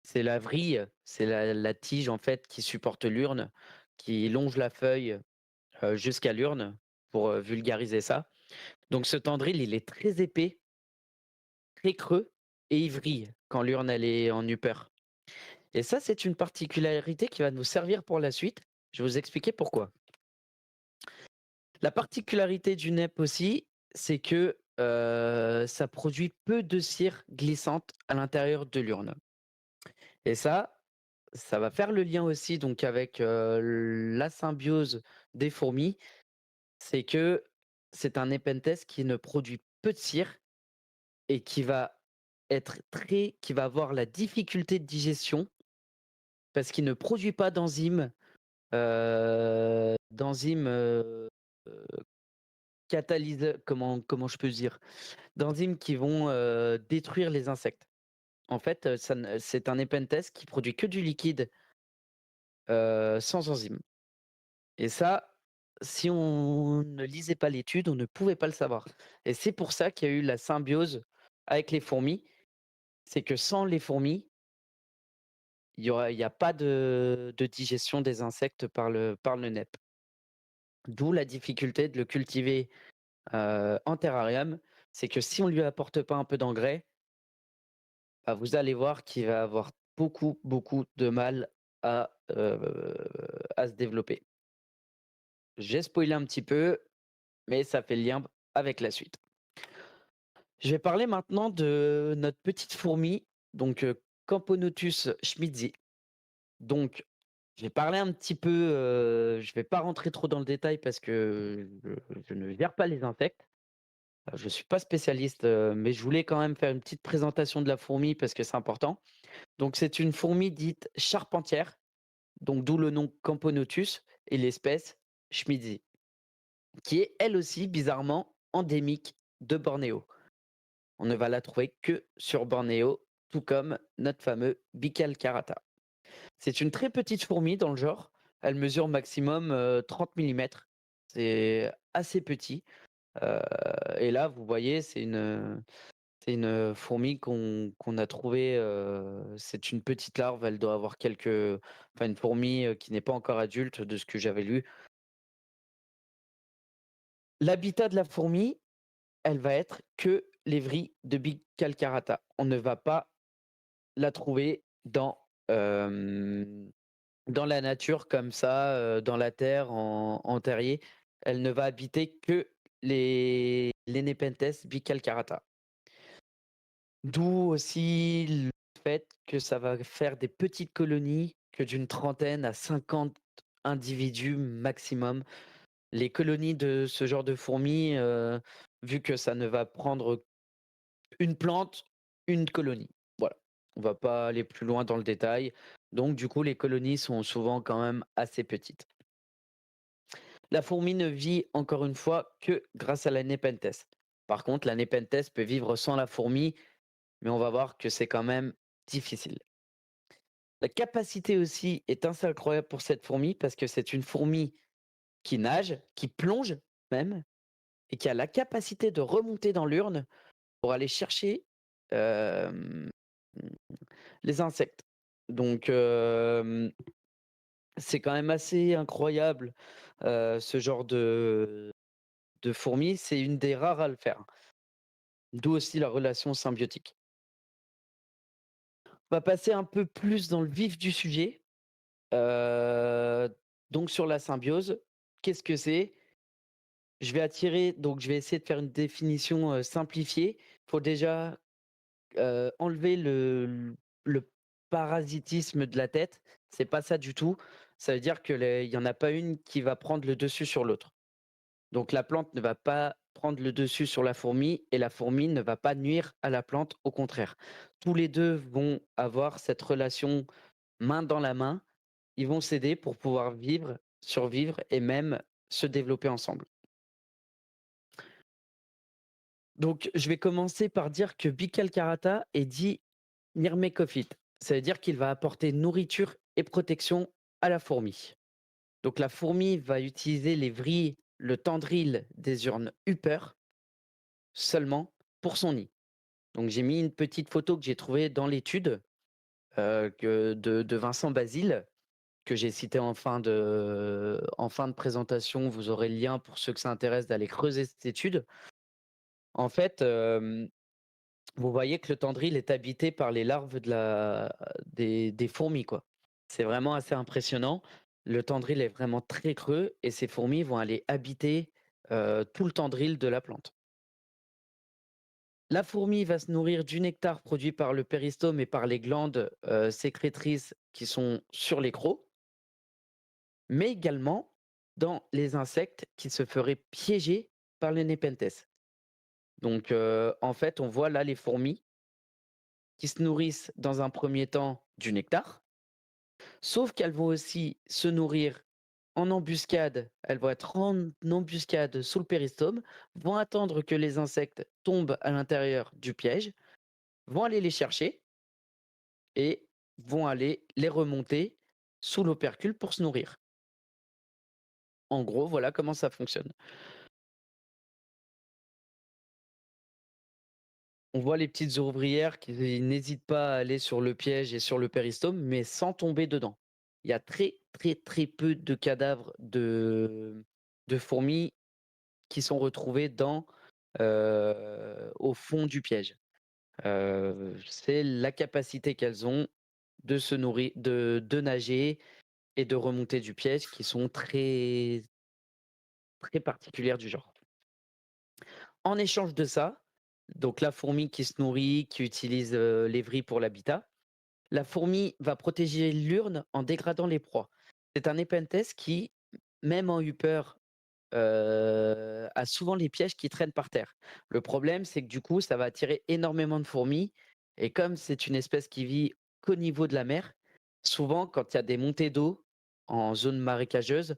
c'est la vrille, c'est la tige en fait qui supporte l'urne, qui longe la feuille jusqu'à l'urne pour vulgariser ça. Donc ce tendril, il est très épais, très creux et il vrille quand l'urne elle est en upper. Et ça, c'est une particularité qui va nous servir pour la suite. Je vais vous expliquer pourquoi. La particularité du NEP aussi, c'est que ça produit peu de cire glissante à l'intérieur de l'urne. Et ça va faire le lien aussi donc avec la symbiose des fourmis. C'est que c'est un Nepenthes qui ne produit peu de cire et qui va avoir la difficulté de digestion parce qu'il ne produit pas d'enzymes catalyseurs, comment je peux dire, d'enzymes qui vont détruire les insectes. En fait, c'est un Nepenthes qui produit que du liquide sans enzymes. Et ça, si on ne lisait pas l'étude, on ne pouvait pas le savoir. Et c'est pour ça qu'il y a eu la symbiose avec les fourmis. C'est que sans les fourmis, il y a pas de digestion des insectes par le NEP. D'où la difficulté de le cultiver en terrarium. C'est que si on ne lui apporte pas un peu d'engrais, bah, vous allez voir qu'il va avoir beaucoup, beaucoup de mal à se développer. J'ai spoilé un petit peu, mais ça fait le lien avec la suite. Je vais parler maintenant de notre petite fourmi, donc Camponotus schmidzi. Donc, je vais parler un petit peu, je ne vais pas rentrer trop dans le détail parce que je ne gère pas les insectes. Je ne suis pas spécialiste, mais je voulais quand même faire une petite présentation de la fourmi parce que c'est important. Donc, c'est une fourmi dite charpentière, donc d'où le nom Camponotus et l'espèce schmidzi, qui est elle aussi bizarrement endémique de Bornéo. On ne va la trouver que sur Bornéo, tout comme notre fameux Bicalcarata. C'est une très petite fourmi dans le genre. Elle mesure maximum 30 mm. C'est assez petit. Et là, vous voyez, c'est une fourmi qu'on a trouvée. C'est une petite larve. Elle doit avoir enfin, une fourmi qui n'est pas encore adulte, de ce que j'avais lu. L'habitat de la fourmi, elle va être que les vrilles de Bicalcarata. On ne va pas la trouver dans la nature comme ça, dans la terre, en terrier. Elle ne va habiter que les Nepenthes Bicalcarata. D'où aussi le fait que ça va faire des petites colonies, que d'une trentaine à 50 individus maximum. Les colonies de ce genre de fourmis, vu que ça ne va prendre une plante, une colonie. Voilà. On va pas aller plus loin dans le détail. Donc du coup, les colonies sont souvent quand même assez petites. La fourmi ne vit encore une fois que grâce à la Nepenthes. Par contre, la Nepenthes peut vivre sans la fourmi, mais on va voir que c'est quand même difficile. La capacité aussi est assez incroyable pour cette fourmi parce que c'est une fourmi qui nage, qui plonge même, et qui a la capacité de remonter dans l'urne pour aller chercher euh, les insectes. Donc c'est quand même assez incroyable ce genre de fourmi. C'est une des rares à le faire. D'où aussi la relation symbiotique. On va passer un peu plus dans le vif du sujet. Euh, donc sur la symbiose, qu'est-ce que c'est? Je vais essayer de faire une définition simplifiée. Il faut déjà enlever le parasitisme de la tête. C'est pas ça du tout. Ça veut dire que il y en a pas une qui va prendre le dessus sur l'autre. Donc la plante ne va pas prendre le dessus sur la fourmi et la fourmi ne va pas nuire à la plante, au contraire. Tous les deux vont avoir cette relation main dans la main. Ils vont s'aider pour pouvoir vivre, survivre et même se développer ensemble. Donc, je vais commencer par dire que Bicalcarata est dit myrmécophyte. Ça veut dire qu'il va apporter nourriture et protection à la fourmi. Donc, la fourmi va utiliser les vrilles, le tendril des urnes Upper seulement pour son nid. Donc, j'ai mis une petite photo que j'ai trouvée dans l'étude de Vincent Basile, que j'ai cité en fin de présentation. Vous aurez le lien pour ceux que ça intéresse d'aller creuser cette étude. En fait, vous voyez que le tendril est habité par les larves des fourmis, quoi. C'est vraiment assez impressionnant. Le tendril est vraiment très creux et ces fourmis vont aller habiter tout le tendril de la plante. La fourmi va se nourrir du nectar produit par le péristome et par les glandes sécrétrices qui sont sur les crocs, mais également dans les insectes qui se feraient piéger par les Nepenthes. Donc, en fait, on voit là les fourmis qui se nourrissent dans un premier temps du nectar, sauf qu'elles vont aussi se nourrir en embuscade. Elles vont être en embuscade sous le péristome, vont attendre que les insectes tombent à l'intérieur du piège, vont aller les chercher et vont aller les remonter sous l'opercule pour se nourrir. En gros, voilà comment ça fonctionne. On voit les petites ouvrières qui n'hésitent pas à aller sur le piège et sur le péristome, mais sans tomber dedans. Il y a très, très, très peu de cadavres de fourmis qui sont retrouvés au fond du piège. C'est la capacité qu'elles ont de se nourrir, de nager et de remonter du piège qui sont très, très particulières du genre. En échange de ça, donc la fourmi qui se nourrit, qui utilise les vrilles pour l'habitat, la fourmi va protéger l'urne en dégradant les proies. C'est un épenthes qui, même en Upper, a souvent les pièges qui traînent par terre. Le problème, c'est que du coup, ça va attirer énormément de fourmis. Et comme c'est une espèce qui vit qu'au niveau de la mer, souvent, quand il y a des montées d'eau en zone marécageuse,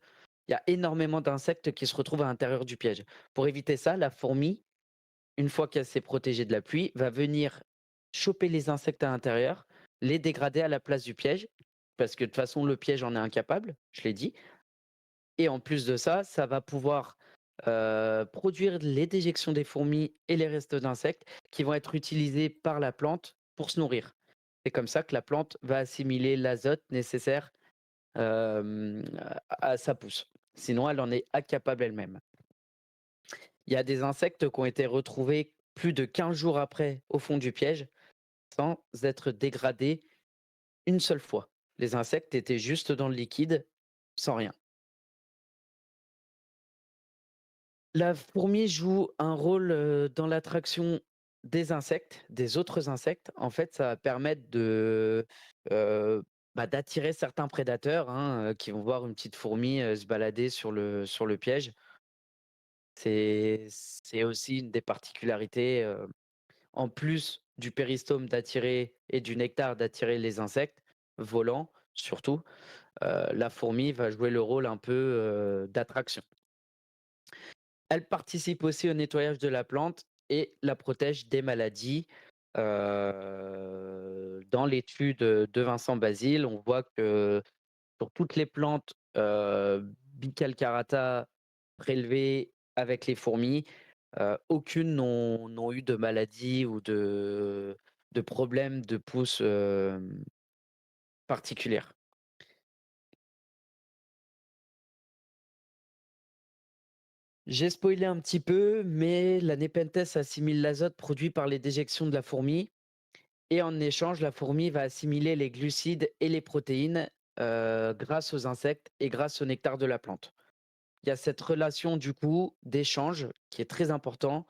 il y a énormément d'insectes qui se retrouvent à l'intérieur du piège. Pour éviter ça, la fourmi, une fois qu'elle s'est protégée de la pluie, va venir choper les insectes à l'intérieur, les dégrader à la place du piège, parce que de toute façon, le piège en est incapable, je l'ai dit. Et en plus de ça, ça va pouvoir produire les déjections des fourmis et les restes d'insectes qui vont être utilisés par la plante pour se nourrir. C'est comme ça que la plante va assimiler l'azote nécessaire à sa pousse. Sinon, elle en est incapable elle-même. Il y a des insectes qui ont été retrouvés plus de 15 jours après au fond du piège sans être dégradés une seule fois. Les insectes étaient juste dans le liquide, sans rien. La fourmi joue un rôle dans l'attraction des insectes, des autres insectes. En fait, ça va permettre euh, d'attirer certains prédateurs hein, qui vont voir une petite fourmi se balader sur le piège. C'est aussi une des particularités, en plus du péristome d'attirer et du nectar d'attirer les insectes volants. surtout, la fourmi va jouer le rôle un peu d'attraction. Elle participe aussi au nettoyage de la plante et la protège des maladies. Dans l'étude de Vincent Basile, on voit que sur toutes les plantes Bicalcarata prélevées avec les fourmis, aucune n'ont eu de maladie ou de problèmes de pousse particulières. J'ai spoilé un petit peu, mais la Nepenthes assimile l'azote produit par les déjections de la fourmi et en échange, la fourmi va assimiler les glucides et les protéines grâce aux insectes et grâce au nectar de la plante. Il y a cette relation du coup d'échange qui est très important,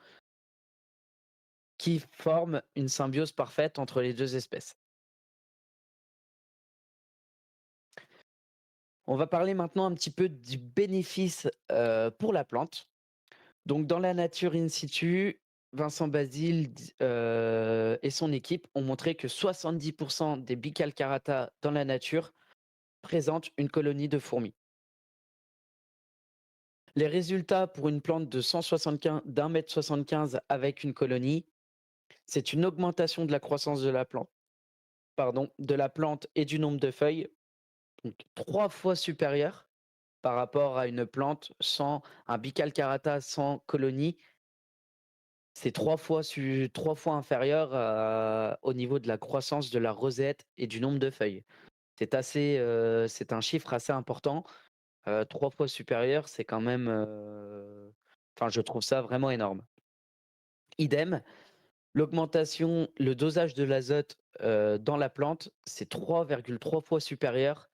qui forme une symbiose parfaite entre les deux espèces. On va parler maintenant un petit peu du bénéfice pour la plante. Donc dans la nature in situ, Vincent Basile et son équipe ont montré que 70% des Bicalcarata dans la nature présentent une colonie de fourmis. Les résultats pour une plante de 175 d'1,75 m avec une colonie, c'est une augmentation de la croissance de la plante, de la plante et du nombre de feuilles, donc 3 fois supérieur par rapport à une plante sans un Bicalcarata sans colonie. C'est 3 fois inférieur au niveau de la croissance de la rosette et du nombre de feuilles. C'est un chiffre assez important. 3 fois supérieur, c'est quand même, enfin, je trouve ça vraiment énorme. Idem, le dosage de l'azote, dans la plante, c'est 3,3 fois supérieur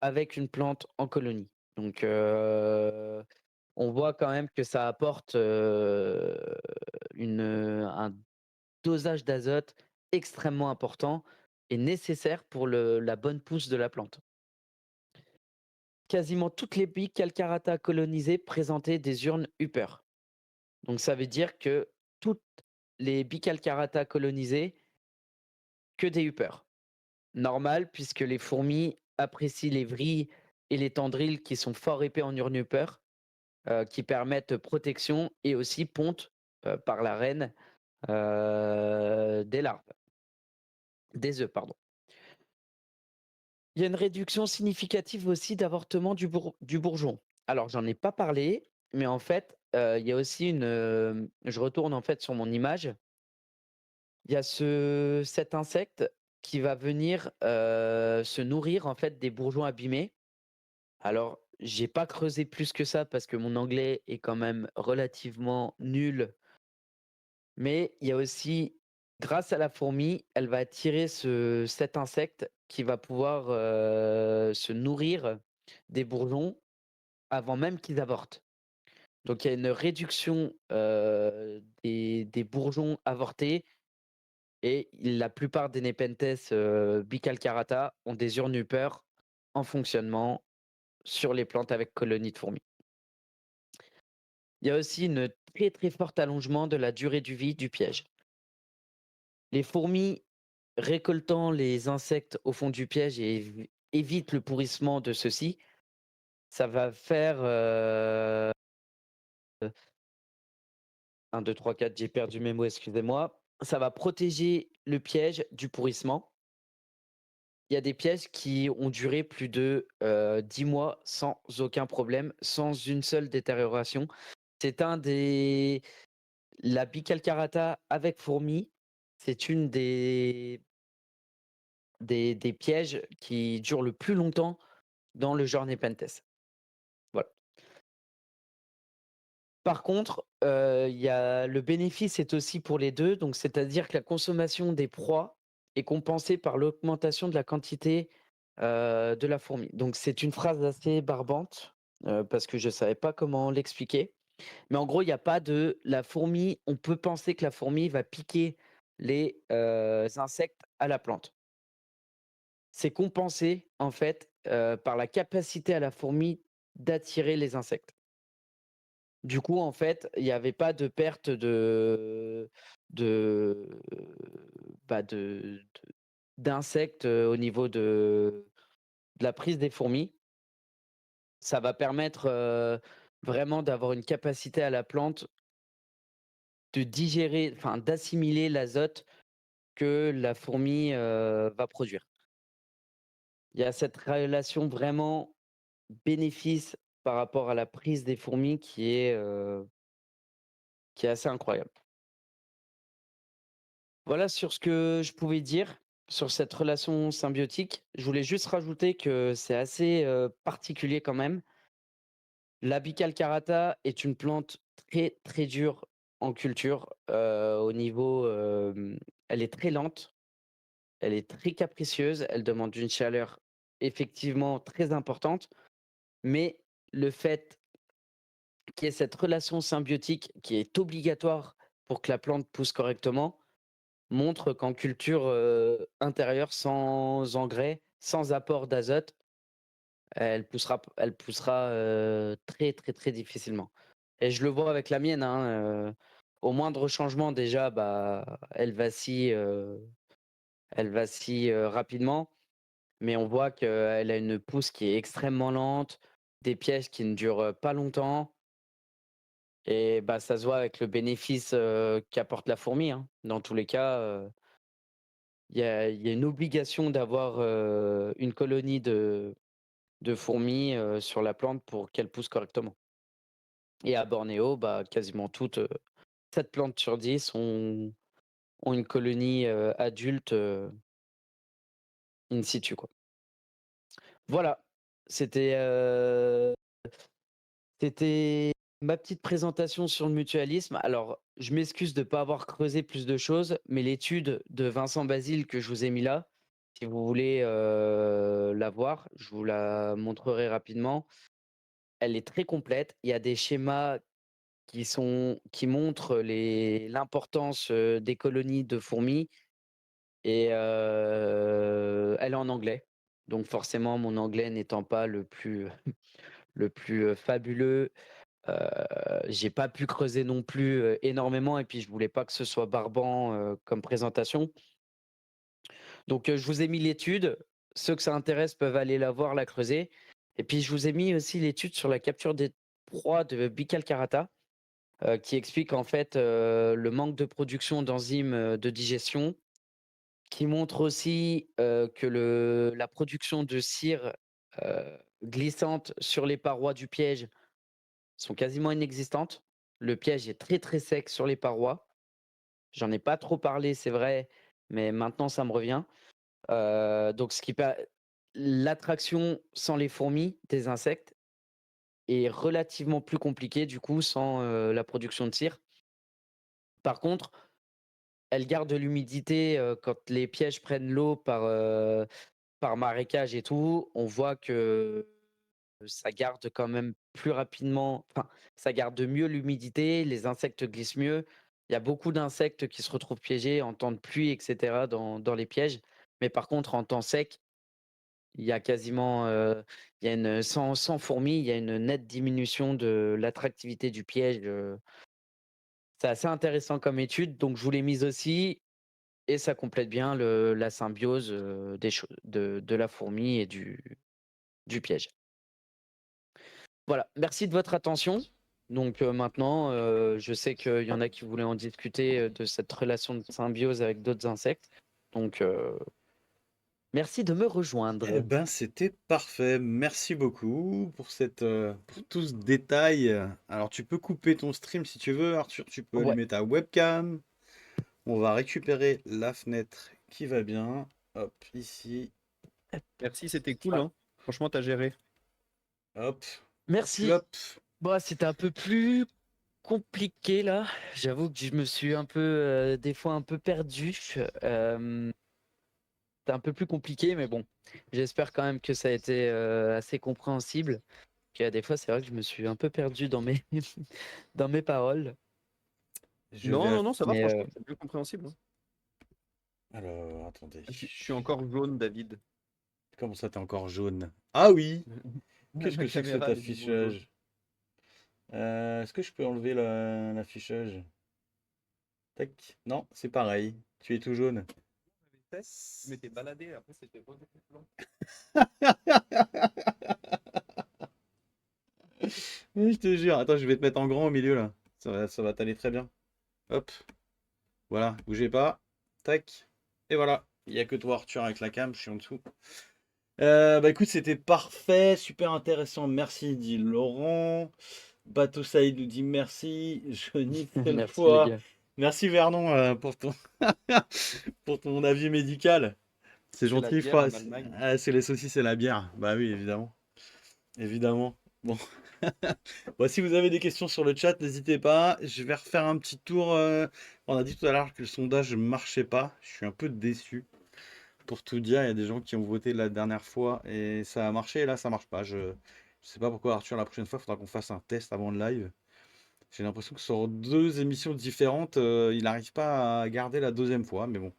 avec une plante en colonie. Donc, on voit quand même que ça apporte, un dosage d'azote extrêmement important et nécessaire pour la bonne pousse de la plante. Quasiment toutes les billes calcarata colonisées présentaient des urnes Hooper. Donc ça veut dire que toutes les bicalcarata colonisées, que des Hooper. Normal, puisque les fourmis apprécient les vrilles et les tendrils qui sont fort épais en urne Hooper, qui permettent protection et aussi ponte par la reine des larves, des œufs, pardon. Il y a une réduction significative aussi d'avortement du bourgeon. Alors, j'en ai pas parlé, mais en fait, il y a aussi je retourne en fait sur mon image. Il y a cet insecte qui va venir se nourrir en fait des bourgeons abîmés. Alors, j'ai pas creusé plus que ça parce que mon anglais est quand même relativement nul, mais il y a aussi, grâce à la fourmi, elle va attirer cet insecte qui va pouvoir se nourrir des bourgeons avant même qu'ils avortent. Donc il y a une réduction des bourgeons avortés et la plupart des Nepenthes bicalcarata ont des urnupeurs en fonctionnement sur les plantes avec colonies de fourmis. Il y a aussi une très très forte allongement de la durée du vie du piège. Les fourmis récoltant les insectes au fond du piège et évitent le pourrissement de ceux-ci, ça va faire 1, 2, 3, 4, j'ai perdu mes mots, excusez-moi. Ça va protéger le piège du pourrissement. Il y a des pièges qui ont duré plus de 10 mois sans aucun problème, sans une seule détérioration. C'est un des La bicalcarata avec fourmi, c'est une des pièges qui durent le plus longtemps dans le genre Nepenthes. Voilà. Par contre, il y a le bénéfice est aussi pour les 2, donc c'est-à-dire que la consommation des proies est compensée par l'augmentation de la quantité, de la fourmi. Donc c'est une phrase assez barbante, parce que je ne savais pas comment l'expliquer. Mais en gros, il y a pas de la fourmi on peut penser que la fourmi va piquer les, insectes à la plante. C'est compensé en fait, par la capacité à la fourmi d'attirer les insectes. Du coup, en fait, il y avait pas de perte de, bah, de d'insectes au niveau de la prise des fourmis. Ça va permettre vraiment d'avoir une capacité à la plante de digérer, enfin d'assimiler l'azote que la fourmi va produire. Il y a cette relation vraiment bénéfice par rapport à la prise des fourmis qui est assez incroyable. Voilà sur ce que je pouvais dire sur cette relation symbiotique. Je voulais juste rajouter que c'est assez particulier quand même. L'apical carata est une plante très très dure en culture. Au niveau, elle est très lente, elle est très capricieuse, elle demande une chaleur effectivement très importante, mais le fait qu'il y ait cette relation symbiotique qui est obligatoire pour que la plante pousse correctement, montre qu'en culture, intérieure, sans engrais, sans apport d'azote, elle poussera, très, très, très difficilement et je le vois avec la mienne, hein, au moindre changement déjà, bah, elle vacille, rapidement, mais on voit qu'elle a une pousse qui est extrêmement lente, des pièges qui ne durent, pas longtemps et bah, ça se voit avec le bénéfice, qu'apporte la fourmi, hein. Dans tous les cas, il y a une obligation d'avoir, une colonie de fourmis, sur la plante pour qu'elle pousse correctement et à Bornéo, bah, quasiment toutes, 7 plantes sur 10 ont une colonie, adulte, in situ, quoi. Voilà, c'était, heu, c'était ma petite présentation sur le mutualisme. Alors, je m'excuse de ne pas avoir creusé plus de choses, mais l'étude de Vincent Basile que je vous ai mis là, si vous voulez, la voir, je vous la montrerai rapidement. Elle est très complète. Il y a des schémas qui montrent l'importance, des colonies de fourmis et elle est en anglais. Donc forcément, mon anglais n'étant pas le plus, fabuleux, heu, j'ai pas pu creuser non plus, énormément et puis je voulais pas que ce soit barbant, comme présentation. Donc je vous ai mis l'étude. Ceux que ça intéresse peuvent aller la voir, la creuser et puis je vous ai mis aussi l'étude sur la capture des proies de Bicalcarata. Qui explique en fait, le manque de production d'enzymes, de digestion, qui montre aussi, que la production de cire, glissante sur les parois du piège sont quasiment inexistantes. Le piège est très, très sec sur les parois. J'en ai pas trop parlé, c'est vrai, mais maintenant ça me revient. Donc l'attraction sans les fourmis, des insectes, est relativement plus compliquée du coup sans, la production de cire. Par contre, elle garde de l'humidité, quand les pièges prennent l'eau par marécage et tout, on voit que ça garde quand même plus rapidement enfin, ça garde mieux l'humidité, les insectes glissent mieux. Il y a beaucoup d'insectes qui se retrouvent piégés en temps de pluie et cetera dans les pièges. Mais par contre, en temps sec, il y a quasiment, il y a sans fourmis, il y a une nette diminution de l'attractivité du piège, c'est assez intéressant comme étude, donc je vous l'ai mise aussi. Et ça complète bien la symbiose, de la fourmi et du piège. Voilà, merci de votre attention. Donc, maintenant, je sais qu'il y en a qui voulaient en discuter, de cette relation de symbiose avec d'autres insectes. Donc, merci de me Eh rejoindre. ben, c'était parfait. Merci beaucoup pour pour tout ce détail. Alors, tu peux couper ton stream si tu veux, Arthur. Tu peux Ouais, allumer ta webcam. On va récupérer la fenêtre qui va bien. Hop, ici. Merci, c'était cool, voilà. hein. Franchement, t'as géré. Hop, Merci. flop. Bah, c'était un peu plus compliqué là. J'avoue que je me suis un peu, des fois un peu perdu. C'était un peu plus compliqué, mais bon, j'espère quand même que ça a été, assez compréhensible. Qu'il y a des fois, c'est vrai que je me suis un peu perdu dans mes dans mes paroles, Je Non, vais. non, non, ça va, mais franchement, c'est plus compréhensible, hein. Alors, attendez. Je suis encore jaune, David. Comment ça, t'es encore jaune? Ah oui! Qu'est-ce Ma que c'est que cet caméra, elle est de nouveau jaune. affichage? Est-ce que je peux enlever l'affichage? Tac. Non, c'est pareil. Tu es tout jaune. test, je m'étais baladé, après c'était pas beaucoup plus long. Je te jure. Attends, je vais te mettre en grand au milieu là. Ça va t'aller très bien. Hop. Voilà, bougez pas. Tac. Et voilà. Il n'y a que toi, Arthur, avec la cam. Je suis en dessous. Bah écoute, c'était parfait. Super intéressant. Merci, dit Laurent. Bateau Saïd nous dit merci. Johnny, telle Merci les fois. gars. Merci Vernon pour pour ton avis médical. C'est C'est la gentil, bière en Allemagne. c'est les saucisses et la bière. Bah oui, évidemment. Évidemment. Bon. Bon, si vous avez des questions sur le chat, n'hésitez pas. Je vais refaire un petit tour. On a dit tout à l'heure que le sondage ne marchait pas. Je suis un peu déçu. Pour tout dire, il y a des gens qui ont voté la dernière fois et ça a marché et là ça marche pas. Je sais pas pourquoi Arthur, la prochaine fois, il faudra qu'on fasse un test avant le live. J'ai l'impression que sur deux émissions différentes, il n'arrive pas à garder la deuxième fois, mais bon,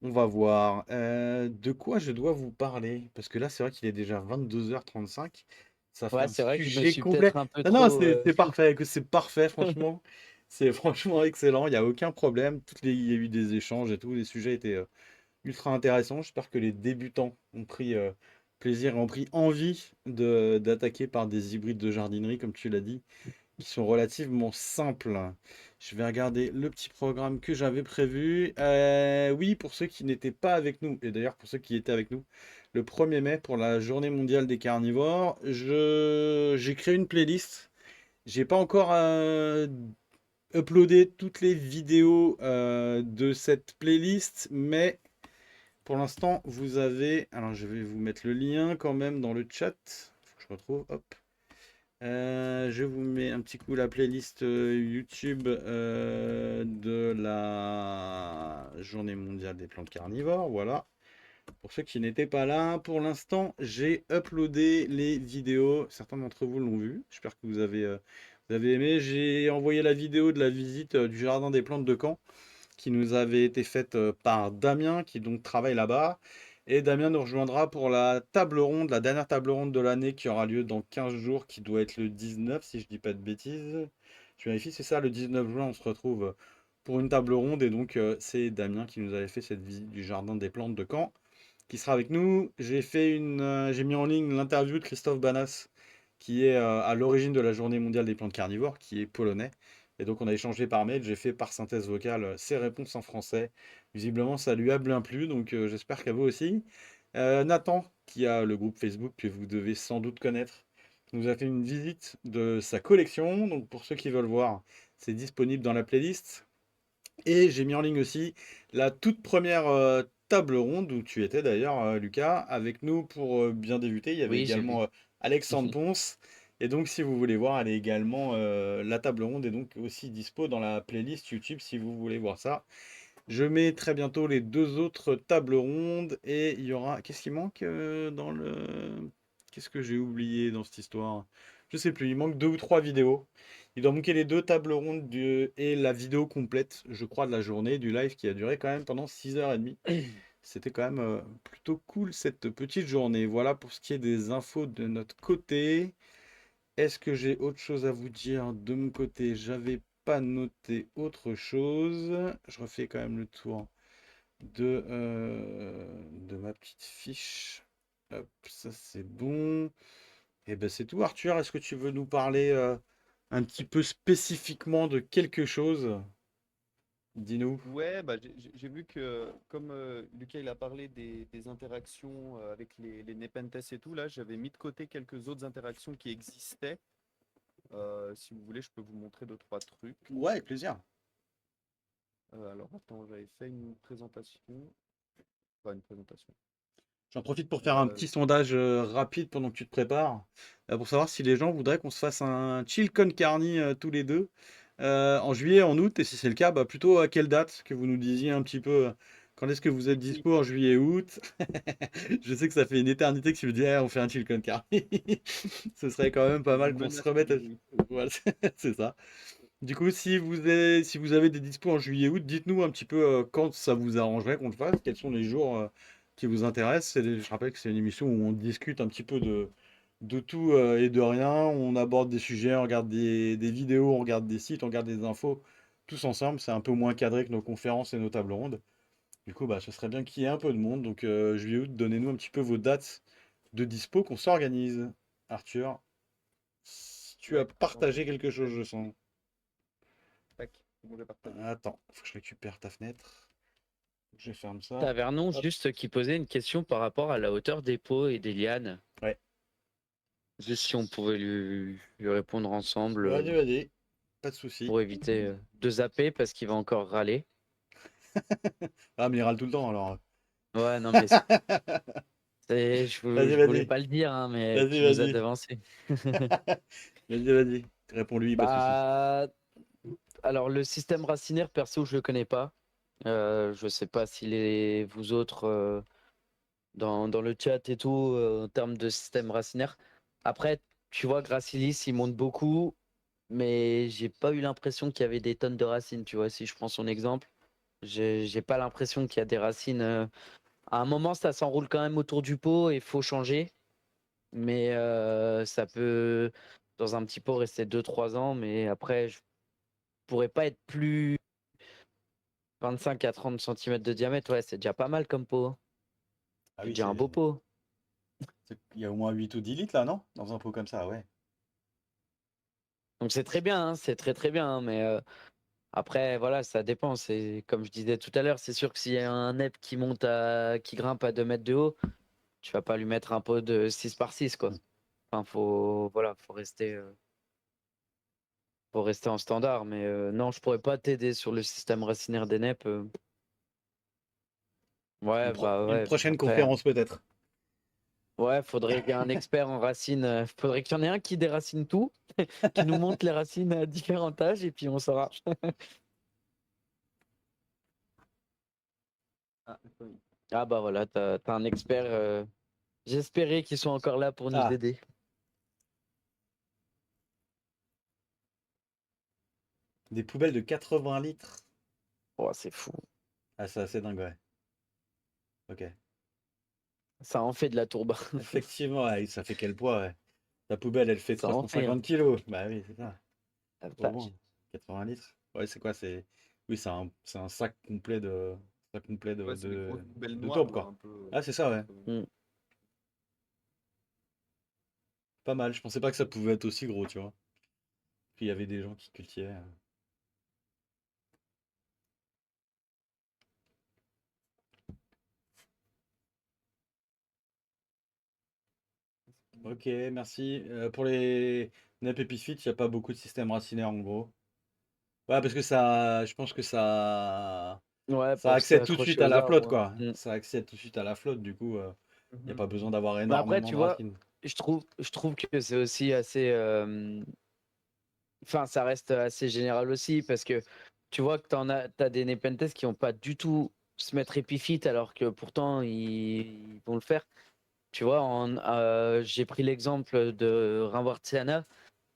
on va voir. De quoi je dois vous parler? Parce que là, c'est vrai qu'il est déjà 22h35. Ça fait Ouais, un c'est vrai que je me sujet suis complet. peut-être un peu Ah non, trop. c'est parfait, que c'est parfait, franchement. C'est franchement excellent, il n'y a aucun problème. Il y a eu des échanges et tout, les sujets étaient ultra intéressants. J'espère que les débutants ont pris plaisir et ont pris envie d'attaquer par des hybrides de jardinerie, comme tu l'as dit, qui sont relativement simples. Je vais regarder le petit programme que j'avais prévu. Oui, pour ceux qui n'étaient pas avec nous, et d'ailleurs pour ceux qui étaient avec nous, le 1er mai pour la Journée mondiale des carnivores, j'ai créé une playlist. J'ai pas encore uploadé toutes les vidéos de cette playlist, mais pour l'instant, vous avez. Alors, je vais vous mettre le lien quand même dans le chat. Faut que je retrouve. Hop. Je vous mets un petit coup la playlist YouTube de la Journée mondiale des plantes carnivores. Voilà. Pour ceux qui n'étaient pas là, pour l'instant, j'ai uploadé les vidéos. Certains d'entre vous l'ont vu. J'espère que vous avez aimé. J'ai envoyé la vidéo de la visite du jardin des plantes de Caen qui nous avait été faite par Damien, qui donc travaille là-bas. Et Damien nous rejoindra pour la table ronde, la dernière table ronde de l'année qui aura lieu dans 15 jours, qui doit être le 19, si je dis pas de bêtises. Je vérifie, c'est ça, le 19 juin, on se retrouve pour une table ronde. Et donc, c'est Damien qui nous avait fait cette visite du jardin des plantes de Caen, qui sera avec nous. J'ai mis en ligne l'interview de Christophe Banas, qui est à l'origine de la Journée mondiale des plantes carnivores, qui est polonais. Et donc on a échangé par mail, j'ai fait par synthèse vocale ses réponses en français. Visiblement ça lui a bien plu, donc j'espère qu'à vous aussi. Nathan, qui a le groupe Facebook que vous devez sans doute connaître, nous a fait une visite de sa collection. Donc pour ceux qui veulent voir, c'est disponible dans la playlist. Et j'ai mis en ligne aussi la toute première table ronde où tu étais d'ailleurs, Lucas, avec nous pour bien débuter. Il y avait Oui, j'ai également vu. Alexandre Ponce. Et donc, si vous voulez voir, elle est également, la table ronde est donc aussi dispo dans la playlist YouTube si vous voulez voir ça. Je mets très bientôt les deux autres tables rondes et il y aura. Qu'est-ce qui manque dans le. Qu'est-ce que j'ai oublié dans cette histoire? Je sais plus, il manque deux ou trois vidéos. Il doit manquer les deux tables rondes et la vidéo complète, je crois, de la journée, du live qui a duré quand même pendant 6h30. C'était quand même plutôt cool cette petite journée. Voilà pour ce qui est des infos de notre côté. Est-ce que j'ai autre chose à vous dire de mon côté? J'avais pas noté autre chose. Je refais quand même le tour de ma petite fiche. Hop, ça c'est bon. Et ben c'est tout. Arthur, est-ce que tu veux nous parler un petit peu spécifiquement de quelque chose? Dis-nous. Ouais, bah, j'ai vu que comme Lucas il a parlé des interactions avec les Nepenthes et tout, là j'avais mis de côté quelques autres interactions qui existaient. Si vous voulez, je peux vous montrer deux, trois trucs. Ouais, avec plaisir. Alors attends, j'avais fait une présentation. Pas une présentation. J'en profite pour faire un Euh, petit sondage rapide pendant que tu te prépares, pour savoir si les gens voudraient qu'on se fasse un chill con carni tous les deux en juillet, en août, et si c'est le cas, bah, plutôt à quelle date que vous nous disiez un petit peu quand est-ce que vous êtes oui, dispo en juillet, août. Je sais que ça fait une éternité que tu me dis, eh, on fait un chill con carni. Ce serait quand même pas je mal qu'on se menace remette à... de oui. Voilà, c'est ça. Du coup, si vous avez des dispos en juillet, août, dites-nous un petit peu quand ça vous arrangerait qu'on le fasse, quels sont les jours qui vous intéressent. Je rappelle que c'est une émission où on discute un petit peu de tout et de rien. On aborde des sujets, on regarde des vidéos, on regarde des sites, on regarde des infos, tous ensemble. C'est un peu moins cadré que nos conférences et nos tables rondes. Du coup, bah, ce serait bien qu'il y ait un peu de monde. Donc, juillet, août, donnez-nous un petit peu vos dates de dispo qu'on s'organise. Arthur, tu as Ouais, attends, partagé quelque chose, je sens. tac, c'est bon, j'ai partagé. Attends, faut que je récupère ta fenêtre. Je ferme ça. T'as Vernon Hop. juste qui posait une question par rapport à la hauteur des pots et des lianes. Ouais. Juste si on pouvait lui répondre ensemble Vas-y, vas-y. Pas de souci. pour éviter de zapper parce qu'il va encore râler. Ah, mais il râle tout le temps alors. Ouais, non, mais Vas-y, je voulais vas-y. pas le dire, hein, mais Vas-y, tu nous as vas-y. devancé. Vas-y, vas-y. Réponds-lui, pas de souci. Bah, alors le système racinaire, perso, je le connais pas. Je sais pas si vous autres dans le chat et tout, en termes de système racinaire. Après, tu vois, Gracilis, il monte beaucoup, mais j'ai pas eu l'impression qu'il y avait des tonnes de racines. Tu vois, si je prends son exemple, j'ai pas l'impression qu'il y a des racines. À un moment, ça s'enroule quand même autour du pot et il faut changer. Mais ça peut, dans un petit pot, rester 2 3 ans. Mais après, je pourrais pas être plus 25 à 30 centimètres de diamètre. Ouais, c'est déjà pas mal comme pot, hein. Ah C'est oui, déjà un beau pot. il y a au moins 8 ou 10 litres là, non? Dans un pot comme ça, ouais. Donc c'est très bien, hein, c'est très très bien, hein, mais après voilà, ça dépend. C'est comme je disais tout à l'heure, c'est sûr que s'il y a un nep qui grimpe à 2 mètres de haut, tu vas pas lui mettre un pot de 6 par 6 quoi. Enfin, voilà, faut rester en standard. Mais non, je pourrais pas t'aider sur le système racinaire des nep. Ouais, bah Une ouais. prochaine Après, conférence peut-être. ouais, faudrait qu'il y ait un expert en racines. Faudrait qu'il y en ait un qui déracine tout, qui nous montre les racines à différents âges et puis on saura. Ah, oui. Ah bah voilà, t'as un expert. J'espérais qu'ils soient encore là pour nous Ah, aider. des poubelles de 80 litres. Oh, c'est fou. Ah, c'est assez dingue, ouais. Ok. Ça en fait de la tourbe. Effectivement, ouais, ça fait quel poids, ouais. Ta poubelle, elle fait Ça en fait, hein. 350 kilos. Bah oui, c'est ça. La Au vache. moins. 80 litres. Ouais, c'est quoi? Oui, c'est un sac complet Ouais, c'est les grosses poubelles de noires, tourbe, là, quoi. un peu. Ah, c'est ça, ouais. Mm. Pas mal. Je pensais pas que ça pouvait être aussi gros, tu vois. Puis il y avait des gens qui cultivaient. Ok, merci. Pour les NEP Epifit, il n'y a pas beaucoup de systèmes racinaires en gros. Ouais, parce que ça, je pense que Ouais, ça pour se accède tout de suite accrocher à aux la arbres. flotte, Ouais. quoi. Mm. Ça accède tout de suite à la flotte, du coup, il n'y a Mhm. pas besoin d'avoir Mais après, énormément tu de vois, racines. je trouve que c'est aussi assez. Enfin, ça reste assez général aussi parce que tu vois que t'as des Nepenthes qui vont pas du tout se mettre épiphyte alors que pourtant ils vont le faire. Tu vois, j'ai pris l'exemple de Rinwartiana.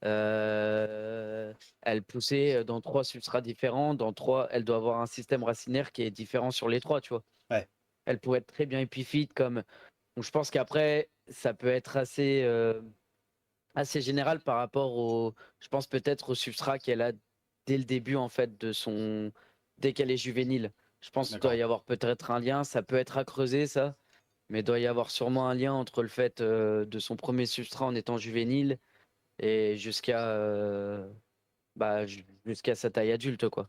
Elle poussait dans 3 substrats différents. Dans 3, elle doit avoir un système racinaire qui est différent sur les 3, tu vois. Ouais, Elle pourrait être très bien épiphyte comme. Donc je pense qu'après, ça peut être assez général par rapport au. Je pense peut-être au substrat qu'elle a dès le début, en fait, dès qu'elle est juvénile. Je pense qu'il doit d'accord. y avoir peut-être un lien. Ça peut être à creuser, ça. Mais il doit y avoir sûrement un lien entre le fait de son premier substrat en étant juvénile et jusqu'à sa taille adulte, quoi.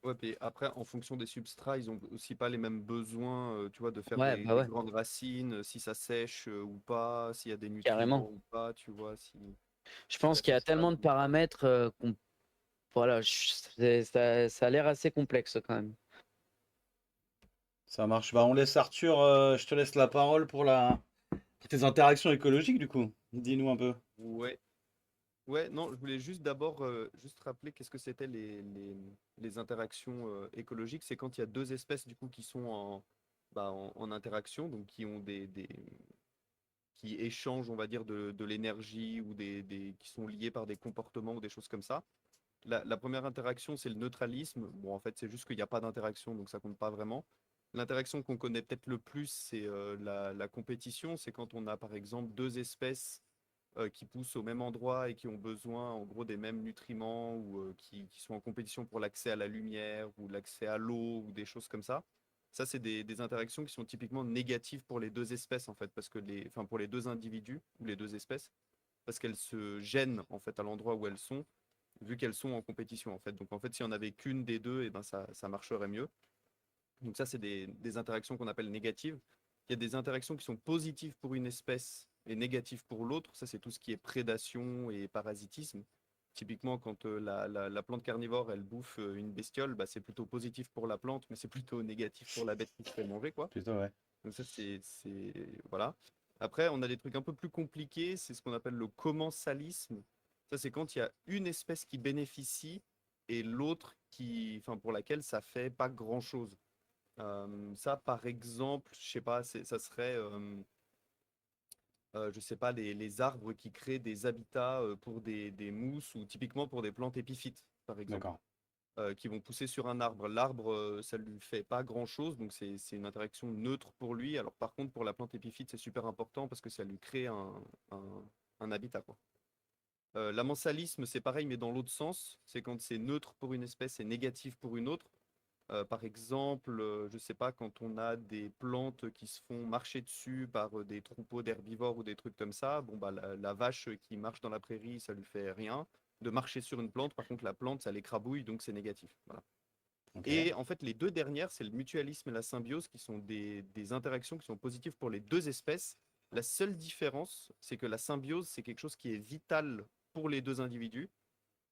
Ouais, puis après, en fonction des substrats, ils ont aussi pas les mêmes besoins, tu vois, de faire Ouais, des, bah des ouais, grandes racines, si ça sèche ou pas, s'il y a des carrément. nutriments ou pas, tu vois, si Je c'est pense qu'il y assez a tellement de stable. paramètres voilà, ça a l'air assez complexe quand même. Ça marche. Bah, on laisse Arthur, je te laisse la parole pour tes interactions écologiques, du coup. Dis-nous un peu. Ouais. Ouais, non, je voulais juste d'abord juste rappeler qu'est-ce que c'était les interactions écologiques. C'est quand il y a deux espèces du coup qui sont en interaction, donc qui ont qui échangent, on va dire, de l'énergie ou qui sont liés par des comportements ou des choses comme ça. La première interaction, c'est le neutralisme. Bon, en fait, c'est juste qu'il n'y a pas d'interaction, donc ça compte pas vraiment. L'interaction qu'on connaît peut-être le plus, c'est la compétition. C'est quand on a, par exemple, deux espèces qui poussent au même endroit et qui ont besoin, en gros, des mêmes nutriments ou qui sont en compétition pour l'accès à la lumière ou l'accès à l'eau ou des choses comme ça. Ça, c'est des interactions qui sont typiquement négatives pour les deux espèces, en fait, parce que enfin, pour les deux individus ou les deux espèces, parce qu'elles se gênent, en fait, à l'endroit où elles sont, vu qu'elles sont en compétition, en fait. Donc, en fait, si on avait qu'une des deux, et ben, ça marcherait mieux. Donc, ça, c'est des interactions qu'on appelle négatives. Il y a des interactions qui sont positives pour une espèce et négatives pour l'autre. Ça, c'est tout ce qui est prédation et parasitisme. Typiquement, quand la plante carnivore, elle bouffe une bestiole, bah, c'est plutôt positif pour la plante, mais c'est plutôt négatif pour la bête qui se fait manger, quoi. Plutôt, ouais. Donc ça, voilà. Après, on a des trucs un peu plus compliqués, c'est ce qu'on appelle le commensalisme. Ça, c'est quand il y a une espèce qui bénéficie et l'autre enfin, pour laquelle ça fait pas grand-chose. Ça, par exemple, je sais pas, ça serait, je sais pas, les arbres qui créent des habitats pour des mousses ou typiquement pour des plantes épiphytes, par exemple, D'accord. qui vont pousser sur un arbre. L'arbre, ça lui fait pas grand-chose, donc c'est une interaction neutre pour lui. Alors par contre, pour la plante épiphyte, c'est super important parce que ça lui crée un, un habitat, quoi. L'amensalisme, c'est pareil, mais dans l'autre sens. C'est quand c'est neutre pour une espèce et négatif pour une autre. Par exemple, je sais pas, quand on a des plantes qui se font marcher dessus par des troupeaux d'herbivores ou des trucs comme ça, bon, bah, la vache qui marche dans la prairie, ça lui fait rien. De marcher sur une plante, par contre, la plante, ça l'écrabouille, donc c'est négatif. Voilà. Ok. Et en fait, les deux dernières, c'est le mutualisme et la symbiose, qui sont des interactions qui sont positives pour les deux espèces. La seule différence, c'est que la symbiose, c'est quelque chose qui est vital pour les deux individus.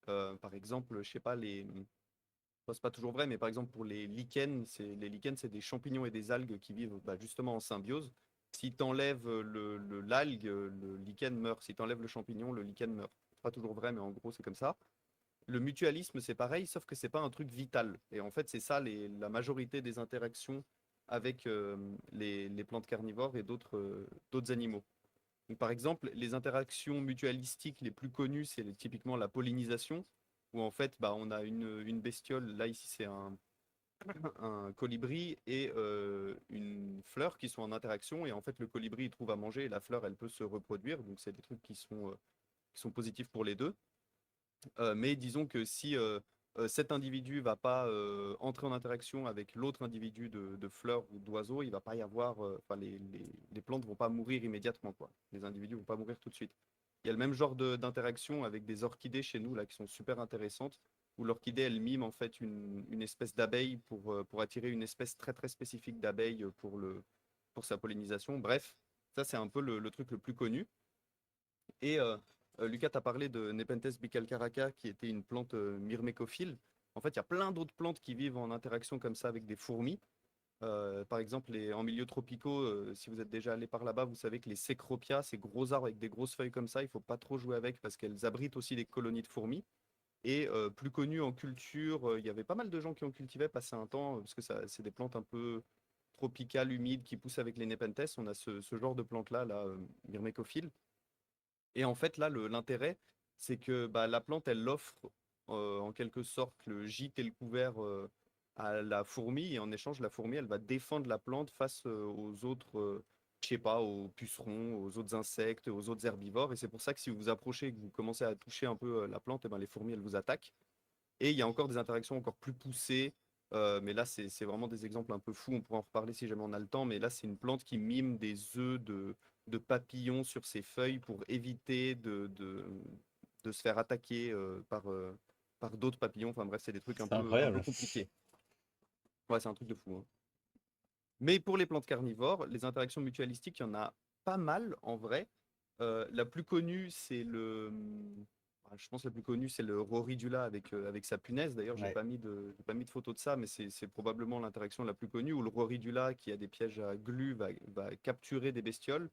Par exemple, je sais pas, c'est pas toujours vrai, mais par exemple pour les lichens, c'est des champignons et des algues qui vivent bah, justement en symbiose. Si tu enlèves l'algue, le lichen meurt. Si tu enlèves le champignon, le lichen meurt. C'est pas toujours vrai, mais en gros, c'est comme ça. Le mutualisme, c'est pareil, sauf que c'est pas un truc vital. Et en fait, c'est ça la majorité des interactions avec les plantes carnivores et d'autres animaux. Donc, par exemple, les interactions mutualistiques les plus connues, c'est typiquement la pollinisation, où en fait, bah, on a une bestiole, là ici c'est un colibri et une fleur qui sont en interaction, et en fait le colibri il trouve à manger et la fleur elle peut se reproduire, donc c'est des trucs qui sont positifs pour les deux. Mais disons que si cet individu va pas entrer en interaction avec l'autre individu de fleurs ou d'oiseaux, il va pas y avoir, enfin les plantes vont pas mourir immédiatement, quoi. Les individus vont pas mourir tout de suite. Il y a le même genre d'interaction avec des orchidées chez nous là qui sont super intéressantes, où l'orchidée elle mime en fait une espèce d'abeille pour attirer une espèce très très spécifique d'abeille pour sa pollinisation. Bref, ça c'est un peu le truc le plus connu. Et Lucas, tu as parlé de Nepenthes bicalcaraca, qui était une plante myrmécophile. En fait, il y a plein d'autres plantes qui vivent en interaction comme ça avec des fourmis. Par exemple, en milieux tropicaux, si vous êtes déjà allé par là-bas, vous savez que les cécropias, ces gros arbres avec des grosses feuilles comme ça, il ne faut pas trop jouer avec parce qu'elles abritent aussi des colonies de fourmis. Et plus connu en culture, il y avait pas mal de gens qui en cultivaient passé un temps, parce que c'est des plantes un peu tropicales, humides, qui poussent avec les Nepenthes. On a ce genre de plantes-là, là, myrmécophiles. Et en fait, là, l'intérêt, c'est que bah, la plante, elle offre en quelque sorte le gîte et le couvert à la fourmi. Et en échange, la fourmi, elle va défendre la plante face aux autres, je sais pas, aux pucerons, aux autres insectes, aux autres herbivores. Et c'est pour ça que si vous vous approchez et que vous commencez à toucher un peu la plante, et ben, les fourmis, elles vous attaquent. Et il y a encore des interactions encore plus poussées. Mais là, c'est vraiment des exemples un peu fous. On pourra en reparler si jamais on a le temps. Mais là, c'est une plante qui mime des œufs de papillons sur ses feuilles pour éviter de se faire attaquer par d'autres papillons. Enfin bref, c'est des trucs C'est un peu incroyable. compliqués. Ouais, c'est un truc de fou, hein. Mais pour les plantes carnivores, les interactions mutualistiques, il y en a pas mal en vrai. La plus connue, je pense la plus connue, c'est le Roridula avec sa punaise. D'ailleurs, Ouais. j'ai pas mis de photo de ça, mais c'est probablement l'interaction la plus connue, où le Roridula, qui a des pièges à glu, va capturer des bestioles,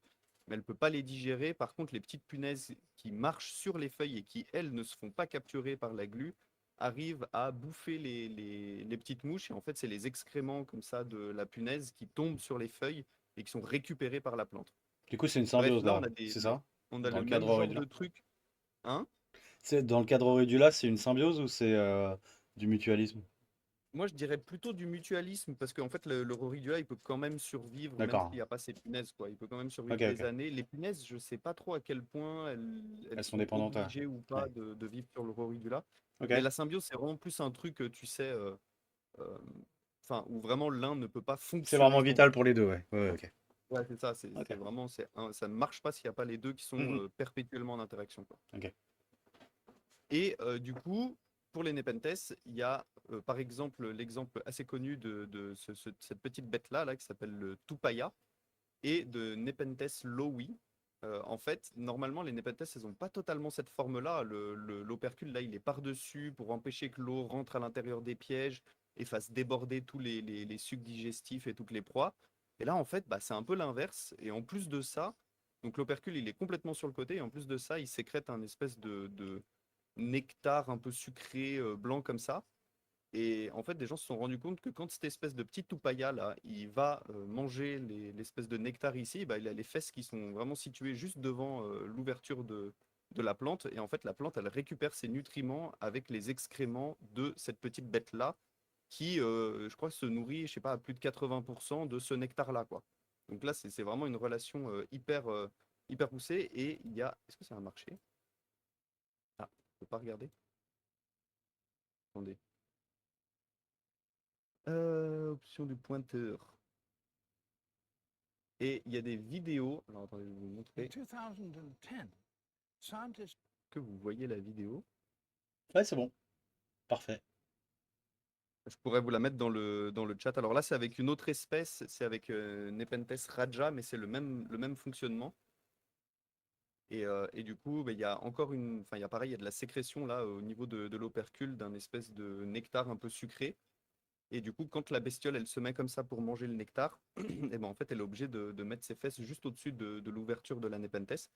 mais elle ne peut pas les digérer. Par contre, les petites punaises qui marchent sur les feuilles et qui, elles, ne se font pas capturer par la glu, arrivent à bouffer les petites mouches. Et en fait, c'est les excréments comme ça de la punaise qui tombent sur les feuilles et qui sont récupérés par la plante. Du coup, c'est une Bref, symbiose là, là, c'est ça? on a Dans le le même cadre genre Auridula. de truc. Hein? C'est dans le cadre Auridula, c'est une symbiose ou c'est du mutualisme? Moi, je dirais plutôt du mutualisme parce qu'en fait, le Roridula, il peut quand même survivre, même D'accord. s'il n'y a pas ces punaises, quoi. Il peut quand même Ok, survivre des ok. années. Les punaises, je ne sais pas trop à quel point elles Elles sont sont dépendantes. obligées ou pas Ouais. de vivre sur le Roridula. Ok. Mais la symbiose, c'est vraiment plus un truc, tu sais, euh, enfin, où vraiment l'un ne peut pas C'est vraiment fonctionner sans vital pour les deux, ouais. Ouais, ok. Ouais, c'est ça, c'est Ok. vraiment, ça ne marche pas s'il n'y a pas les deux qui sont Mhm. perpétuellement en interaction, quoi. Ok. Et du coup, pour les Nepenthes, il y a par exemple l'exemple assez connu de cette petite bête-là là, qui s'appelle le Tupaya et de Nepenthes lowi. En fait, normalement, les Nepenthes, elles n'ont pas totalement cette forme-là. L'opercule, là, il est par-dessus pour empêcher que l'eau rentre à l'intérieur des pièges et fasse déborder tous les sucs digestifs et toutes les proies. Et là, en fait, bah, c'est un peu l'inverse. Et en plus de ça, donc l'opercule, il est complètement sur le côté. Et en plus de ça, il sécrète un espèce de nectar un peu sucré, blanc comme ça. Et en fait, des gens se sont rendus compte que quand cette espèce de petit toupaya là, il va manger l'espèce de nectar ici, bah, il a les fesses qui sont vraiment situées juste devant l'ouverture de la plante. Et en fait, la plante, elle récupère ses nutriments avec les excréments de cette petite bête là, qui, je crois, se nourrit, je sais pas, à plus de 80% de ce nectar là, quoi. Donc là, c'est vraiment une relation hyper poussée. Et il y a, est-ce que c'est un marché? Ah, je peux pas regarder. Attendez. Option du pointeur. Et il y a des vidéos. Alors attendez, je vais vous In montrer 2010, scientists que vous voyez la vidéo. Ouais, c'est bon. Parfait. Je pourrais vous la mettre dans le chat. Alors là, c'est avec une autre espèce, c'est avec Nepenthes raja, mais c'est le même fonctionnement. Et du coup, bah, il y a encore il y a pareil, il y a de la sécrétion là au niveau de l'opercule d'un espèce de nectar un peu sucré. Et du coup, quand la bestiole, elle se met comme ça pour manger le nectar, et ben en fait, elle est obligée de mettre ses fesses juste au-dessus de l'ouverture de la Nepenthes.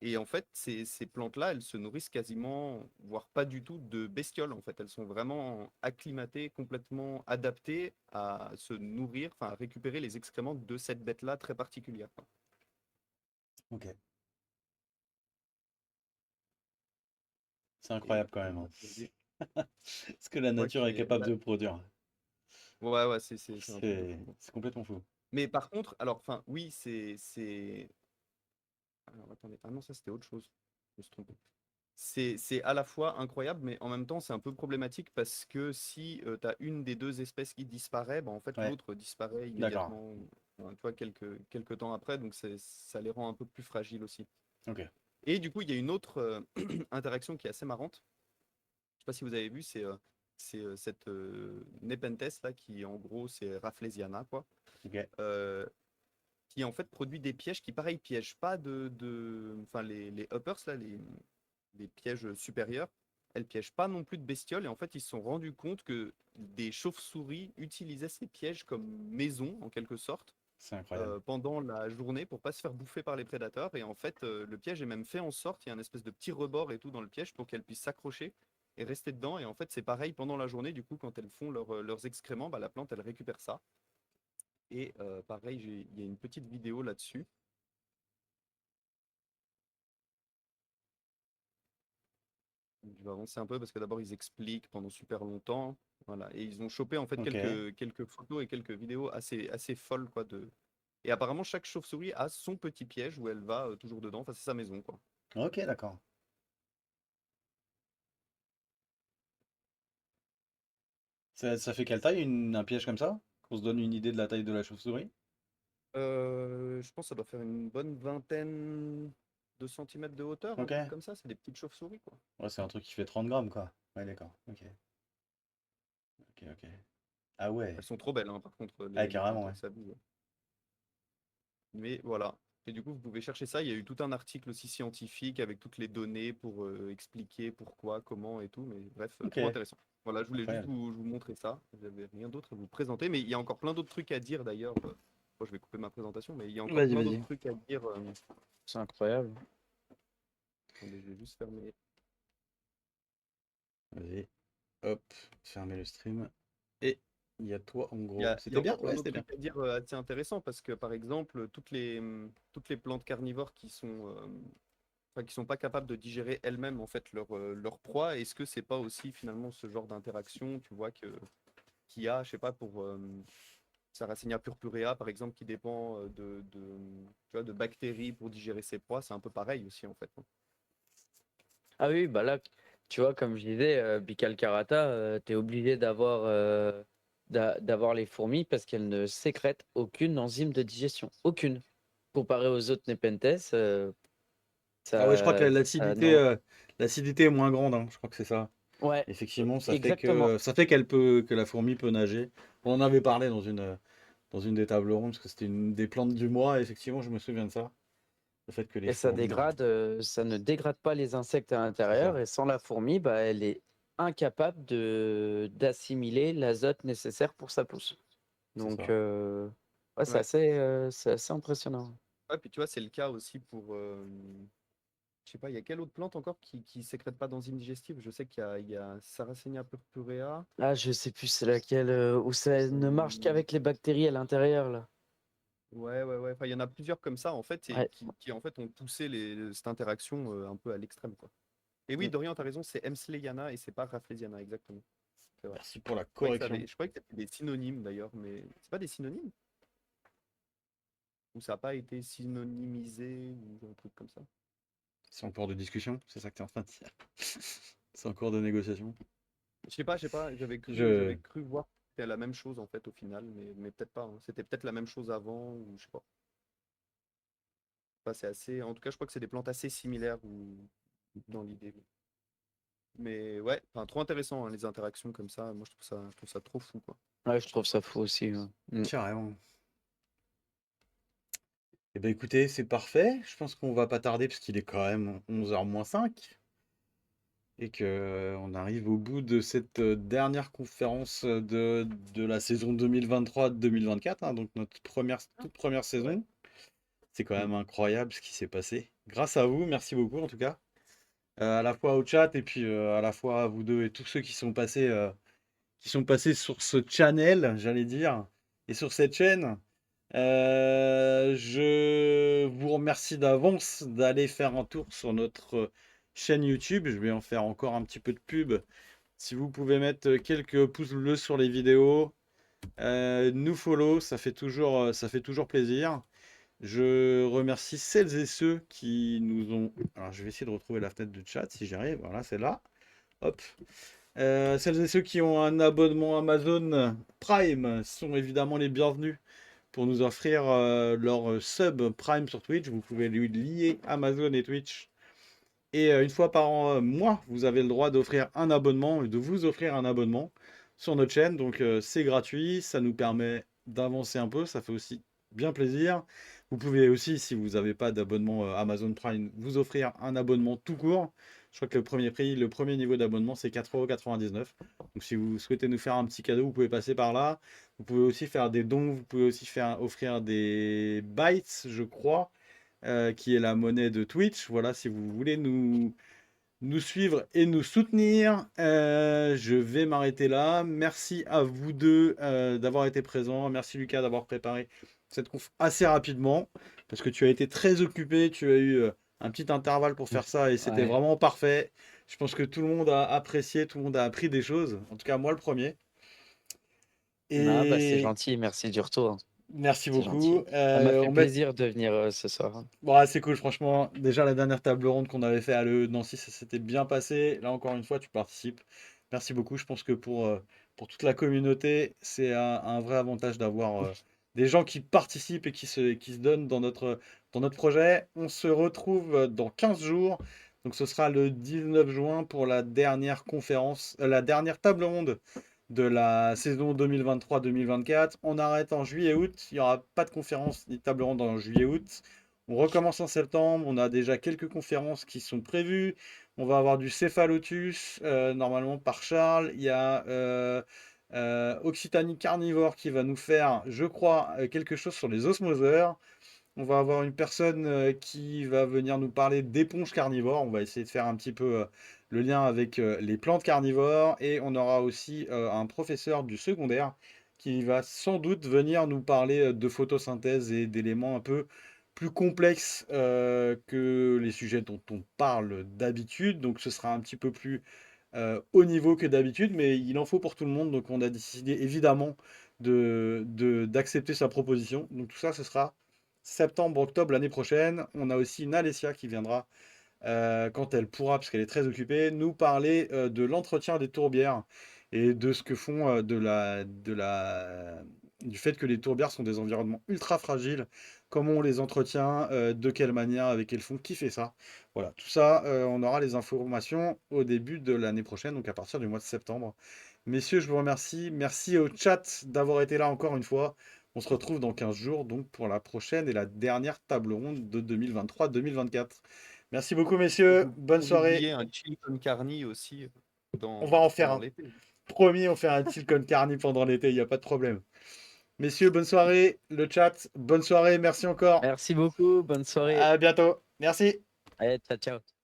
Et en fait, ces plantes-là, elles se nourrissent quasiment, voire pas du tout, de bestioles. En fait, elles sont vraiment acclimatées, complètement adaptées à se nourrir, enfin à récupérer les excréments de cette bête-là très particulière, quoi. Ok. C'est Et incroyable quand on même, va hein. regarder. Ce que la Je crois nature est qu'il est capable là. de produire. Ouais, ouais, c'est un truc de C'est fou, quoi. c'est complètement fou. Mais par contre, alors, enfin, oui, Alors, attendez. Ah non, ça, c'était autre chose. Je me suis trompé. C'est à la fois incroyable, mais en même temps, c'est un peu problématique parce que si tu as une des deux espèces qui disparaît, bah, en fait, Ouais, l'autre disparaît d'accord. immédiatement, enfin, tu vois, quelques temps après, donc ça les rend un peu plus fragiles aussi. Ok. Et du coup, il y a une autre interaction qui est assez marrante. Je sais pas si vous avez vu, c'est cette Nepenthes là, qui en gros, c'est Rafflesiana, quoi, Ok. euh, qui en fait produit des pièges qui, pareil, piègent pas enfin, les uppers, là, les pièges supérieurs, elles piègent pas non plus de bestioles. Et en fait, ils se sont rendus compte que des chauves-souris utilisaient ces pièges comme maison, en quelque sorte, C'est incroyable. pendant la journée pour pas se faire bouffer par les prédateurs. Et en fait, le piège est même fait en sorte, il y a un espèce de petit rebord et tout dans le piège pour qu'elles puissent s'accrocher et rester dedans. Et en fait, c'est pareil pendant la journée. Du coup, quand elles font leurs excréments, bah, la plante, elle récupère ça. Et pareil, il y a une petite vidéo là-dessus. Je vais avancer un peu parce que d'abord ils expliquent pendant super longtemps. Voilà. Et ils ont chopé en fait Ok. quelques photos et quelques vidéos assez folles, quoi. Et apparemment, chaque chauve-souris a son petit piège où elle va toujours dedans. Enfin, c'est sa maison, quoi. Ok, d'accord. Ça fait quelle taille un piège comme ça? Qu'on se donne une idée de la taille de la chauve-souris? Je pense que ça doit faire une bonne vingtaine de centimètres de hauteur, un Ok. truc comme ça. C'est des petites chauves-souris, quoi. Ouais, c'est un truc qui fait 30 grammes, quoi. Ouais, d'accord. Ok. Ok, ok. Ah Elles ouais. sont trop belles, hein, par contre, Ah, les carrément, plantes, ouais. ça abuse. Mais voilà. Et du coup, vous pouvez chercher ça. Il y a eu tout un article aussi scientifique avec toutes les données pour expliquer pourquoi, comment et tout. Mais bref, Ok. trop intéressant. Voilà, je voulais juste Incroyable. vous montrer ça. J'avais rien d'autre à vous présenter. Mais il y a encore plein d'autres trucs à dire d'ailleurs. Bon, je vais couper ma présentation, mais il y a encore Vas-y, plein d'autres vas-y. trucs à dire. C'est incroyable. Attendez, je vais juste fermer. Vas-y. Hop. Fermer le stream. Et il y a toi, en Il y gros. a, il y a C'était bien? encore plein Ouais, d'autres c'était bien. trucs à dire assez intéressants parce que par exemple, toutes les plantes carnivores qui sont pas capables de digérer elles-mêmes en fait leur proie. Est-ce que c'est pas aussi finalement ce genre d'interaction, tu vois, qu'il y a, je sais pas, pour Sarracenia purpurea par exemple, qui dépend tu vois, de bactéries pour digérer ses proies, c'est un peu pareil aussi en fait, hein. Ah oui, bah là, tu vois, comme je disais, Bicalcarata, tu es obligé d'avoir d'avoir les fourmis parce qu'elles ne sécrètent aucune enzyme de digestion, aucune. Comparé aux autres Nepenthes, Ah ouais, je crois que ça ça l'acidité non l'acidité est moins grande, hein, je crois que c'est ça. ouais, Effectivement, exactement. ça fait que la fourmi peut nager. On en avait parlé dans une des tables rondes, parce que c'était une des plantes du mois, et effectivement, je me souviens de ça. Le fait que les Et ça fourmis, dégrade, ça ne dégrade pas les insectes à c'est l'intérieur ça, et sans la fourmi, bah, elle est incapable d'assimiler l'azote nécessaire pour sa pousse. c'est Donc ça. ouais, Ouais. c'est assez impressionnant. Ouais, puis tu vois, c'est le cas aussi pour. Je sais pas, il y a quelle autre plante encore qui sécrète pas d'enzymes digestives? Je sais qu'il y a Sarracenia purpurea. Ah, je sais plus c'est laquelle, où ça ne marche euh, qu'avec les bactéries à l'intérieur là. Ouais, ouais, ouais. Enfin, il y en a plusieurs comme ça, en fait, et Ouais. qui en fait ont poussé cette interaction un peu à l'extrême, quoi. Et oui, Mm. Dorian, t'as raison, c'est Emsleyana et c'est pas Rafflesiana, exactement. C'est vrai. Merci pour la Je correction. croyais que c'était des synonymes d'ailleurs, mais c'est pas des synonymes? Ou ça n'a pas été synonymisé ou un truc comme ça? C'est en cours de discussion, c'est ça que tu es en train de dire. C'est en cours de négociation. Je sais pas, Je... j'avais cru voir que c'était la même chose en fait au final, mais peut-être pas, hein. C'était peut-être la même chose avant, ou je sais pas. Enfin, c'est assez. En tout cas, je crois que c'est des plantes assez similaires dans l'idée. Mais ouais, enfin, trop intéressant, hein, les interactions comme ça. Moi, je trouve ça trop fou, quoi. Ouais, je trouve ça fou aussi, ouais. Carrément. Eh ben écoutez, c'est parfait. Je pense qu'on va pas tarder parce qu'il est quand même 11h moins 5 et que on arrive au bout de cette dernière conférence de la saison 2023-2024, hein, donc notre toute première C'est vrai. saison. C'est quand Mmh. même incroyable ce qui s'est passé. Grâce à vous, merci beaucoup en tout cas. À la fois au chat et puis à la fois à vous deux et tous ceux qui sont passés sur ce channel, j'allais dire, et sur cette chaîne. Je vous remercie d'avance d'aller faire un tour sur notre chaîne YouTube. Je vais en faire encore un petit peu de pub. Si vous pouvez mettre quelques pouces bleus sur les vidéos, nous follow, ça fait toujours plaisir. Je remercie celles et ceux qui nous ont. Alors, je vais essayer de retrouver la fenêtre de chat si j'arrive. Voilà, c'est là. Hop. Celles et ceux qui ont un abonnement Amazon Prime sont évidemment les bienvenus pour nous offrir leur sub Prime sur Twitch. Vous pouvez lui lier Amazon et Twitch. Et une fois par mois, vous avez le droit d'offrir un abonnement et de vous offrir un abonnement sur notre chaîne. Donc c'est gratuit, ça nous permet d'avancer un peu, ça fait aussi bien plaisir. Vous pouvez aussi, si vous n'avez pas d'abonnement Amazon Prime, vous offrir un abonnement tout court. Je crois que le premier prix, le premier niveau d'abonnement, c'est 4,99 €. Donc si vous souhaitez nous faire un petit cadeau, vous pouvez passer par là. Vous pouvez aussi faire des dons, vous pouvez aussi offrir des bytes, je crois, qui est la monnaie de Twitch. Voilà, si vous voulez nous suivre et nous soutenir. Je vais m'arrêter là. Merci à vous deux d'avoir été présents. Merci Lucas d'avoir préparé cette conf assez rapidement parce que tu as été très occupé. Tu as eu un petit intervalle pour faire ça et c'était Ouais. vraiment parfait. Je pense que tout le monde a apprécié, tout le monde a appris des choses. En tout cas, moi le premier. Ah bah, c'est Et gentil, merci du retour, hein. merci C'est gentil. beaucoup. Ça m'a fait On met plaisir de venir, ce soir, hein. Bon, ouais, c'est cool, franchement. Déjà, la dernière table ronde qu'on avait fait à l'EE de Nancy, ça s'était bien passé. Là, encore une fois, tu participes. Merci beaucoup. Je pense que pour toute la communauté, c'est un vrai avantage d'avoir des gens qui participent et qui se donnent dans notre projet. On se retrouve dans 15 jours. Donc, ce sera le 19 juin pour la dernière conférence, la dernière table ronde de la saison 2023-2024. On arrête en juillet-août. Il n'y aura pas de conférence ni de table ronde en juillet-août. On recommence en septembre. On a déjà quelques conférences qui sont prévues. On va avoir du Céphalotus, normalement par Charles. Il y a Occitanie Carnivore qui va nous faire, je crois, quelque chose sur les osmoseurs. On va avoir une personne qui va venir nous parler d'éponges carnivores. On va essayer de faire un petit peu le lien avec les plantes carnivores. Et on aura aussi un professeur du secondaire qui va sans doute venir nous parler de photosynthèse et d'éléments un peu plus complexes que les sujets dont on parle d'habitude. Donc ce sera un petit peu plus haut niveau que d'habitude, mais il en faut pour tout le monde. Donc on a décidé évidemment d'accepter sa proposition. Donc tout ça, ce sera septembre, octobre l'année prochaine. On a aussi une Alessia qui viendra quand elle pourra, parce qu'elle est très occupée, nous parler de l'entretien des tourbières. et de ce que font du fait que les tourbières sont des environnements ultra fragiles, comment on les entretient, de quelle manière, avec quel fond, qui fait ça. Voilà, tout ça, on aura les informations au début de l'année prochaine, donc à partir du mois de septembre. Messieurs, je vous remercie. Merci au chat d'avoir été là encore une fois. On se retrouve dans 15 jours, donc pour la prochaine et la dernière table ronde de 2023-2024. Merci beaucoup, messieurs. Bonne Sans soirée. oublier un chill con carne aussi On va en faire pendant un. l'été. Promis, on fait un chill con carne pendant l'été, il n'y a pas de problème. Messieurs, bonne soirée. Le chat, bonne soirée. Merci encore. Merci beaucoup, bonne soirée. À bientôt. Merci. Allez, ciao, ciao.